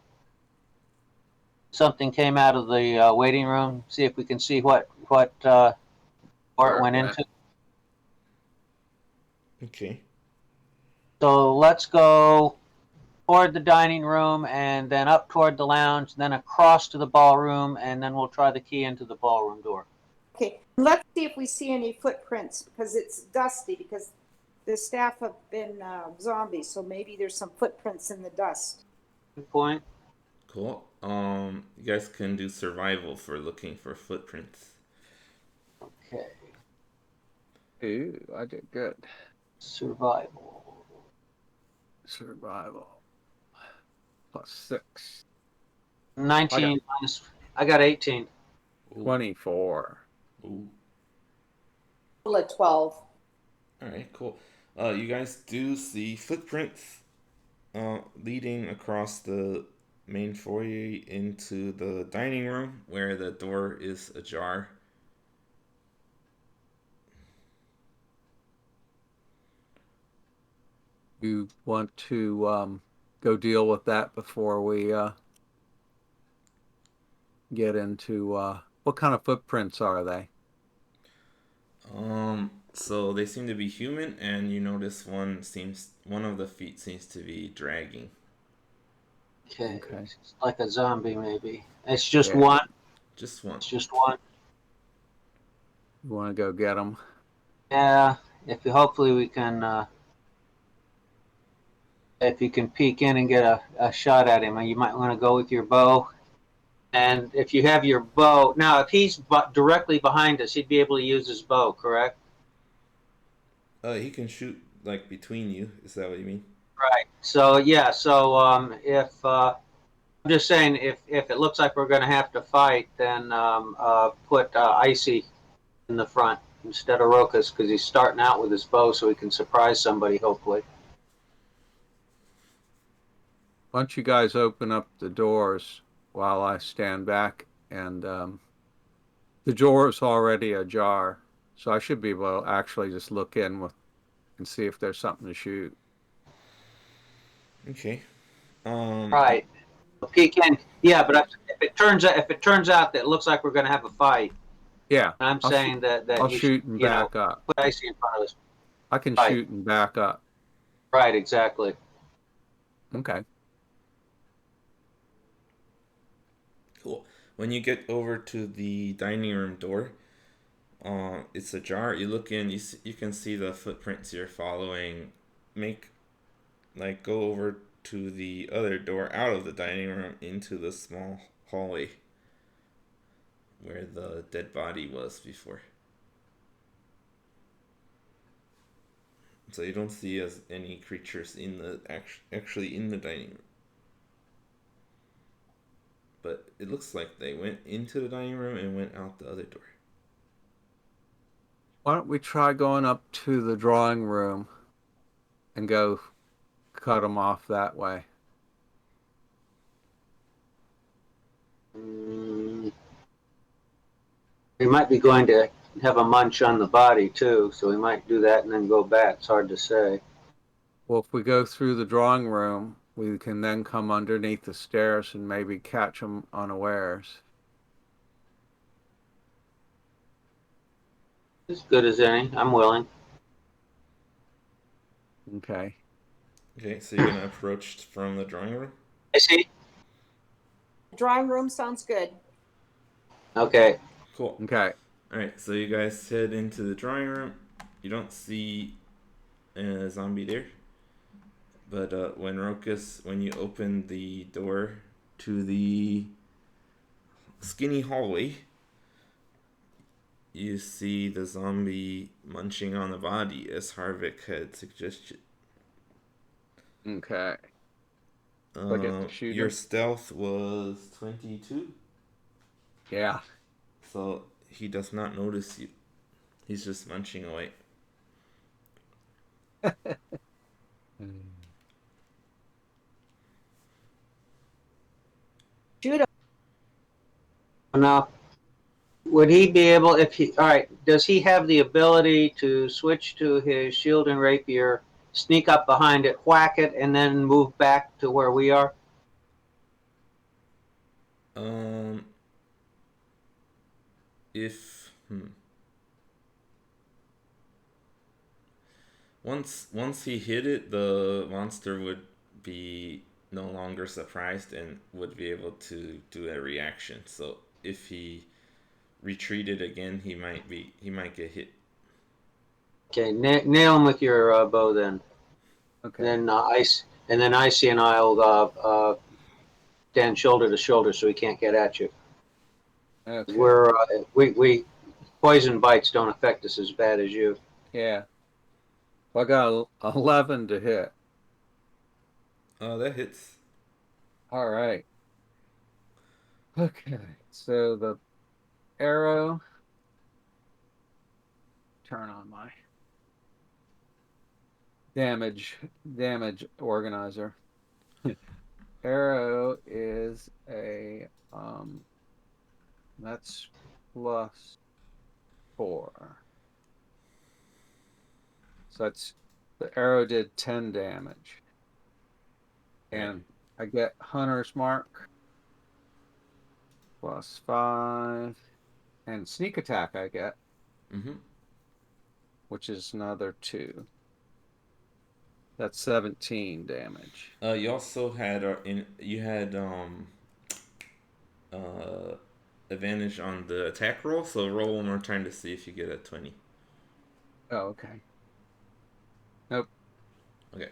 Something came out of the waiting room. See if we can see what door Where it it went went. into. Okay. So let's go toward the dining room and then up toward the lounge, then across to the ballroom, and then we'll try the key into the ballroom door. Okay, let's see if we see any footprints because it's dusty because the staff have been zombies, so maybe there's some footprints in the dust. Good point. Cool. You guys can do survival for looking for footprints. Okay. Ooh, I did good. Survival. Survival. +6. 19 minus. I got 18. Ooh. 24. Ooh. Roll a 12. All right, cool. You guys do see footprints leading across the main foyer into the dining room where the door is ajar. You want to go deal with that before we get into what kind of footprints are they? So they seem to be human, and you notice one of the feet seems to be dragging. Okay. Okay. It's like a zombie, maybe. It's just Yeah. one. Just one. It's just one. You want to go get them? Yeah. Hopefully we can. If you can peek in and get a shot at him, you might want to go with your bow. And if you have your bow, now if he's directly behind us, he'd be able to use his bow, correct? He can shoot like between you. Is that what you mean? Right. So yeah. So if I'm just saying, if it looks like we're going to have to fight, then put Icy in the front instead of Rokas because he's starting out with his bow, so he can surprise somebody. Hopefully. Why don't you guys open up the doors while I stand back? And the door is already ajar, so I should be able to actually just look in and see if there's something to shoot. Okay. Right. Peek in. Yeah, but if it turns out that it looks like we're going to have a fight, Yeah, I'm saying that I'll you shoot should, and back up. put Icy in front of us. I can Right. shoot and back up. Right. Exactly. Okay. Cool. When you get over to the dining room door, it's ajar. You look in. You can see the footprints you're following. Go over to the other door out of the dining room into the small hallway where the dead body was before. So you don't see any creatures in the actually in the dining room. But it looks like they went into the dining room and went out the other door. Why don't we try going up to the drawing room and go cut them off that way? We might be going to have a munch on the body too, so we might do that and then go back. It's hard to say. Well, if we go through the drawing room, we can then come underneath the stairs and maybe catch them unawares. As good as any. I'm willing. Okay. Okay, so you're gonna approach from the drawing room? I see. Drawing room sounds good. Okay. Cool. Okay. Alright, so you guys head into the drawing room. You don't see a zombie there. But when you open the door to the skinny hallway, you see the zombie munching on the body as Harvick had suggested. Okay. I get to shoot Your him? stealth was 22, Yeah. so he does not notice you. He's just munching away. Shoot him. Now, Would he be able, if he, all right, does he have the ability to switch to his shield and rapier, sneak up behind it, whack it, and then move back to where we are? Um, if once he hit it, the monster would be no longer surprised and would be able to do a reaction. So if he retreated again, he might get hit. Okay, nail him with your bow then. Okay. Then and then Icy and I'll stand shoulder to shoulder so he can't get at you. Okay. We poison bites don't affect us as bad as you. Yeah. Well, I got 11 to hit. That hits. All right. Okay. So the arrow. Turn on my damage organizer. Arrow is a that's +4. So that's the arrow did 10 damage. And I get Hunter's Mark +5. And sneak attack I get, which is another 2. That's 17 damage. You also had advantage on the attack roll, so roll one more time to see if you get a 20. Oh, okay. Nope. Okay.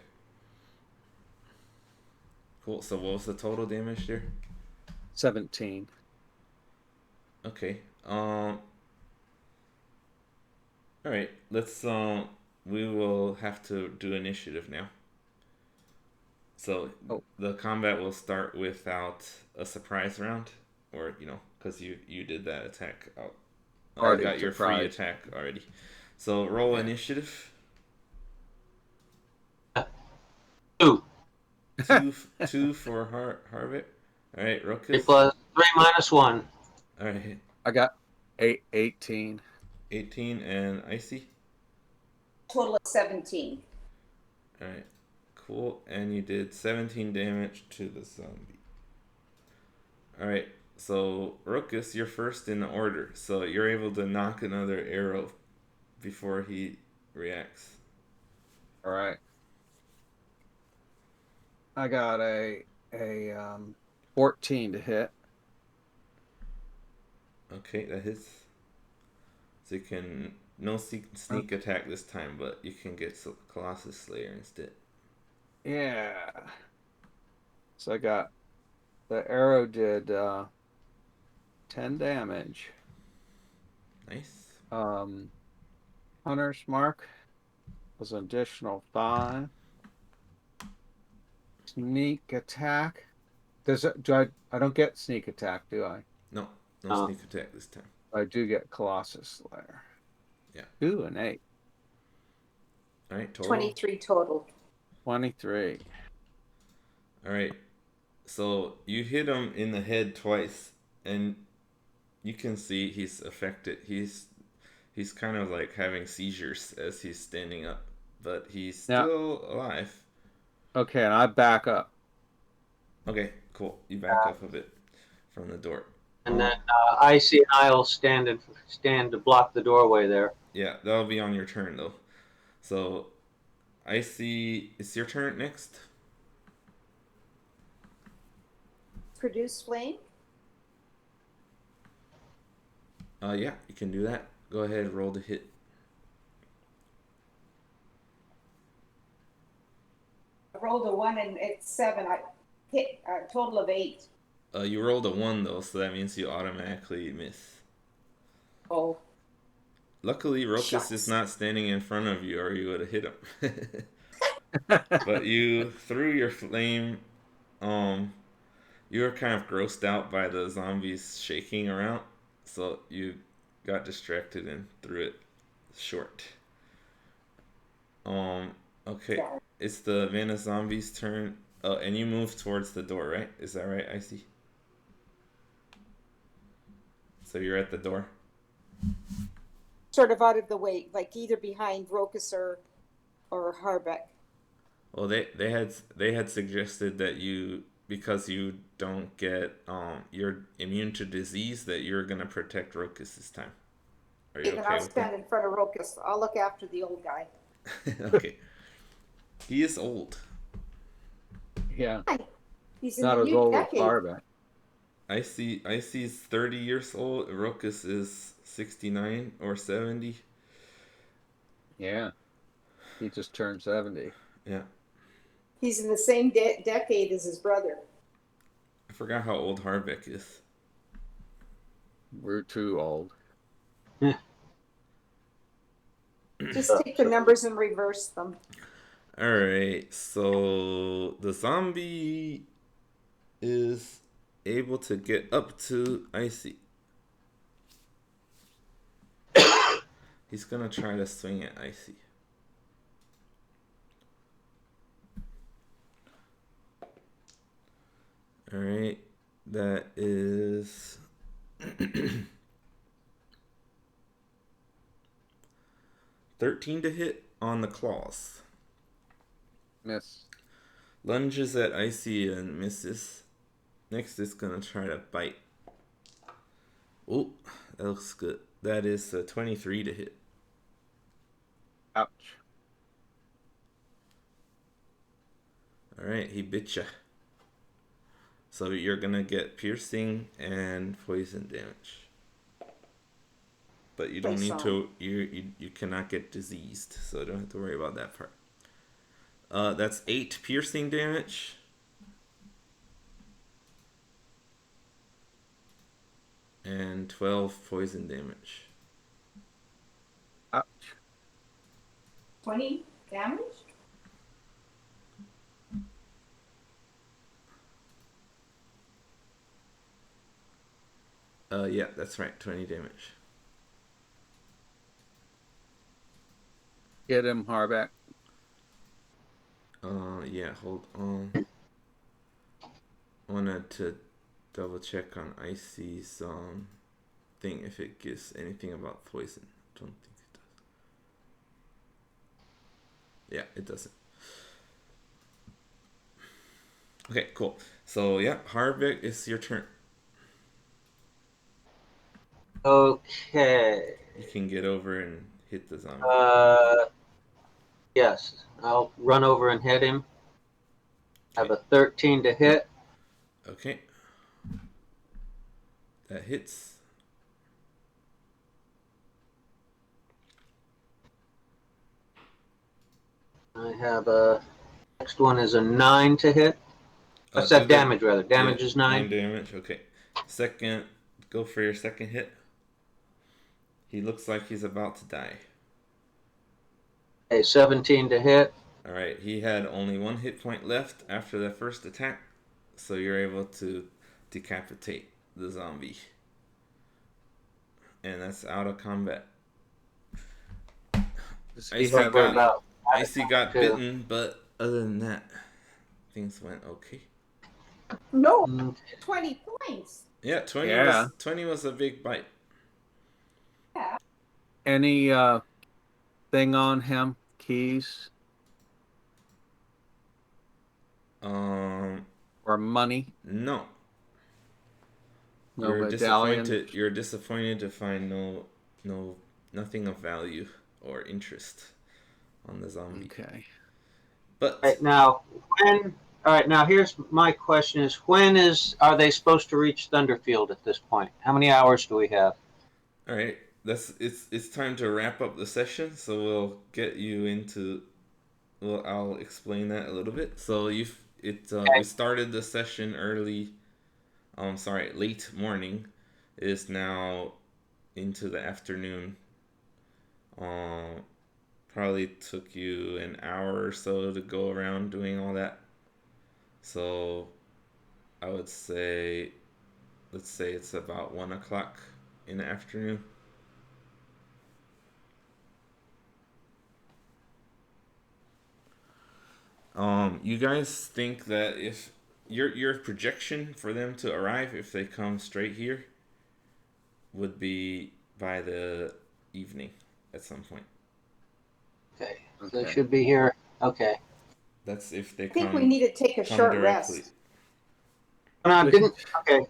Cool. So what was the total damage there? 17. Okay. All right. Let's we will have to do initiative now. So the combat will start without a surprise round, or because you did that attack out. Already got your free surprised. attack already. So roll initiative. 2. 2 for Harvick. All right, 3 Ruckus. +3 - 1. All right, I got 18. 18 and Icy. Total of 17. All right, cool. And you did 17 damage to the zombie. All right, so Ruckus, you're first in the order, so you're able to knock another arrow before he reacts. All right. I got a 14 to hit. Okay, that hits. So you can no sneak attack this time, but you can get Colossus Slayer instead. Yeah. So I got the arrow did 10 damage. Nice. Hunter's Mark was an additional 5. Sneak attack. I don't get sneak attack, do I? No sneak attack this time. I do get Colossus Slayer. Yeah. 2 and 8. All right, total. 23 total. 23. All right. So you hit him in the head twice, and you can see he's affected. He's kind of like having seizures as he's standing up, but he's still alive. Okay, and I back up. Okay, cool. You back up a bit from the door. And then Icy and I'll stand to block the doorway there. Yeah, that'll be on your turn though. So, Icy, it's your turn next. Produce flame. Yeah, you can do that. Go ahead, roll to hit. I rolled a 1 and it's 7. I hit a total of 8. You rolled a 1 though, so that means you automatically miss. Oh. Luckily, Rokus is not standing in front of you, or you would have hit him. But you threw your flame. You were kind of grossed out by the zombies shaking around, so you got distracted and threw it short. Okay, it's the Vanna zombies' turn. Oh, and you move towards the door, right? Is that right, Icy? So you're at the door. sort of out of the way, like either behind Rokus or Harbeck. Well, they had suggested that you, because you don't get you're immune to disease, that you're gonna protect Rokus this time. Are you And okay I'll with stand in front of Rokus. I'll look after the old guy. that? Okay. He is old. Yeah, He's in not the as new old as decade. Harbeck. Icy's 30 years old. Rokus is 69 or 70. Yeah, he just turned 70. Yeah. He's in the same decade as his brother. I forgot how old Harbeck is. We're too old. Just take the numbers and reverse them. Alright, so the zombie is able to get up to Icy. He's gonna try to swing at Icy. Alright, that is 13 to hit on the claws. Miss. Lunges at Icy and misses. Next, it's gonna try to bite. Oh, that looks good. That is 23 to hit. Ouch. Alright, he bit ya. So you're gonna get piercing and poison damage. But you don't need to. You cannot get diseased, so don't have to worry about that part. That's 8 piercing damage. And 12 poison damage. Ouch. 20 damage? Yeah, that's right, 20 damage. Get him, Harbeck. Yeah, hold on. I wanted to double check on Icy's thing if it gives anything about poison. Don't think it does. Yeah, it doesn't. Okay, cool. So yeah, Harbeck, it's your turn. Okay. You can get over and hit the zombie. Yes, I'll run over and hit him. I have a 13 to hit. Okay. That hits. I have a next one is a 9 to hit. What's that damage rather? Damage is 9. 9 damage. Okay. Second, go for your second hit. He looks like he's about to die. A 17 to hit. All right. He had only 1 hit point left after the first attack, so you're able to decapitate the zombie. And that's out of combat. Icy got bitten, but other than that, things went okay. No, 20 points. Yeah, 20 was a big bite. Any thing on him? Keys? Or money? No. No medallion? You're disappointed to find nothing of value or interest on the zombie. Okay. But now here's my question: is are they supposed to reach Thunderfield at this point? How many hours do we have? All right, it's time to wrap up the session, so we'll get you into. Well, I'll explain that a little bit. So we started the session early. Late morning. It is now into the afternoon. Probably took you an hour or so to go around doing all that. So I would say, let's say it's about 1 o'clock in the afternoon. You guys think that if your projection for them to arrive, if they come straight here, would be by the evening. at some point. Okay. Okay. They should be here. Okay. That's if they I think we come need to take a come short directly. rest. No, didn't. Okay.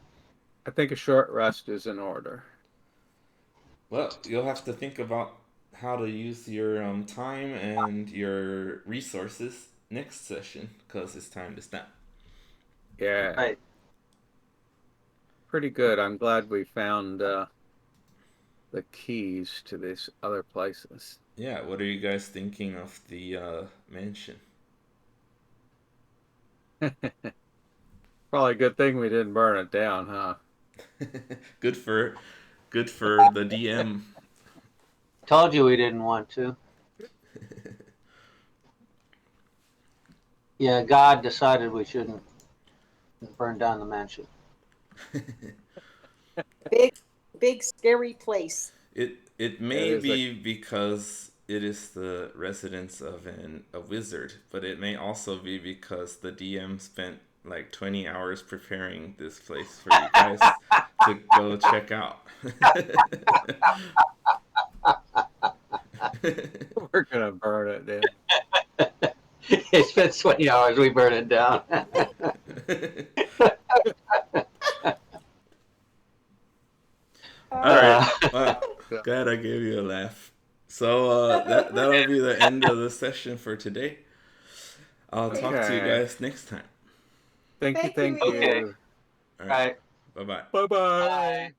I think a short rest is in order. Well, you'll have to think about how to use your time and your resources next session, because it's time to snap. Yeah. Right. Pretty good. I'm glad we found the keys to these other places. Yeah, what are you guys thinking of the mansion? Probably a good thing we didn't burn it down, huh? good for the DM. Told you we didn't want to. Yeah, God decided we shouldn't burn down the mansion. Big scary place. It may be because it is the residence of a wizard, but it may also be because the DM spent like 20 hours preparing this place for you guys to go check out. We're gonna burn it down. It spent 20 hours. We burn it down. All right. Glad I gave you a laugh. So that'll be the end of the session for today. I'll talk to you guys next time. Thank you. Thank you. Okay. All right. Right. Bye bye. Bye bye.